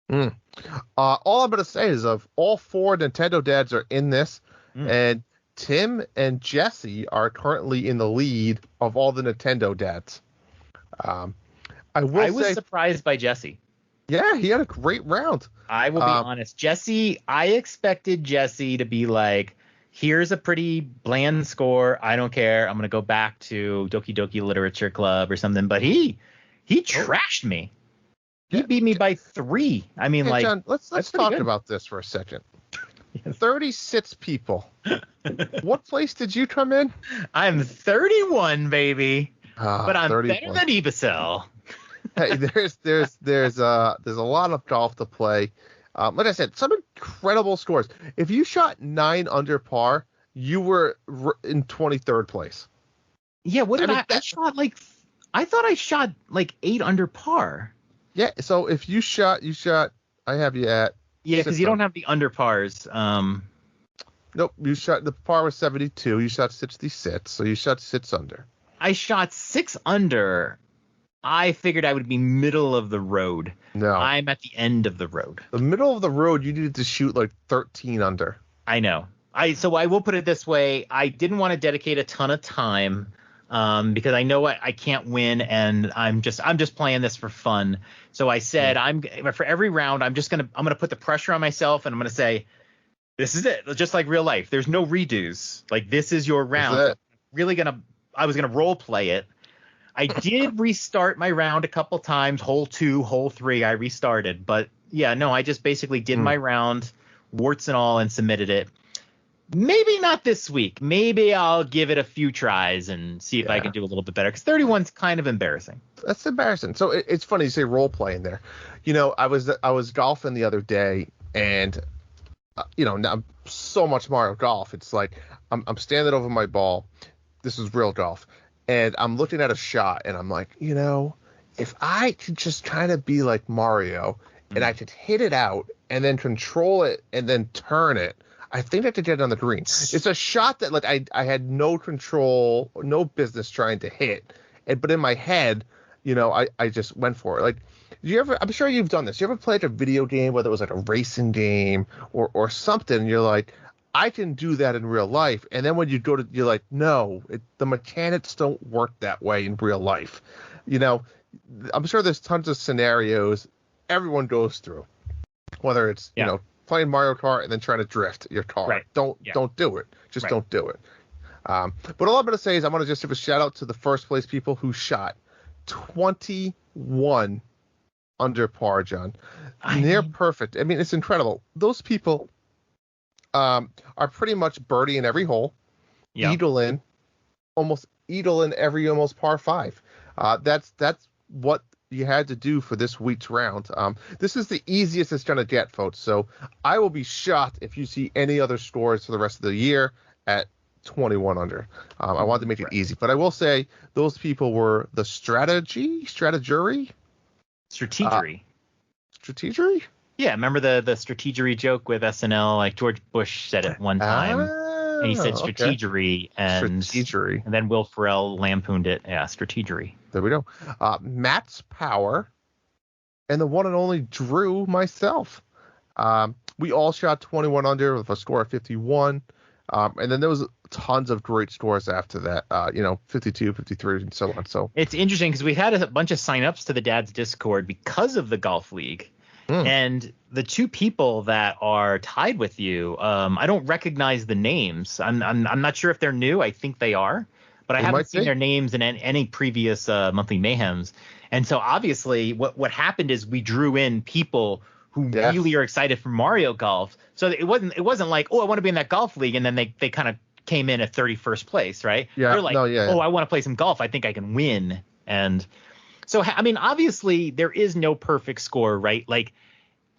All I'm going to say is of all 4 Nintendo dads are in this, and Tim and Jesse are currently in the lead of all the Nintendo dads. I was surprised by Jesse. Yeah, he had a great round. I will be honest. Jesse, I expected Jesse to be like, here's a pretty bland score. I don't care. I'm going to go back to Doki Doki Literature Club or something. But he trashed me. He beat me by 3. I mean, hey, John, let's talk about this for a second. 36 people. What place did you come in? I'm 31, baby. But I'm 31. better than Ibicel. Hey, there's a lot of golf to play. Like I said, some incredible scores. If you shot 9 under par, you were in 23rd place. Yeah, what did I thought I shot like 8 under par. Yeah, so if you shot, I have you at. Yeah, because you don't have the under pars. Nope, you shot, the par was 72. You shot 66, so you shot 6 under. I shot 6 under. I figured I would be middle of the road. No. I'm at the end of the road. The middle of the road, you needed to shoot like 13 under. I know. So I will put it this way. I didn't want to dedicate a ton of time because I know I can't win, and I'm just playing this for fun. So I said for every round I'm gonna put the pressure on myself, and I'm gonna say, this is it, just like real life. There's no redos. Like, this is your round. I was gonna role play it. I did restart my round a couple times. Hole 2, hole 3, I restarted. But yeah, no, I just basically did my round, warts and all, and submitted it. Maybe not this week. Maybe I'll give it a few tries and see if I can do a little bit better. Because 31's kind of embarrassing. That's embarrassing. So it's funny you say role play in there. You know, I was golfing the other day, and now so much Mario Golf. It's like I'm standing over my ball. This is real golf. And I'm looking at a shot, and I'm like, if I could just kind of be like Mario, and I could hit it out and then control it and then turn it, I think I could get it on the green. It's a shot that, like, I had no control, no business trying to hit. But in my head, I just went for it. Like, I'm sure you've done this. You ever played a video game, whether it was like a racing game or something, and you're like, I can do that in real life. And then when you're like, no, the mechanics don't work that way in real life. I'm sure there's tons of scenarios everyone goes through, whether it's, playing Mario Kart and then trying to drift your car. Right. Don't do it. Just don't do it. But all I'm going to say is I want to just give a shout out to the first place people who shot 21 under par, John. Near perfect. I mean, it's incredible. Those people are pretty much birdie in every hole, eagle in every almost par 5. That's what you had to do for this week's round. This is the easiest it's going to get, folks. So I will be shocked if you see any other scores for the rest of the year at 21 under. I wanted to make it easy, but I will say those people were the strategery. Yeah, remember the strategery joke with SNL? Like, George Bush said it one time, and he said strategery, and then Will Ferrell lampooned it. Yeah, strategery. There we go. Matt's Power, and the one and only Drew, myself. We all shot 21 under with a score of 51. And then there was tons of great scores after that, 52, 53, and so on. So it's interesting because we had a bunch of signups to the Dad's Discord because of the Golf League. And the two people that are tied with you, I don't recognize the names. I'm not sure if they're new. I think they are, but I haven't seen their names in any previous monthly mayhems. And so obviously, what happened is we drew in people who really are excited for Mario Golf. So it wasn't like, oh, I want to be in that golf league, and then they kind of came in at 31st place, right? Yeah. They're like, oh, I want to play some golf. I think I can win. And so, I mean, obviously, there is no perfect score, right? Like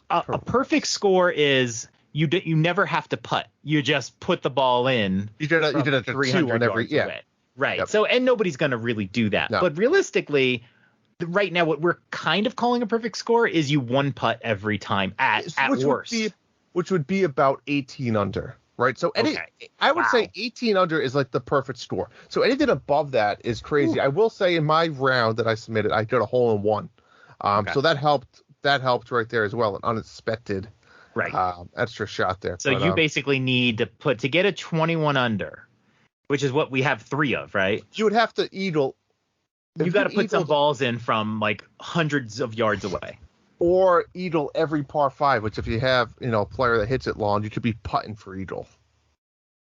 a perfect score is you never have to putt. You just put the ball in. You did a 2 on every away. Right. Yep. So, and nobody's going to really do that. No. But realistically, right now, what we're kind of calling a perfect score is you one putt every time at worst. Which would be about 18 under. Right. So I would say 18 under is like the perfect score. So anything above that is crazy. Ooh. I will say in my round that I submitted, I got a hole in one. So that helped right there as well. An unexpected extra shot there. So you basically need to get a 21 under, which is what we have 3 of, right? You would have to eagle. You got to put some balls in from like hundreds of yards away. Or eagle every par 5, which if you have, a player that hits it long, you could be putting for eagle.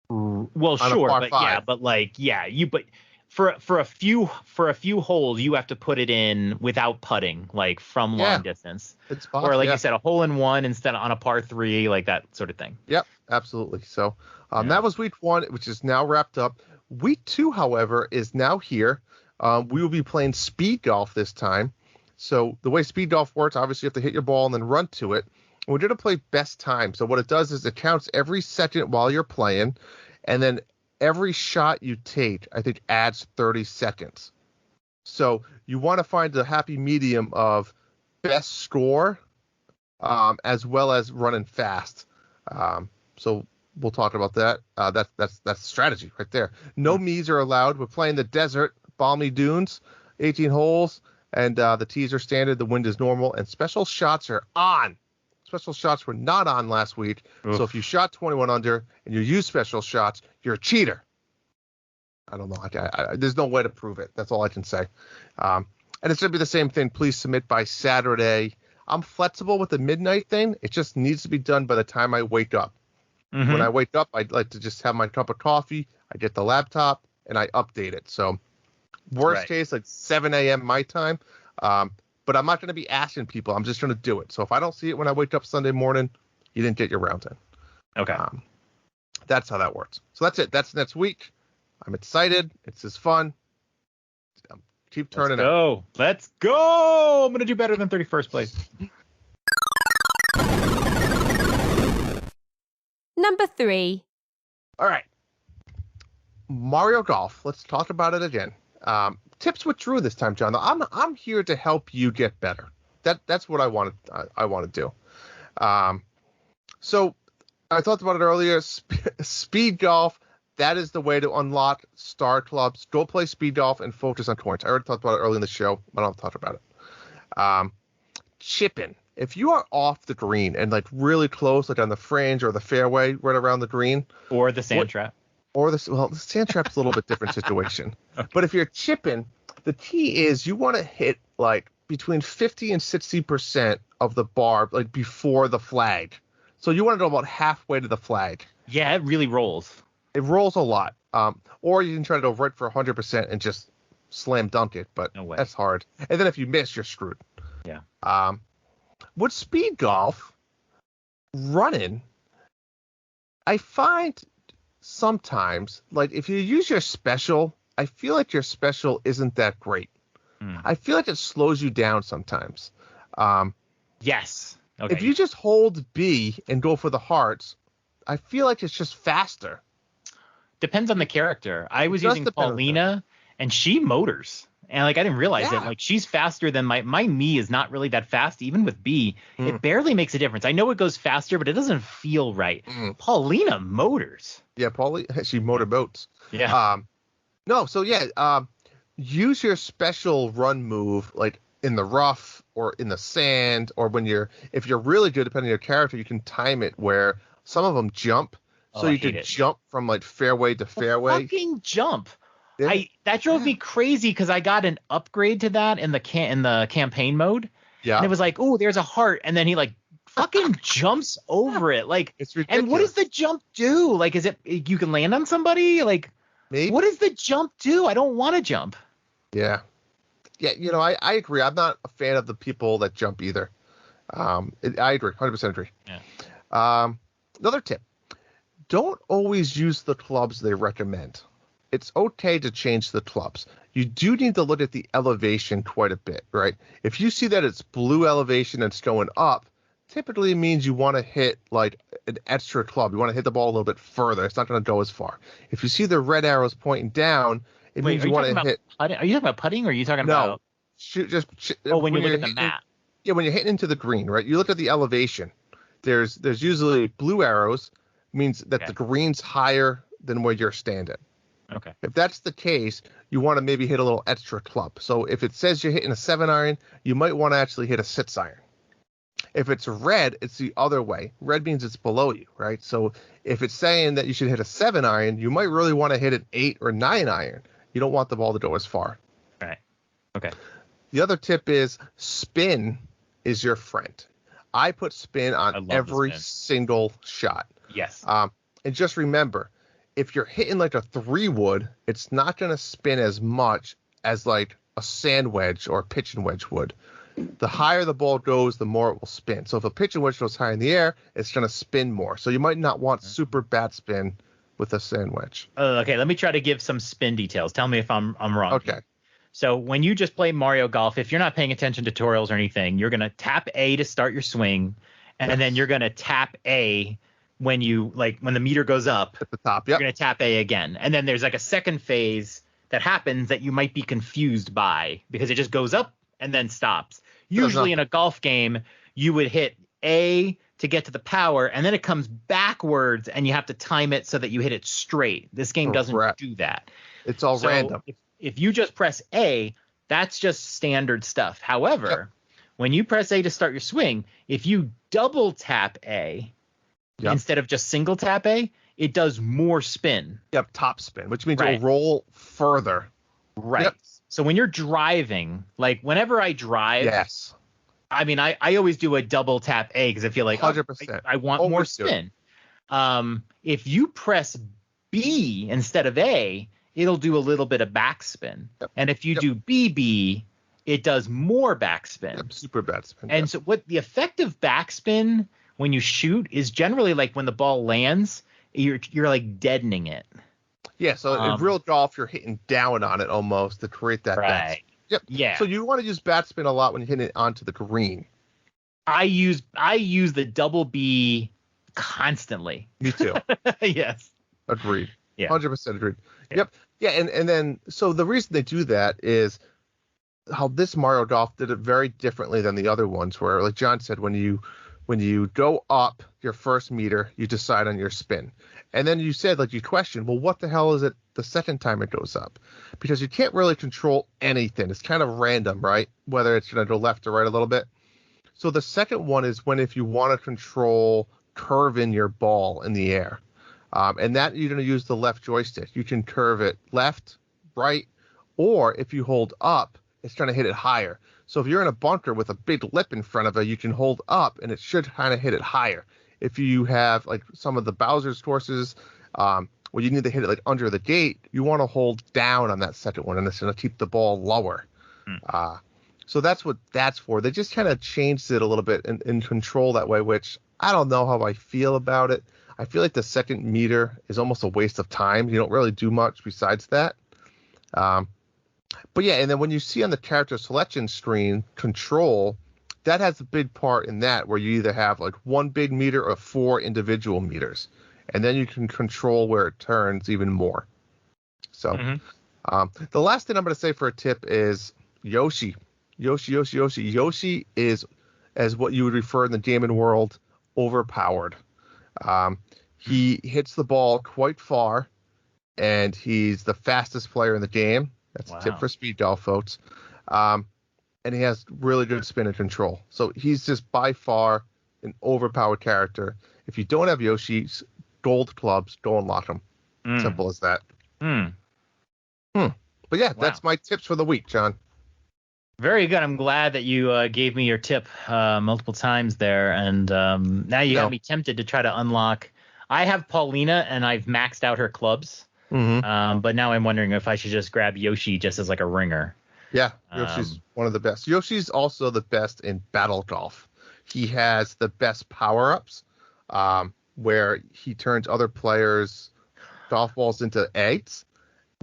Well, sure, but for a few holes, you have to put it in without putting, like from long distance. It's possible, or like you said, a hole in one instead of on a par 3, like that sort of thing. Yep, absolutely. So that was week 1, which is now wrapped up. Week 2, however, is now here. We will be playing speed golf this time. So the way speed golf works, obviously you have to hit your ball and then run to it. And we're going to play best time. So what it does is it counts every second while you're playing, and then every shot you take, I think, adds 30 seconds. So you want to find the happy medium of best score as well as running fast. So we'll talk about that. That's strategy right there. No me's are allowed. We're playing the desert, balmy dunes, 18 holes. And the tees are standard, the wind is normal, and special shots are on. Special shots were not on last week. Oof. So if you shot 21 under and you use special shots, you're a cheater. I don't know. There's no way to prove it. That's all I can say. And it's going to be the same thing. Please submit by Saturday. I'm flexible with the midnight thing. It just needs to be done by the time I wake up. Mm-hmm. When I wake up, I'd like to just have my cup of coffee. I get the laptop, and I update it. So worst case, like 7 a.m. my time. But I'm not going to be asking people. I'm just going to do it. So if I don't see it when I wake up Sunday morning, you didn't get your round in. Okay. That's how that works. So that's it. That's next week. I'm excited. It's just fun. Keep turning it. Let's go. I'm going to do better than 31st place. Number 3. All right. Mario Golf. Let's talk about it again. Tips with Drew this time, John. I'm here to help you get better. That's what I want to do. So I talked about it earlier. Speed golf. That is the way to unlock star clubs. Go play speed golf and focus on coins. I already talked about it early in the show. I don't have to talk about it. Chipping. If you are off the green and like really close, like on the fringe or the fairway, right around the green, or the sand trap. The sand trap's a little bit different situation. Okay. But if you're chipping, the key is you want to hit like between 50 and 60% of the bar, like before the flag. So you want to go about halfway to the flag. Yeah, it really rolls. It rolls a lot. Or you can try to go right for 100% and just slam dunk it, but that's hard. And then if you miss, you're screwed. Yeah. With speed golf, running, I find sometimes, like if you use your special, I feel like your special isn't that great. I feel like it slows you down sometimes. Yes. Okay. If you just hold B and go for the hearts, I feel like it's just faster. Depends on the character. I was using Paulina, and she motors. And like I didn't realize it. Like she's faster than my me is not really that fast. Even with B, it barely makes a difference. I know it goes faster, but it doesn't feel right. Paulina motors. Yeah, she motorboats. Yeah. Use your special run move like in the rough or in the sand, or if you're really good, depending on your character, you can time it where some of them jump. So you can jump from like fairway to fairway. Fucking jump. Yeah. That drove me crazy because I got an upgrade to that in the campaign mode. Yeah. And it was like, oh, there's a heart. And then he like fucking jumps over it. Like, It's ridiculous. and what does the jump do? Like, is it you can land on somebody? Like, Maybe. what does the jump do? I don't want to jump. Yeah. Yeah, I agree. I'm not a fan of the people that jump either. I agree, 100% agree. Yeah. Another tip: don't always use the clubs they recommend. It's okay to change the clubs. You do need to look at the elevation quite a bit, right? If you see that it's blue elevation and it's going up, typically it means you want to hit like an extra club. You want to hit the ball a little bit further. It's not going to go as far. If you see the red arrows pointing down, it means you want to hit. Putting? Are you talking about putting, or are you talking about? Shoot, when you look at the map. Yeah, when you're hitting into the green, right? You look at the elevation. There's usually blue arrows, means that the green's higher than where you're standing. Okay. If that's the case, you want to maybe hit a little extra club. So if it says you're hitting a 7-iron, you might want to actually hit a 6-iron. If it's red, it's the other way. Red means it's below you, right? So if it's saying that you should hit a 7-iron, you might really want to hit an 8 or 9-iron. You don't want the ball to go as far. Right. Okay. The other tip is spin is your friend. I put spin on every single shot. Yes. And just remember, if you're hitting like a 3-wood, it's not going to spin as much as like a sand wedge or a pitching wedge would. The higher the ball goes, the more it will spin. So if a pitching wedge goes high in the air, it's going to spin more. So you might not want super bad spin with a sand wedge. Okay, let me try to give some spin details. Tell me if I'm wrong. Okay. So when you just play Mario Golf, if you're not paying attention to tutorials or anything, you're going to tap A to start your swing, and then you're going to tap A when the meter goes up at the top. You're going to tap A again. And then there's like a second phase that happens that you might be confused by because it just goes up and then stops. Usually in a golf game, you would hit A to get to the power, and then it comes backwards and you have to time it so that you hit it straight. This game doesn't do that. It's all random. If you just press A, that's just standard stuff. However, when you press A to start your swing, if you double tap A instead of just single tap A, it does more spin. Yep, top spin, which means it'll roll further. Right. Yep. So when you're driving, like whenever I drive, I mean, I always do a double tap A because I feel like 100%. I want more spin. If you press B instead of A, it'll do a little bit of backspin. Yep. And if you do BB, it does more backspin. Yep, super backspin. And so what the effective backspin when you shoot is generally like when the ball lands, you're like deadening it. Yeah, so in real golf, you're hitting down on it almost to create that backspin. Yep. Yeah. So you want to use backspin a lot when you're hitting it onto the green. I use the double B constantly. Me too. Yes. Agreed. Yeah. 100% agreed. Yep. Yeah, and then so the reason they do that is how this Mario Golf did it very differently than the other ones, where like John said, when you go up your first meter, you decide on your spin. And then you said, like, you question, well, what the hell is it the second time it goes up? Because you can't really control anything. It's kind of random, right? Whether it's going to go left or right a little bit. So the second one is when if you want to control curving your ball in the air. And that you're going to use the left joystick. You can curve it left, right, or if you hold up, it's going to hit it higher. So if you're in a bunker with a big lip in front of it, you can hold up and it should kind of hit it higher. If you have like some of the Bowser's courses where you need to hit it like under the gate, you want to hold down on that second one and it's going to keep the ball lower. So that's what that's for. They just kind of changed it a little bit and control that way, which I don't know how I feel about it. I feel like the second meter is almost a waste of time. You don't really do much besides that. But yeah, and then when you see on the character selection screen, control, that has a big part in that where you either have like one big meter or 4 individual meters. And then you can control where it turns even more. So the last thing I'm going to say for a tip is Yoshi. Yoshi is, as what you would refer in the gaming world, overpowered. He hits the ball quite far, and he's the fastest player in the game. That's a tip for speed golf, folks. And he has really good spin and control. So he's just by far an overpowered character. If you don't have Yoshi's gold clubs, go unlock them. Simple as that. But yeah, that's my tips for the week, John. Very good. I'm glad that you gave me your tip multiple times there, and now you got me tempted to try to unlock. I have Paulina, and I've maxed out her clubs, but now I'm wondering if I should just grab Yoshi just as like a ringer. Yeah, Yoshi's one of the best. Yoshi's also the best in battle golf. He has the best power-ups, where he turns other players' golf balls into eggs,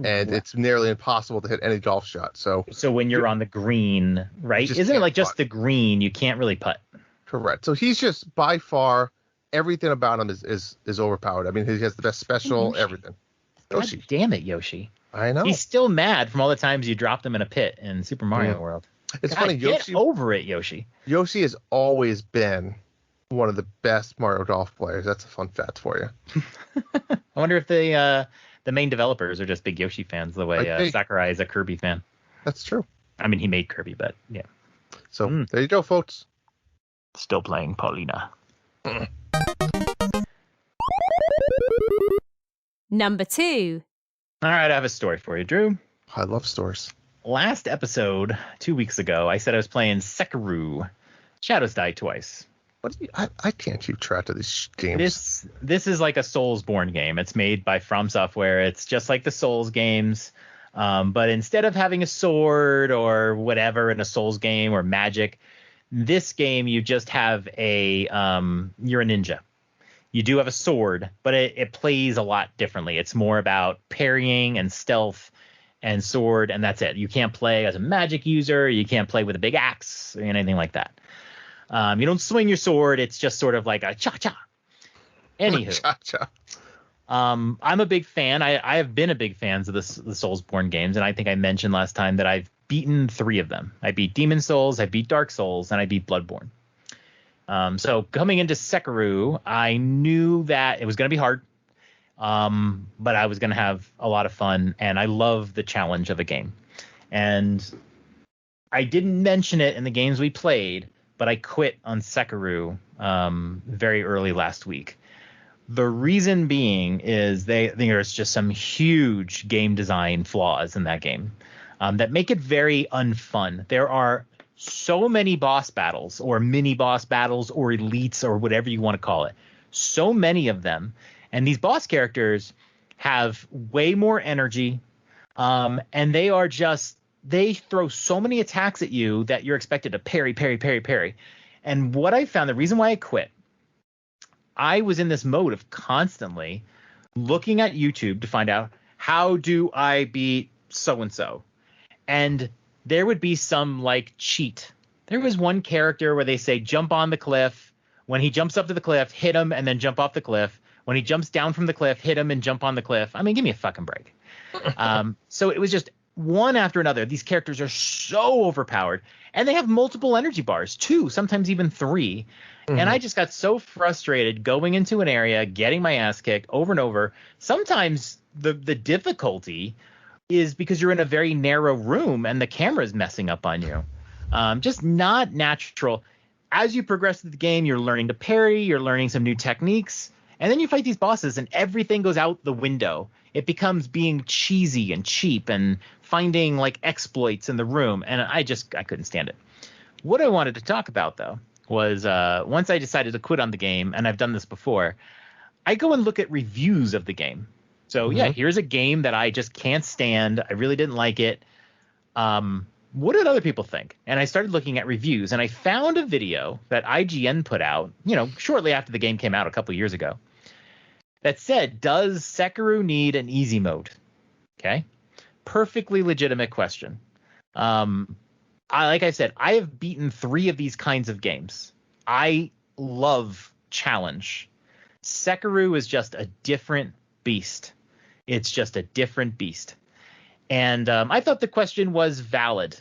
and it's nearly impossible to hit any golf shot. So when you're on the green, right? Isn't it like just the green? You can't really putt. Correct. So he's just by far everything about him is overpowered. I mean, he has the best special, everything. Yoshi. God damn it, Yoshi. I know. He's still mad from all the times you dropped him in a pit in Super Mario World. It's funny, Yoshi. Get over it, Yoshi. Yoshi has always been one of the best Mario Golf players. That's a fun fact for you. I wonder if the main developers are just big Yoshi fans, the way Sakurai is a Kirby fan. That's true. I mean, he made Kirby, but yeah. So there you go, folks. Still playing Paulina. Number 2. All right, I have a story for you, Drew. I love stores. Last episode, 2 weeks ago, I said I was playing Sekiro. Shadows Die Twice. I can't keep track of these games. This is like a Soulsborne game. It's made by From Software. It's just like the Souls games, but instead of having a sword or whatever in a Souls game or magic, this game you just have you're a ninja. You do have a sword, but it plays a lot differently. It's more about parrying and stealth and sword, and that's it. You can't play as a magic user. You can't play with a big axe or anything like that. You don't swing your sword. It's just sort of like a cha-cha. Anywho, Cha-cha. I'm a big fan. I have been a big fan of the Soulsborne games, and I think I mentioned last time that I've beaten 3 of them. I beat Demon Souls, I beat Dark Souls, and I beat Bloodborne. So coming into Sekiro, I knew that it was going to be hard, but I was going to have a lot of fun, and I love the challenge of a game. And I didn't mention it in the games we played, but I quit on Sekiro very early last week. The reason being is there's just some huge game design flaws in that game that make it very unfun. There are so many boss battles or mini boss battles or elites or whatever you want to call it. So many of them. And these boss characters have way more energy. And they throw so many attacks at you that you're expected to parry. And what I found, the reason why I quit, I was in this mode of constantly looking at YouTube to find out, how do I beat so-and-so? And there would be some like cheat. There was one character where they say jump on the cliff. When he jumps up to the cliff, hit him and then jump off the cliff. When he jumps down from the cliff, hit him and jump on the cliff. I mean, give me a fucking break. So it was just one after another. These characters are so overpowered, and they have multiple energy bars, 2, sometimes even 3. Mm-hmm. And I just got so frustrated going into an area, getting my ass kicked over and over. Sometimes the difficulty is because you're in a very narrow room and the camera's messing up on you. Just not natural. As you progress through the game, you're learning to parry, you're learning some new techniques, and then you fight these bosses and everything goes out the window. It becomes being cheesy and cheap and finding like exploits in the room, and I couldn't stand it. What I wanted to talk about, though, was once I decided to quit on the game, and I've done this before, I go and look at reviews of the game. So, yeah, here's a game that I just can't stand. I really didn't like it. What did other people think? And I started looking at reviews, and I found a video that IGN put out, shortly after the game came out a couple years ago, that said, does Sekiro need an easy mode? Okay. Perfectly legitimate question. Like I said, I have beaten 3 of these kinds of games. I love challenge. Sekiro is just a different beast. It's just a different beast. And I thought the question was valid.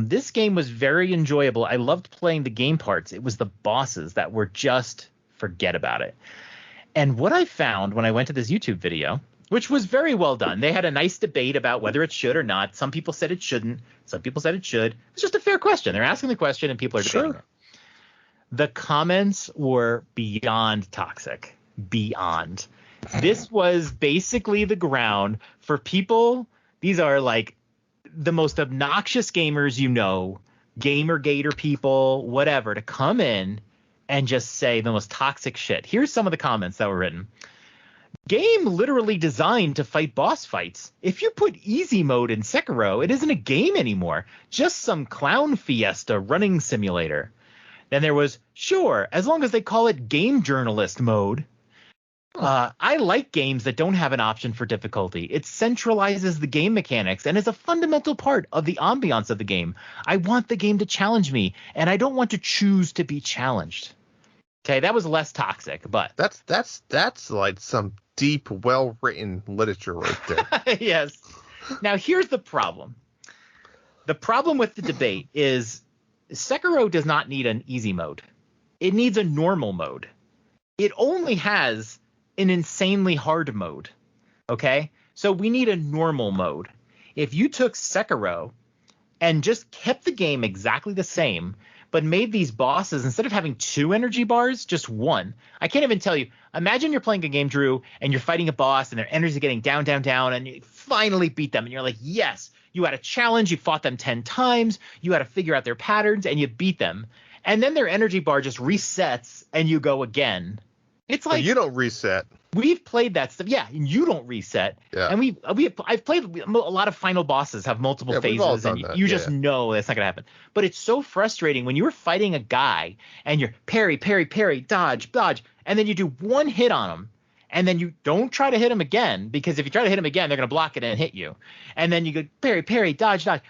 This game was very enjoyable. I loved playing the game parts. It was the bosses that were just forget about it. And what I found when I went to this YouTube video, which was very well done, they had a nice debate about whether it should or not. Some people said it shouldn't. Some people said it should. It's just a fair question. They're asking the question and people are debating it. The comments were beyond toxic. Beyond. This was basically the ground for people. These are like the most obnoxious gamers, Gamergator people, whatever, to come in and just say the most toxic shit. Here's some of the comments that were written. Game literally designed to fight boss fights. If you put easy mode in Sekiro, it isn't a game anymore. Just some clown fiesta running simulator. Then there was, sure, as long as they call it game journalist mode. I like games that don't have an option for difficulty. It centralizes the game mechanics and is a fundamental part of the ambiance of the game. I want the game to challenge me, and I don't want to choose to be challenged. Okay, that was less toxic, but that's like some deep, well-written literature right there. Yes. Now here's the problem. The problem with the debate is Sekiro does not need an easy mode. It needs a normal mode. It only has an insanely hard mode. Okay? So we need a normal mode. If you took Sekiro and just kept the game exactly the same, but made these bosses, instead of having 2 energy bars, just 1. I can't even tell you. Imagine you're playing a game, Drew, and you're fighting a boss, and their energy is getting down, down, down, and you finally beat them. And you're like, yes, you had a challenge. You fought them 10 times. You had to figure out their patterns, and you beat them. And then their energy bar just resets, and you go again. It's like you don't reset. We've played that stuff. Yeah, and you don't reset. Yeah. And I've played a lot of final bosses have multiple phases, and you just know that's not going to happen. But it's so frustrating when you're fighting a guy and you're parry, parry, parry, dodge, dodge, and then you do 1 hit on him, and then you don't try to hit him again, because if you try to hit him again, they're going to block it and hit you. And then you go parry, parry, dodge, dodge,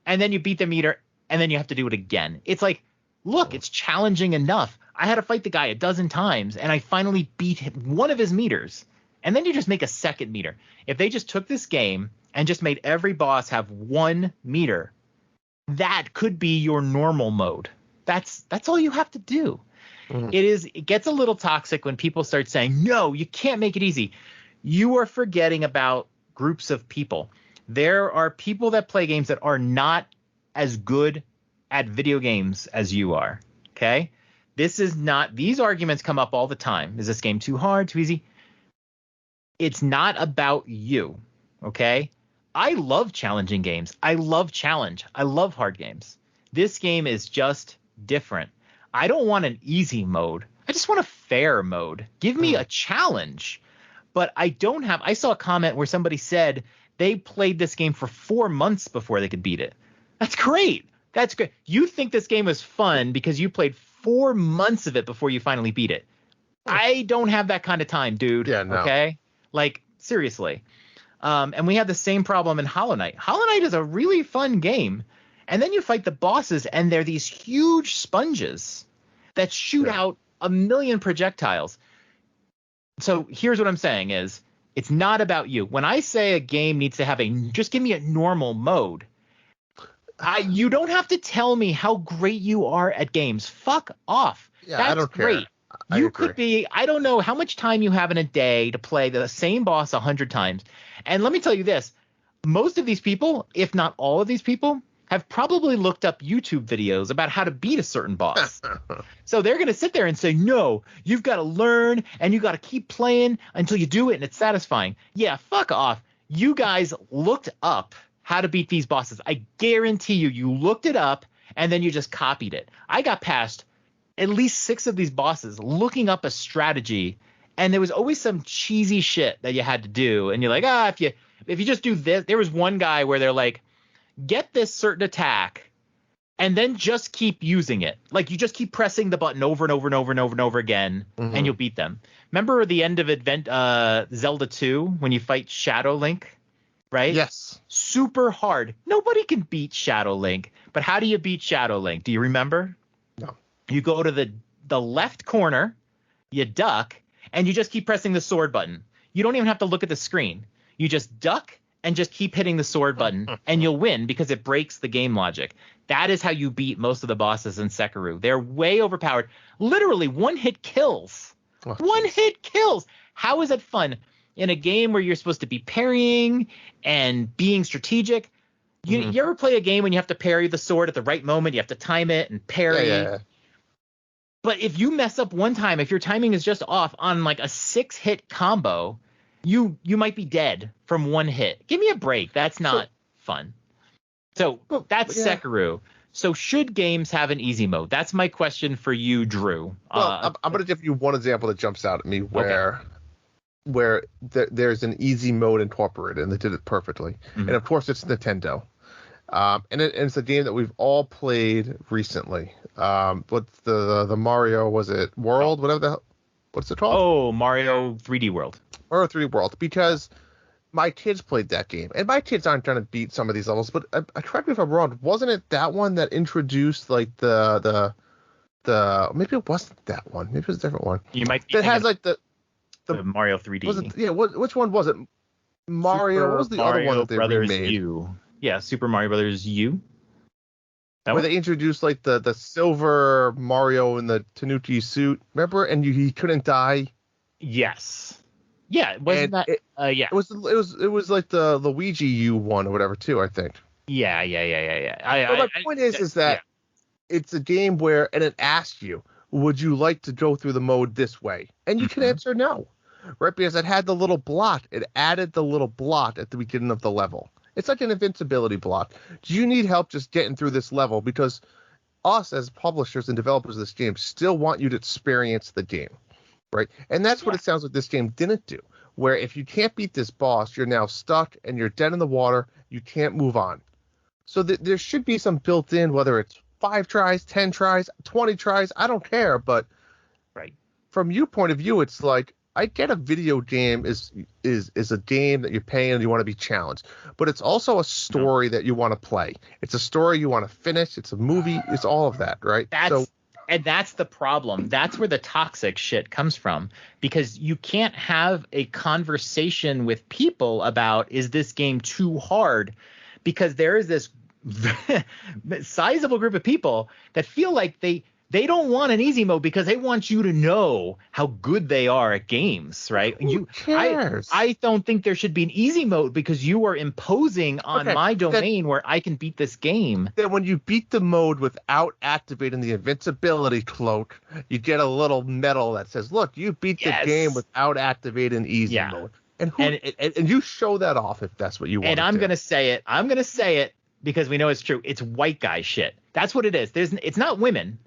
and then you beat the meter, and then you have to do it again. It's like, look, it's challenging enough. I had to fight the guy a dozen times, and I finally beat one of his meters. And then you just make a second meter. If they just took this game and just made every boss have 1 meter, that could be your normal mode. That's all you have to do. Mm-hmm. It gets a little toxic when people start saying, no, you can't make it easy. You are forgetting about groups of people. There are people that play games that are not as good at video games as you are. Okay? These arguments come up all the time. Is this game too hard, too easy? It's not about you, okay? I love challenging games. I love challenge. I love hard games. This game is just different. I don't want an easy mode. I just want a fair mode. Give me a challenge. But I saw a comment where somebody said they played this game for 4 months before they could beat it. That's great. That's great. You think this game was fun because you played 4 months of it before you finally beat it. I don't have that kind of time, dude. Yeah, no. Okay? Like, seriously. And we have the same problem in Hollow Knight. Hollow Knight is a really fun game. And then you fight the bosses, and they're these huge sponges that shoot out a million projectiles. So here's what I'm saying is, it's not about you. When I say a game needs to just give me a normal mode, you don't have to tell me how great you are at games. Fuck off. Yeah, that's I don't great. Care. You could be, I don't know how much time you have in a day to play the same boss 100 times. And let me tell you this, most of these people, if not all of these people, have probably looked up YouTube videos about how to beat a certain boss. So they're going to sit there and say, no, you've got to learn and you got to keep playing until you do it and it's satisfying. Yeah, fuck off. You guys looked up how to beat these bosses. I guarantee you looked it up and then you just copied it. I got past at least 6 of these bosses looking up a strategy, and there was always some cheesy shit that you had to do. And you're like, if you just do this, there was one guy where they're like, get this certain attack and then just keep using it. Like you just keep pressing the button over and over and over and over and over again, and you'll beat them. Remember the end of Zelda 2 when you fight Shadow Link? Right? Yes. Super hard. Nobody can beat Shadow Link. But how do you beat Shadow Link? Do you remember? No. You go to the left corner, you duck, and you just keep pressing the sword button. You don't even have to look at the screen. You just duck and just keep hitting the sword button, and you'll win because it breaks the game logic. That is how you beat most of the bosses in Sekiro. They're way overpowered. Literally, 1-hit kills. Oh, 1-hit kills. How is it fun? In a game where you're supposed to be parrying and being strategic, you ever play a game when you have to parry the sword at the right moment? You have to time it and parry. Yeah. But if you mess up one time, if your timing is just off on like a 6-hit combo, you might be dead from 1 hit. Give me a break. That's not fun. So that's yeah. Sekiro. So should games have an easy mode? That's my question for you, Drew. Well, I'm going to give you one example that jumps out at me where there's an easy mode incorporated, and they did it perfectly. Mhm. And of course, it's Nintendo. And it's a game that we've all played recently. What's the Mario? Was it World? Whatever the hell. What's it called? Oh, Mario 3D World. Mario 3D World. Because my kids played that game, and my kids aren't trying to beat some of these levels. But correct me if I'm wrong. Wasn't it that one that introduced like the maybe it wasn't that one. Maybe it was a different one. You might be that has like the Mario 3D. Was it, yeah. Which one was it? Mario. Super what was the Mario other one that they Brothers remade? U. Yeah, Super Mario Brothers U. Where they introduced like the silver Mario in the Tanuki suit, remember? And he couldn't die. Yes. Yeah, wasn't that? Yeah. It was like the Luigi U one or whatever too, I think. Yeah. My point is that it's a game where, and it asks you, would you like to go through the mode this way? And you can answer no, right? Because it had the little blot. It added the little blot at the beginning of the level. It's like an invincibility block. Do you need help just getting through this level? Because us as publishers and developers of this game still want you to experience the game, right? And that's what it sounds like this game didn't do, where if you can't beat this boss, you're now stuck and you're dead in the water. You can't move on. So there should be some built in, whether it's 5 tries, 10 tries, 20 tries, I don't care. But from your point of view, it's like, I get a video game is a game that you're paying and you want to be challenged, but it's also a story that you want to play. It's a story you want to finish. It's a movie. It's all of that, right? And that's the problem. That's where the toxic shit comes from, because you can't have a conversation with people about, is this game too hard? Because there is this sizable group of people that feel like they don't want an easy mode because they want you to know how good they are at games, right? Who cares? I don't think there should be an easy mode because you are imposing on my domain where I can beat this game. Then when you beat the mode without activating the invincibility cloak, you get a little medal that says, look, you beat the game without activating easy mode. And you show that off if that's what you want. And I'm going to say it. I'm going to say it because we know it's true. It's white guy shit. That's what it is. It's not women.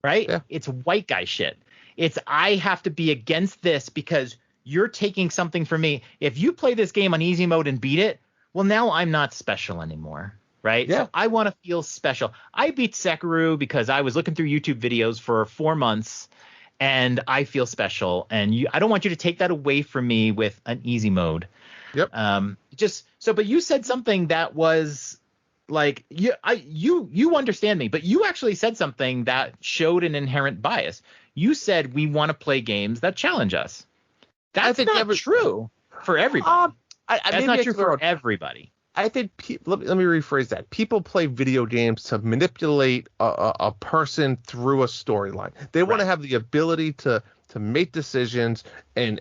Right? Yeah. It's white guy shit. It's I have to be against this because you're taking something from me. If you play this game on easy mode and beat it, well, now I'm not special anymore. Right? Yeah. So I want to feel special. I beat Sekiro because I was looking through YouTube videos for 4 months and I feel special. And I don't want you to take that away from me with an easy mode. Yep. But you said something that was like you understand me, but you actually said something that showed an inherent bias. You said we want to play games that challenge us. That's not true for everybody. That's not true for everybody. I think let me rephrase that. People play video games to manipulate a person through a storyline. They want to have the ability to make decisions and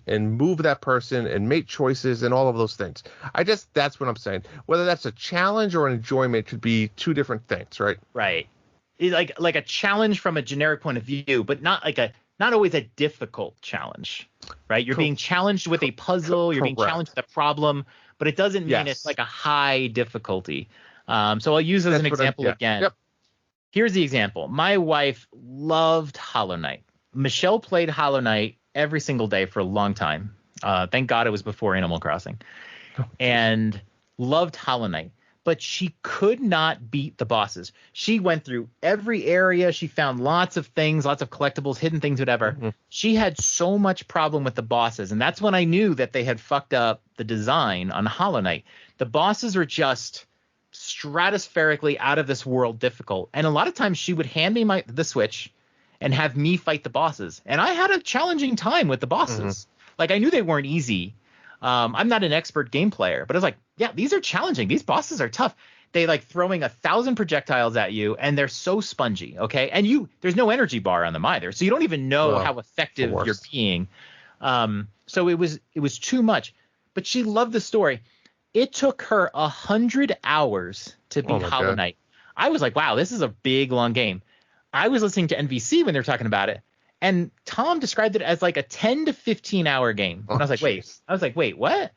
move that person and make choices and all of those things. That's what I'm saying. Whether that's a challenge or an enjoyment could be two different things, right? Right. Like a challenge from a generic point of view, but not always a difficult challenge, right? You're being challenged with a puzzle. You're being challenged with a problem, but it doesn't mean it's like a high difficulty. So I'll use as an example again. Yep. Here's the example. My wife loved Hollow Knight. Michelle played Hollow Knight every single day for a long time. Thank God it was before Animal Crossing. And loved Hollow Knight. But she could not beat the bosses. She went through every area. She found lots of things, lots of collectibles, hidden things, whatever. Mm-hmm. She had so much problem with the bosses. And that's when I knew that they had fucked up the design on Hollow Knight. The bosses are just stratospherically out of this world difficult. And a lot of times she would hand me the Switch and have me fight the bosses. And I had a challenging time with the bosses. Mm-hmm. Like, I knew they weren't easy. I'm not an expert game player, but I was like, yeah, these are challenging. These bosses are tough. They like throwing 1,000 projectiles at you, and they're so spongy, okay? And there's no energy bar on them either, so you don't even know how effective you're being. So it was too much. But she loved the story. It took her 100 hours to beat Hollow Knight. I was like, wow, this is a big, long game. I was listening to NBC when they were talking about it, and Tom described it as like a 10 to 15 hour game. And I was like, wait, what?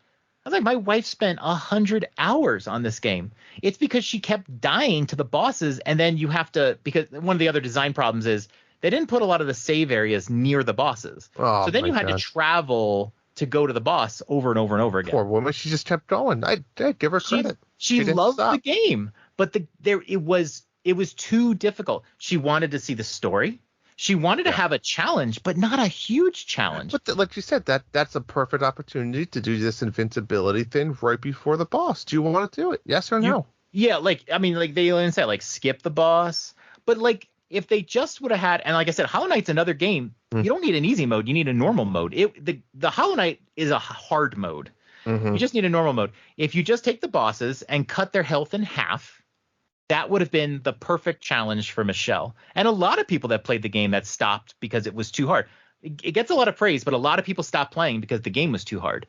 I was like, my wife spent 100 hours on this game. It's because she kept dying to the bosses, and then you have to, because one of the other design problems is they didn't put a lot of the save areas near the bosses. Oh, so then you had to travel to go to the boss over and over and over again. Poor woman, she just kept going. I'd give her credit. She loved stop. the game, but it was too difficult. She wanted to see the story. She wanted to have a challenge, but not a huge challenge. But like you said, that's a perfect opportunity to do this invincibility thing right before the boss. Do you want to do it? Yes or no? Yeah, like, I mean, like they even said, like, skip the boss. But like, if they just would have had, and like I said, Hollow Knight's another game. You don't need an easy mode. You need a normal mode. The Hollow Knight is a hard mode. You just need a normal mode. If you just take the bosses and cut their health in half, that would have been the perfect challenge for Michelle. And a lot of people that played the game that stopped because it was too hard. It gets a lot of praise, but a lot of people stopped playing because the game was too hard.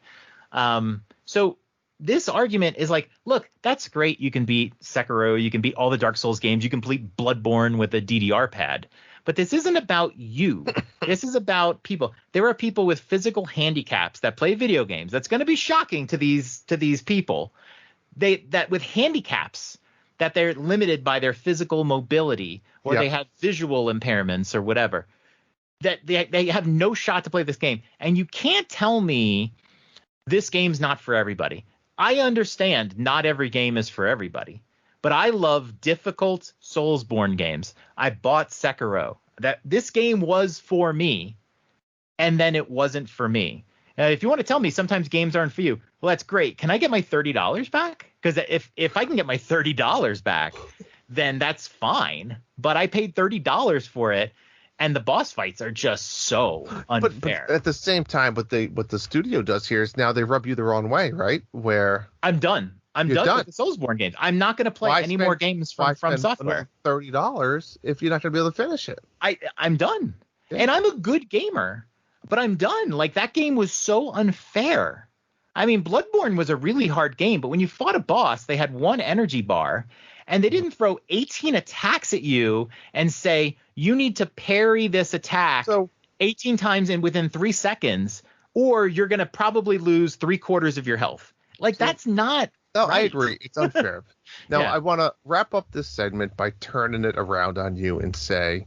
So this argument is like, look, that's great. You can beat Sekiro. You can beat all the Dark Souls games. You can beat Bloodborne with a DDR pad. But this isn't about you. This is about people. There are people with physical handicaps that play video games. That's going to be shocking to these people. That with handicaps, that they're limited by their physical mobility, or they have visual impairments or whatever, that they have no shot to play this game. And you can't tell me this game's not for everybody. I understand not every game is for everybody, but I love difficult Soulsborne games. I bought Sekiro. That this game was for me, and then it wasn't for me. Now, if you want to tell me sometimes games aren't for you, well, that's great. Can I get my $30 back? Because if I can get my $30 back, then that's fine. But I paid $30 for it, and the boss fights are just so unfair. But at the same time, what the studio does here is now they rub you the wrong way, right? Where I'm done. I'm done with the Soulsborne games. I'm not going to play any more games from Software. $30 if you're not going to be able to finish it. I'm done. Yeah. And I'm a good gamer, but I'm done. Like, that game was so unfair. I mean, Bloodborne was a really hard game, but when you fought a boss, they had one energy bar, and they didn't throw 18 attacks at you and say, you need to parry this attack 18 times within 3 seconds, or you're going to probably lose 3/4 of your health. Like, that's not... No, right. I agree. It's unfair. Now, I want to wrap up this segment by turning it around on you and say,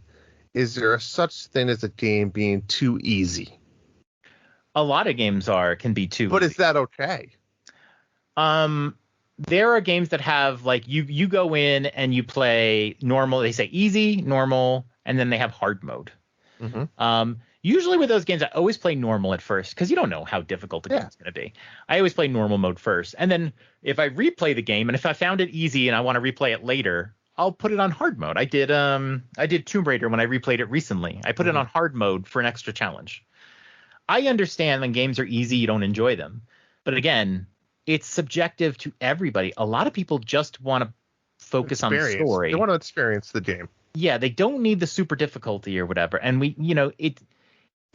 is there such thing as a game being too easy? A lot of games can be too But easy. is that okay? There are games that have, like, you go in and you play normal. They say easy, normal, and then they have hard mode. Usually with those games, I always play normal at first because you don't know how difficult the game's going to be. I always play normal mode first. And then if I replay the game, and if I found it easy and I want to replay it later, I'll put it on hard mode. I did Tomb Raider when I replayed it recently. I put it on hard mode for an extra challenge. I understand when games are easy, you don't enjoy them. But again, it's subjective to everybody. A lot of people just want to focus on the story. They want to experience the game. Yeah, they don't need the super difficulty or whatever. And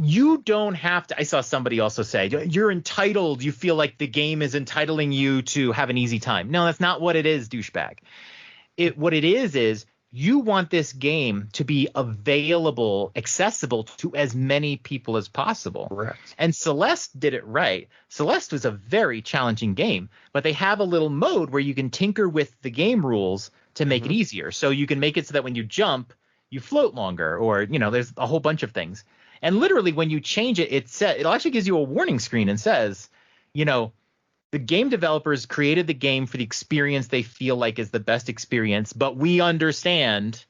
you don't have to. I saw somebody also say, you're entitled. You feel like the game is entitling you to have an easy time. No, that's not what it is, douchebag. What it is you want this game to be available, accessible to as many people as possible. Correct. And Celeste did it right. Celeste was a very challenging game, but they have a little mode where you can tinker with the game rules to make it easier. So you can make it so that when you jump, you float longer, or, there's a whole bunch of things. And literally when you change it, it actually gives you a warning screen and says, the game developers created the game for the experience they feel like is the best experience, but we understand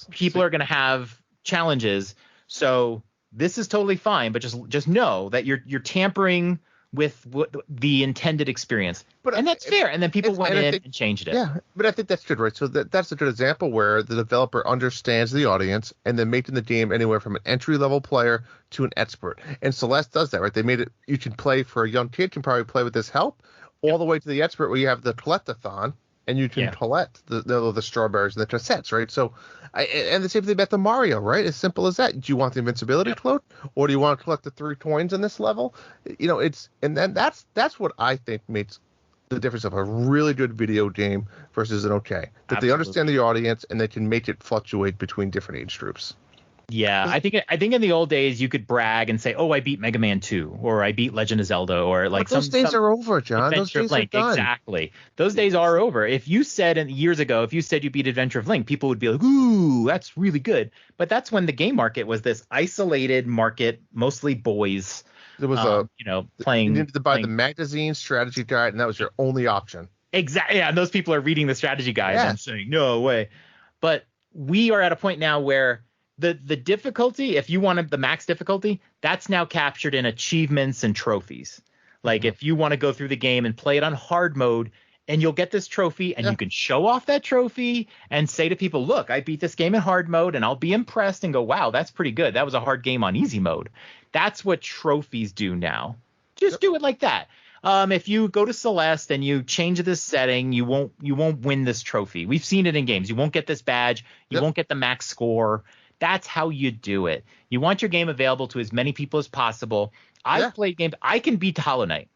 people are going to have challenges. So this is totally fine, but just know that you're tampering with the intended experience. And that's fair. And then people went in and changed it. Yeah, but I think that's good, right? So that's a good example where the developer understands the audience and then making the game anywhere from an entry-level player to an expert. And Celeste does that, right? They made it, you can play for a young kid, can probably play with this help, all the way to the expert where you have the collect-a-thon, and you can collect the strawberries and the cassettes, right? So, and the same thing about the Mario, right? As simple as that. Do you want the invincibility cloak, or do you want to collect the 3 coins in this level? And then that's what I think makes the difference of a really good video game versus an okay. That They understand the audience and they can make it fluctuate between different age groups. Yeah, I think in the old days you could brag and say, "Oh, I beat Mega Man 2," or "I beat Legend of Zelda," or like But those days are over, John. Those Adventure of days are Link. done. Exactly. Those days are over. If you said years ago, if you said you beat Adventure of Link, people would be like, "Ooh, that's really good." But that's when the game market was this isolated market, mostly boys. There was playing. You needed to buy the magazine strategy guide, and that was your only option. Exactly. Yeah, and those people are reading the strategy guide and saying, "No way." But we are at a point now where the difficulty, if you wanted the max difficulty, that's now captured in achievements and trophies. Like if you want to go through the game and play it on hard mode, and you'll get this trophy, and you can show off that trophy and say to people, "Look, I beat this game in hard mode," and I'll be impressed and go, "Wow, that's pretty good. That was a hard game on easy mode." That's what trophies do now. Just do it like that. If you go to Celeste and you change this setting, you won't win this trophy. We've seen it in games. You won't get this badge. You won't get the max score. That's how you do it. You want your game available to as many people as possible. I've played games. I can beat Hollow Knight,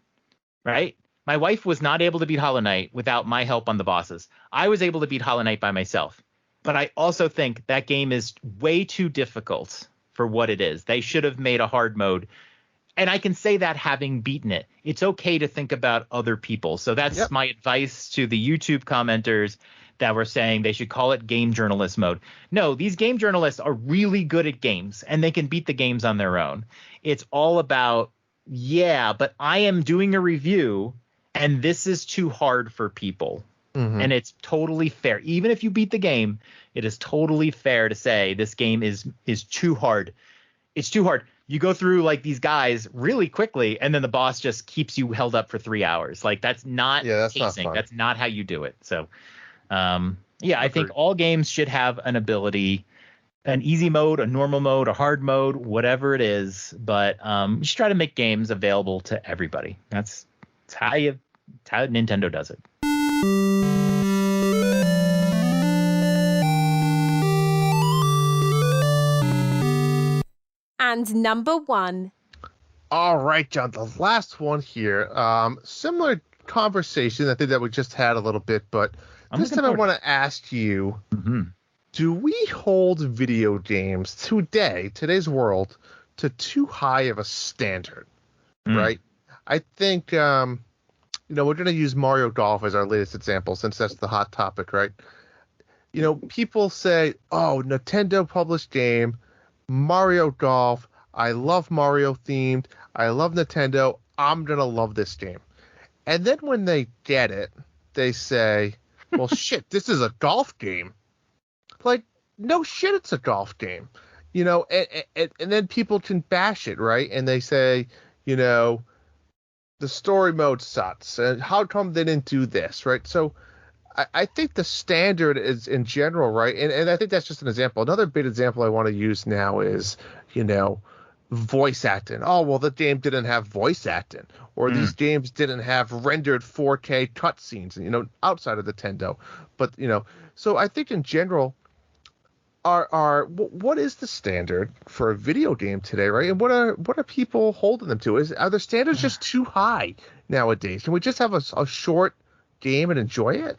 right? My wife was not able to beat Hollow Knight without my help on the bosses. I was able to beat Hollow Knight by myself. But I also think that game is way too difficult for what it is. They should have made a hard mode. And I can say that having beaten it. It's okay to think about other people. So that's my advice to the YouTube commenters that were saying they should call it game journalist mode. No, these game journalists are really good at games, and they can beat the games on their own. It's all about, but I am doing a review, and this is too hard for people. Mm-hmm. And it's totally fair. Even if you beat the game, it is totally fair to say this game is too hard. It's too hard. You go through like these guys really quickly, and then the boss just keeps you held up for 3 hours. Like that's not pacing. Not that's not how you do it. So, I think all games should have an ability, an easy mode, a normal mode, a hard mode, whatever it is. But you should try to make games available to everybody. That's how Nintendo does it. And number 1. All right, John, the last one here. Similar conversation, I think that we just had a little bit, but this time I want to ask you, do we hold video games today's world, to too high of a standard, right? I think, we're going to use Mario Golf as our latest example, since that's the hot topic, right? People say, oh, Nintendo published game, Mario Golf, I love Mario themed, I love Nintendo, I'm going to love this game. And then when they get it, they say, well, shit, this is a golf game. Like, no shit, it's a golf game. And then people can bash it, right? And they say, the story mode sucks. And how come they didn't do this, right? So I think the standard is in general, right? And I think that's just an example. Another big example I want to use now is, voice acting. Oh, well, the game didn't have voice acting, or these games didn't have rendered 4K cutscenes, outside of Nintendo. But, so I think in general, what is the standard for a video game today, right? And what are people holding them to? Are the standards just too high nowadays? Can we just have a short game and enjoy it?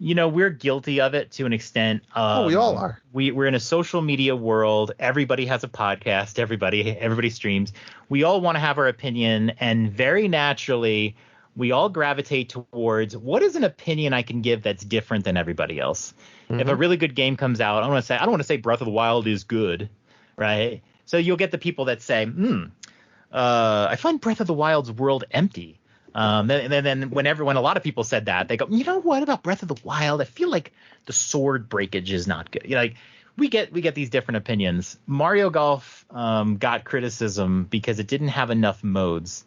We're guilty of it to an extent. We all are. We're in a social media world. Everybody has a podcast. Everybody streams. We all want to have our opinion, and very naturally, we all gravitate towards what is an opinion I can give that's different than everybody else. Mm-hmm. If a really good game comes out, I don't want to say Breath of the Wild is good, right? So you'll get the people that say, I find Breath of the Wild's world empty. Then when a lot of people said that, they go, you know what about Breath of the Wild? I feel like the sword breakage is not good. We get these different opinions. Mario Golf got criticism because it didn't have enough modes,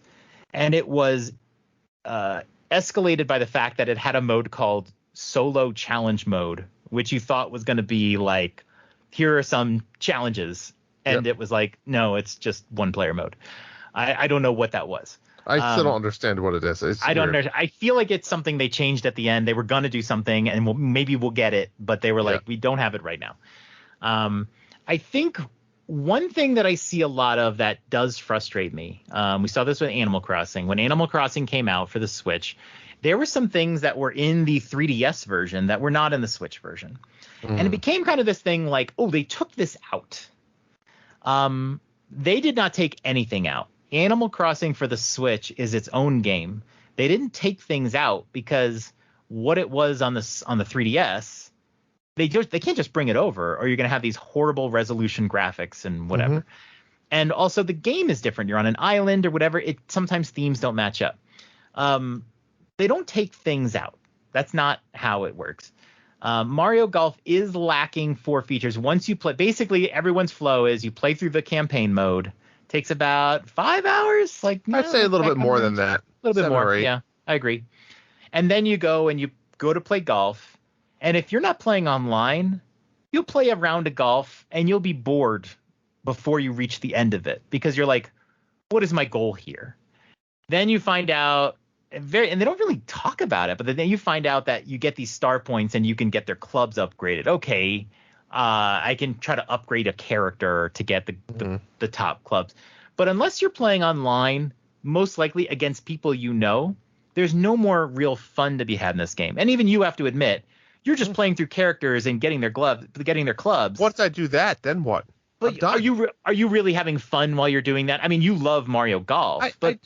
and it was escalated by the fact that it had a mode called Solo Challenge Mode, which you thought was going to be like, here are some challenges, and it was like, no, it's just one player mode. I don't know what that was. I still don't understand what it is. I don't understand. I feel like it's something they changed at the end. They were going to do something, and maybe we'll get it, but they were like, we don't have it right now. I think one thing that I see a lot of that does frustrate me, we saw this with Animal Crossing. When Animal Crossing came out for the Switch, there were some things that were in the 3DS version that were not in the Switch version. And it became kind of this thing like, oh, they took this out. They did not take anything out. Animal Crossing for the Switch is its own game. They didn't take things out because what it was on the 3DS, they can't just bring it over, or you're going to have these horrible resolution graphics and whatever. Mm-hmm. And also the game is different. You're on an island or whatever. Sometimes themes don't match up. They don't take things out. That's not how it works. Mario Golf is lacking 4 features. Once you play, basically everyone's flow is you play through the campaign mode. Takes about 5 hours. I'd say a little bit more than that. A little bit more. Yeah, I agree. And then you go to play golf. And if you're not playing online, you'll play a round of golf and you'll be bored before you reach the end of it, because you're like, what is my goal here? Then you find out and they don't really talk about it, but then you find out that you get these star points and you can get their clubs upgraded. Okay, I can try to upgrade a character to get the top clubs. But unless you're playing online, most likely against people there's no more real fun to be had in this game. And even you have to admit, you're just playing through characters and getting their clubs. Once I do that, then what? But are you really having fun while you're doing that? I mean, you love Mario Golf, but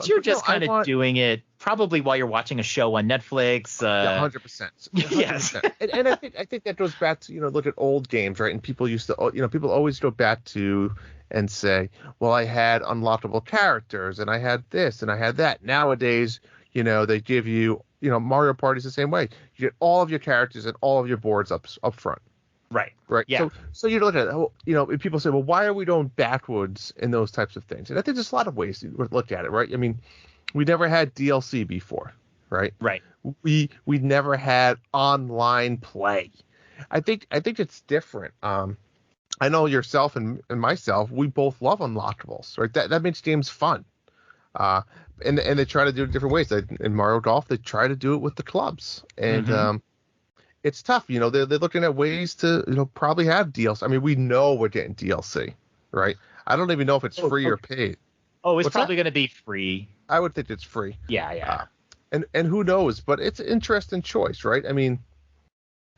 you're just kind of doing it probably while you're watching a show on Netflix. 100%. Yes. and I think that goes back to, look at old games, right? And people used to, people always go back to and say, well, I had unlockable characters and I had this and I had that. Nowadays, they give you, Mario Party's the same way. You get all of your characters and all of your boards up front. Right. Yeah. So you look at it, people say, well, why are we going backwards in those types of things? And I think there's a lot of ways to look at it, right? I mean, we never had DLC before, right? Right. We never had online play. I think it's different. I know yourself and myself, we both love unlockables, right? That makes games fun. And they try to do it different ways. In Mario Golf, they try to do it with the clubs. And it's tough. They're looking at ways to, probably have DLC. I mean, we know we're getting DLC, right? I don't even know if it's free or paid. Oh, it's probably going to be free. I would think it's free. Yeah. And who knows? But it's an interesting choice, right? I mean,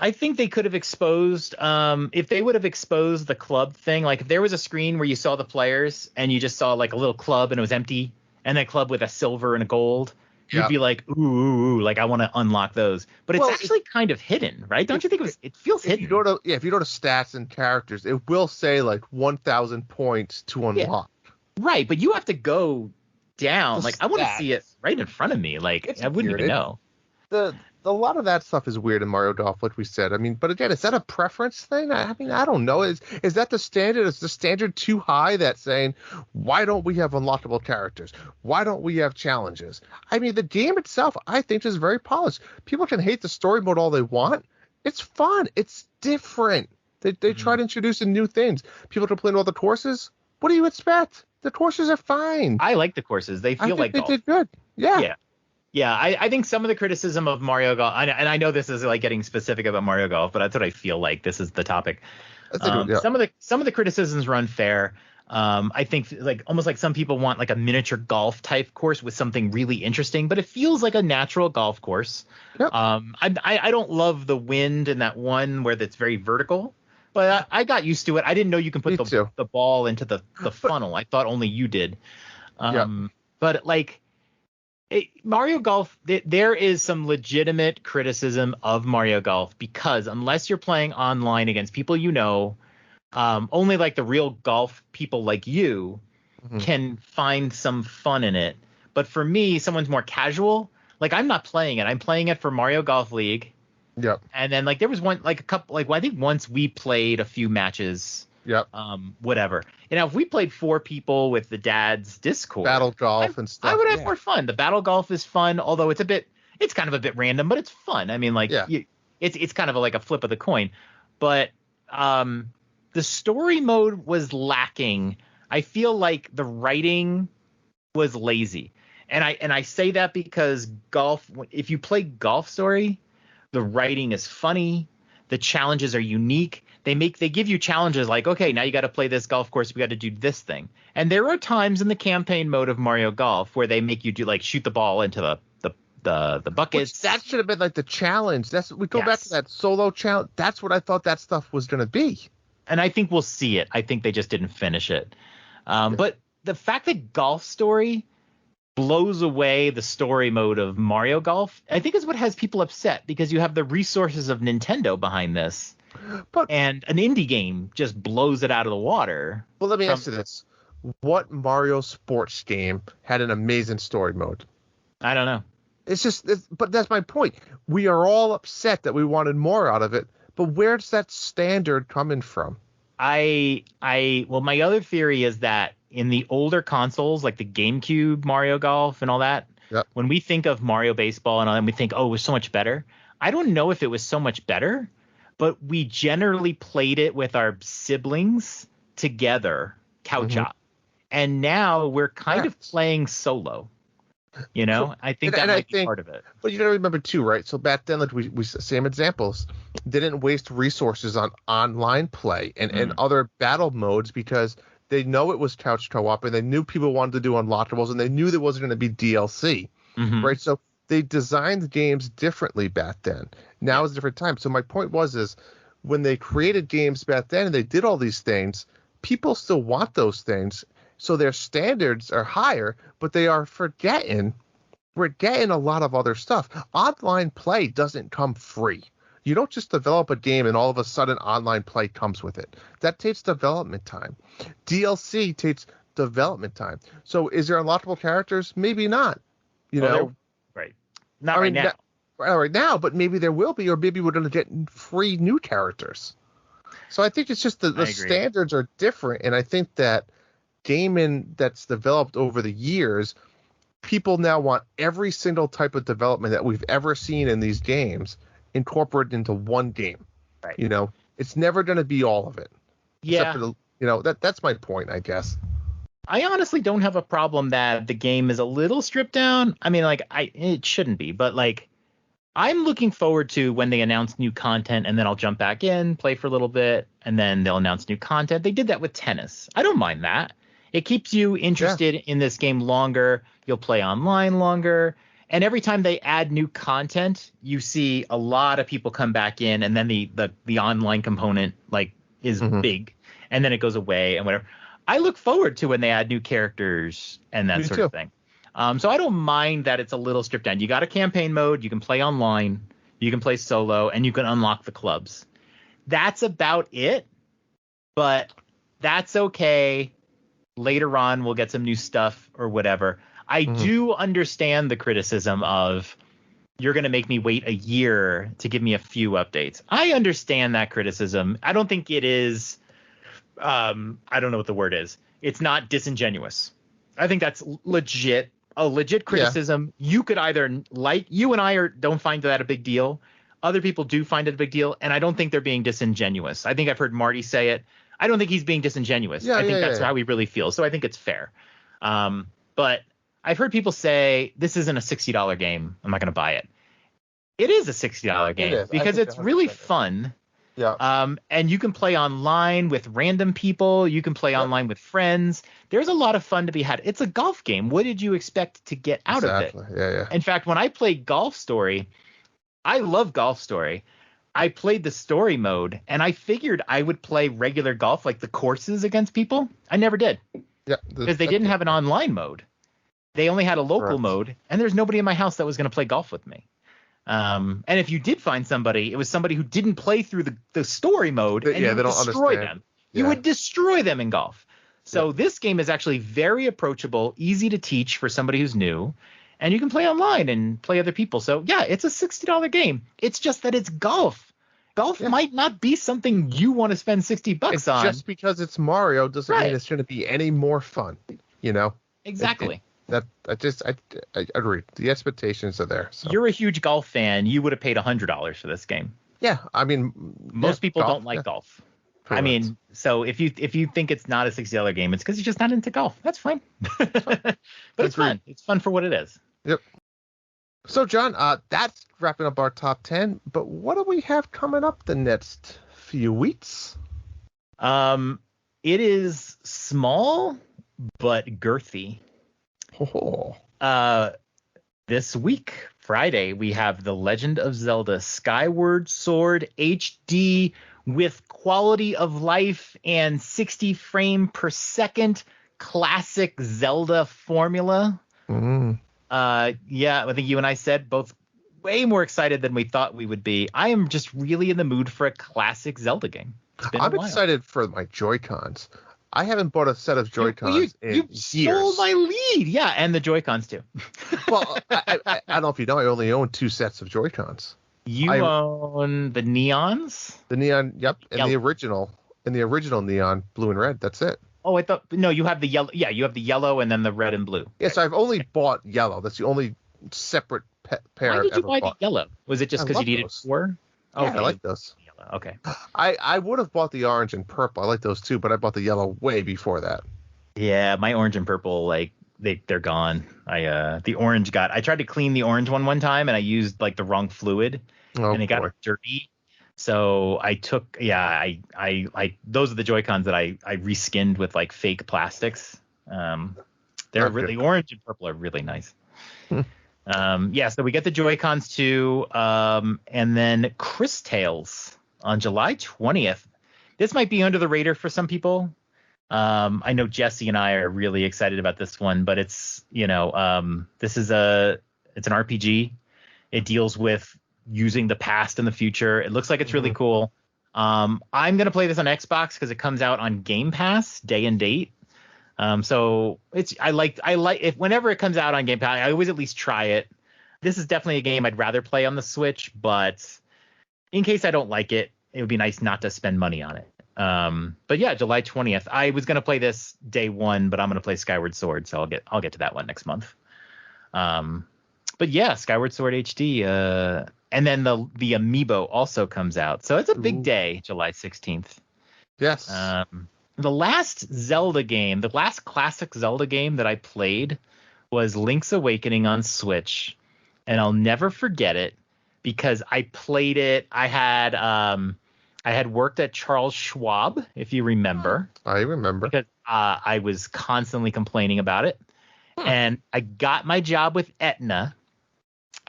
I think they could have exposed, if they would have exposed the club thing, like if there was a screen where you saw the players and you just saw like a little club and it was empty, and a club with a silver and a gold, you'd be like, ooh, like I want to unlock those. But it's actually kind of hidden, right? Don't you think it feels hidden? If you go to stats and characters, it will say like 1,000 points to unlock. Yeah. Right, but you have to go down. Like I want to see it right in front of me. Like I wouldn't even know. A lot of that stuff is weird in Mario Golf, like we said. I mean, but again, is that a preference thing? I mean, I don't know. Is that the standard? Is the standard too high that saying, why don't we have unlockable characters? Why don't we have challenges? I mean, the game itself, I think, is very polished. People can hate the story mode all they want. It's fun. It's different. They try to introduce new things. People complain about the courses. What do you expect? The courses are fine. I like the courses. They feel like golf. They did good. Yeah. Yeah, I think some of the criticism of Mario Golf, and I know this is like getting specific about Mario Golf, but that's what I feel like. This is the topic. Some of the criticisms were unfair. I think like almost like some people want like a miniature golf type course with something really interesting, but it feels like a natural golf course. Yep. I don't love the wind in that one where that's very vertical, but I got used to it. I didn't know you can put the ball into the funnel. I thought only you did. But like. Mario Golf, there is some legitimate criticism of Mario Golf because unless you're playing online against people only like the real golf people like you can find some fun in it. But for me, someone's more casual. Like I'm not playing it. I'm playing it for Mario Golf League. Yep. And then like there was one like a couple like I think once we played a few matches. Yep. Whatever. If we played 4 people with the dad's Discord, battle golf and stuff, I would have more fun. The battle golf is fun, although it's kind of a bit random, but it's fun. I mean, like, it's kind of like a flip of the coin. But the story mode was lacking. I feel like the writing was lazy, and I say that because golf. If you play Golf Story, the writing is funny. The challenges are unique. They give you challenges like, okay, now you got to play this golf course. We got to do this thing. And there are times in the campaign mode of Mario Golf where they make you do like shoot the ball into the buckets. Which that should have been like the challenge. We go back to that solo challenge. That's what I thought that stuff was going to be. And I think we'll see it. I think they just didn't finish it. But the fact that Golf Story blows away the story mode of Mario Golf, I think is what has people upset, because you have the resources of Nintendo behind this. And an indie game just blows it out of the water. Well, let me ask you this. What Mario sports game had an amazing story mode? I don't know. But that's my point. We are all upset that we wanted more out of it, but where's that standard coming from? Well, my other theory is that in the older consoles, like the GameCube Mario Golf and all that, when we think of Mario Baseball and all that, we think, oh, it was so much better. I don't know if it was so much better, but we generally played it with our siblings together, couch up. And now we're kind of playing solo. You know, I think that might be part of it. But you got to remember too, right? So back then, like we same examples, didn't waste resources on online play and other battle modes because they know it was couch co-op and they knew people wanted to do unlockables and they knew there wasn't going to be DLC, right? So they designed games differently back then. Now is a different time. So my point is when they created games back then and they did all these things, people still want those things. So their standards are higher, but they are we're getting a lot of other stuff. Online play doesn't come free. You don't just develop a game and all of a sudden online play comes with it. That takes development time. DLC takes development time. So is there unlockable characters? Maybe not. You know? Right. Not right now. Right now, but maybe there will be, or maybe we're going to get free new characters. So I think it's just the standards are different, and I think that gaming that's developed over the years, people now want every single type of development that we've ever seen in these games incorporated into one game. Right. You know, it's never going to be all of it. Yeah. Except for that's my point, I guess. I honestly don't have a problem that the game is a little stripped down. I mean, like, it shouldn't be, but like, I'm looking forward to when they announce new content and then I'll jump back in, play for a little bit, and then they'll announce new content. They did that with tennis. I don't mind that. It keeps you interested in this game longer. You'll play online longer. And every time they add new content, you see a lot of people come back in, and then the online component like is big, and then it goes away and whatever. I look forward to when they add new characters and that sort of thing. So I don't mind that it's a little stripped down. You got a campaign mode, you can play online, you can play solo, and you can unlock the clubs. That's about it, but that's okay. Later on, we'll get some new stuff or whatever. I do understand the criticism of you're going to make me wait a year to give me a few updates. I understand that criticism. I don't think it is. I don't know what the word is. It's not disingenuous. I think that's legit. A legit criticism. You could either you and I don't find that a big deal. Other people do find it a big deal. And I don't think they're being disingenuous. I think I've heard Marty say it. I don't think he's being disingenuous. I think that's how he really feels. So I think it's fair. But I've heard people say this isn't a $60 game. I'm not going to buy it. It is a $60 game because it's really fun. Yeah. And you can play online with random people. You can play online with friends. There's a lot of fun to be had. It's a golf game. What did you expect to get out of it? Yeah. In fact, when I played Golf Story, I love Golf Story. I played the story mode, and I figured I would play regular golf, like the courses against people. I never did. Yeah. Because they didn't have an online mode. They only had a local mode, and there's nobody in my house that was going to play golf with me. And if you did find somebody, it was somebody who didn't play through the story mode, and you would destroy them. Yeah. You would destroy them in golf. So this game is actually very approachable, easy to teach for somebody who's new, and you can play online and play other people. So, yeah, it's a $60 game. It's just that it's golf. Golf might not be something you want to spend $60 on. Just because it's Mario doesn't mean it's going to be any more fun, you know? Exactly. I agree. The expectations are there. So. You're a huge golf fan. You would have paid $100 for this game. Yeah, I mean, most people don't like golf. Correct. I mean, so if you think it's not a $60 game, it's because you're just not into golf. That's fine. But it's fun. It's fun for what it is. Yep. So, John, that's wrapping up our top 10. But what do we have coming up the next few weeks? It is small but girthy. Oh. This week, Friday, we have The Legend of Zelda Skyward Sword HD with quality of life and 60 frame per second classic Zelda formula. Yeah, I think you and I said both way more excited than we thought we would be. I am just really in the mood for a classic Zelda game. I'm excited for my Joy-Cons. I haven't bought a set of Joy-Cons in years. You stole my lead. Yeah, and the Joy-Cons too. Well, I don't know if you know, I only own 2 sets of Joy-Cons. You own the neons? The neon, yep, and Yellow. the original neon, blue and red. That's it. Oh, I thought no, you have the yellow. Yeah, you have the yellow and then the red and blue. Yeah, so I've only bought yellow. That's the only separate pair Why I've did you ever buy bought. the yellow? Was it just I because you love needed those. 4? Yeah, I like those. Yellow. Okay. I would have bought the orange and purple. I like those too, but I bought the yellow way before that. Yeah, my orange and purple, like they're gone. The orange I tried to clean the orange one time and I used like the wrong fluid and it got dirty. So I took those are the Joy-Cons that I reskinned with like fake plastics. They're really orange and purple are really nice. So we get the Joy-Cons too, and then Chris Tales on July 20th. This might be under the radar for some people. I know Jesse and I are really excited about this one, but it's it's an RPG. It deals with using the past and the future. It looks like it's really cool. I'm gonna play this on Xbox because it comes out on Game Pass day and date. So I like if whenever it comes out on Game Pass, I always at least try it. This is definitely a game I'd rather play on the Switch, but in case I don't like it, it would be nice not to spend money on it. But yeah, July 20th. I was gonna play this day 1, but I'm gonna play Skyward Sword, so I'll get to that one next month. But yeah, Skyward Sword HD. And then the Amiibo also comes out, so it's a big day, July 16th. Yes. The last Zelda game, the last classic Zelda game that I played was Link's Awakening on Switch, and I'll never forget it because I played it. I had worked at Charles Schwab, if you remember. I remember. Because I was constantly complaining about it. And I got my job with Aetna,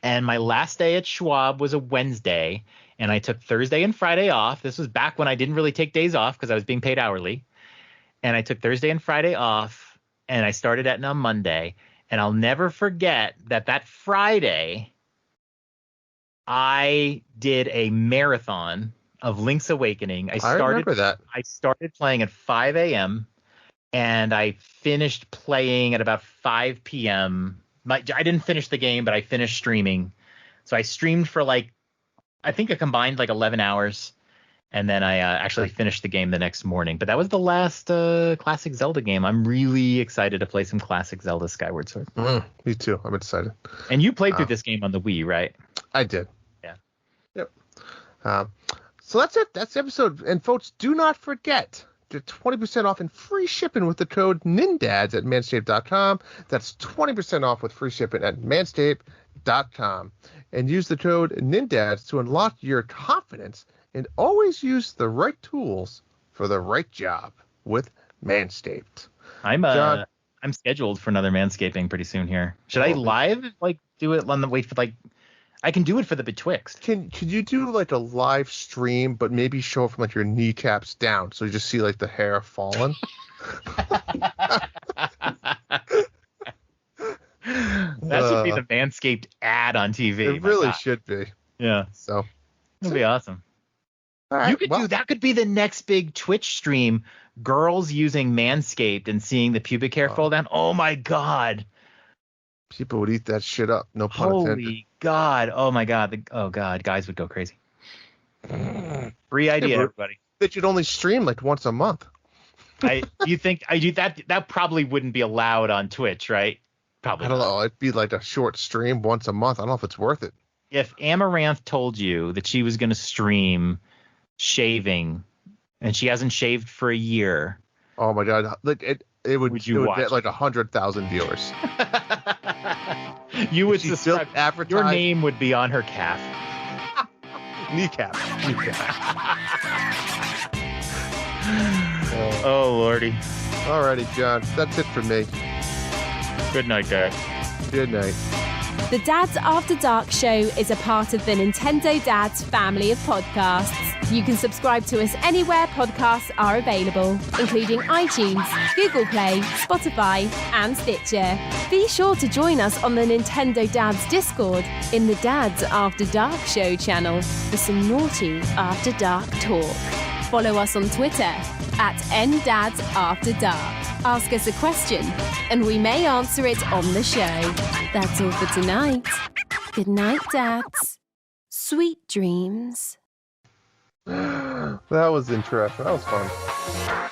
and my last day at Schwab was a Wednesday, and I took Thursday and Friday off. This was back when I didn't really take days off because I was being paid hourly. And I took Thursday and Friday off, and I started Aetna on Monday. And I'll never forget that Friday, I did a marathon of Link's Awakening. I remember that. I started playing at 5 a.m. and I finished playing at about 5 p.m. I didn't finish the game, but I finished streaming. So I streamed for I think a combined 11 hours. And then I actually finished the game the next morning. But that was the last classic Zelda game. I'm really excited to play some classic Zelda Skyward Sword. Me too. I'm excited. And you played through this game on the Wii, right? I did. Yeah. Yep. So that's it. That's the episode. And folks, do not forget to 20% off and free shipping with the code NINDADS at manscaped.com. That's 20% off with free shipping at manscaped.com. And use the code NINDADS to unlock your confidence and always use the right tools for the right job with Manscaped. I'm scheduled for another manscaping pretty soon here. Should I live do it on the wait for I can do it for the Betwixt. Could you do a live stream, but maybe show from your kneecaps down, so you just see the hair falling? That should be the Manscaped ad on TV. It really should be. Yeah. So it'll be awesome. All right, You could do that. Could be the next big Twitch stream. Girls using Manscaped and seeing the pubic hair fall down. Oh my God. People would eat that shit up. No pun intended. Holy God. Oh my God. Guys would go crazy. Free idea, everybody. That you'd only stream once a month. You think that probably wouldn't be allowed on Twitch, right? Probably. I don't know. It'd be a short stream once a month. I don't know if it's worth it. If Amaranth told you that she was going to stream shaving and she hasn't shaved for a year. Oh my God. It would get 100,000 viewers. You would subscribe. Your name would be on her calf. Kneecap. Oh, Lordy. Alrighty, John. That's it for me. Good night, guys. Good night. The Dads After Dark show is a part of the Nintendo Dads family of podcasts. You can subscribe to us anywhere podcasts are available, including iTunes, Google Play, Spotify, and Stitcher. Be sure to join us on the Nintendo Dads Discord in the Dads After Dark Show channel for some naughty After Dark talk. Follow us on Twitter at NDadsAfterDark. Ask us a question, and we may answer it on the show. That's all for tonight. Good night, Dads. Sweet dreams. That was interesting. That was fun.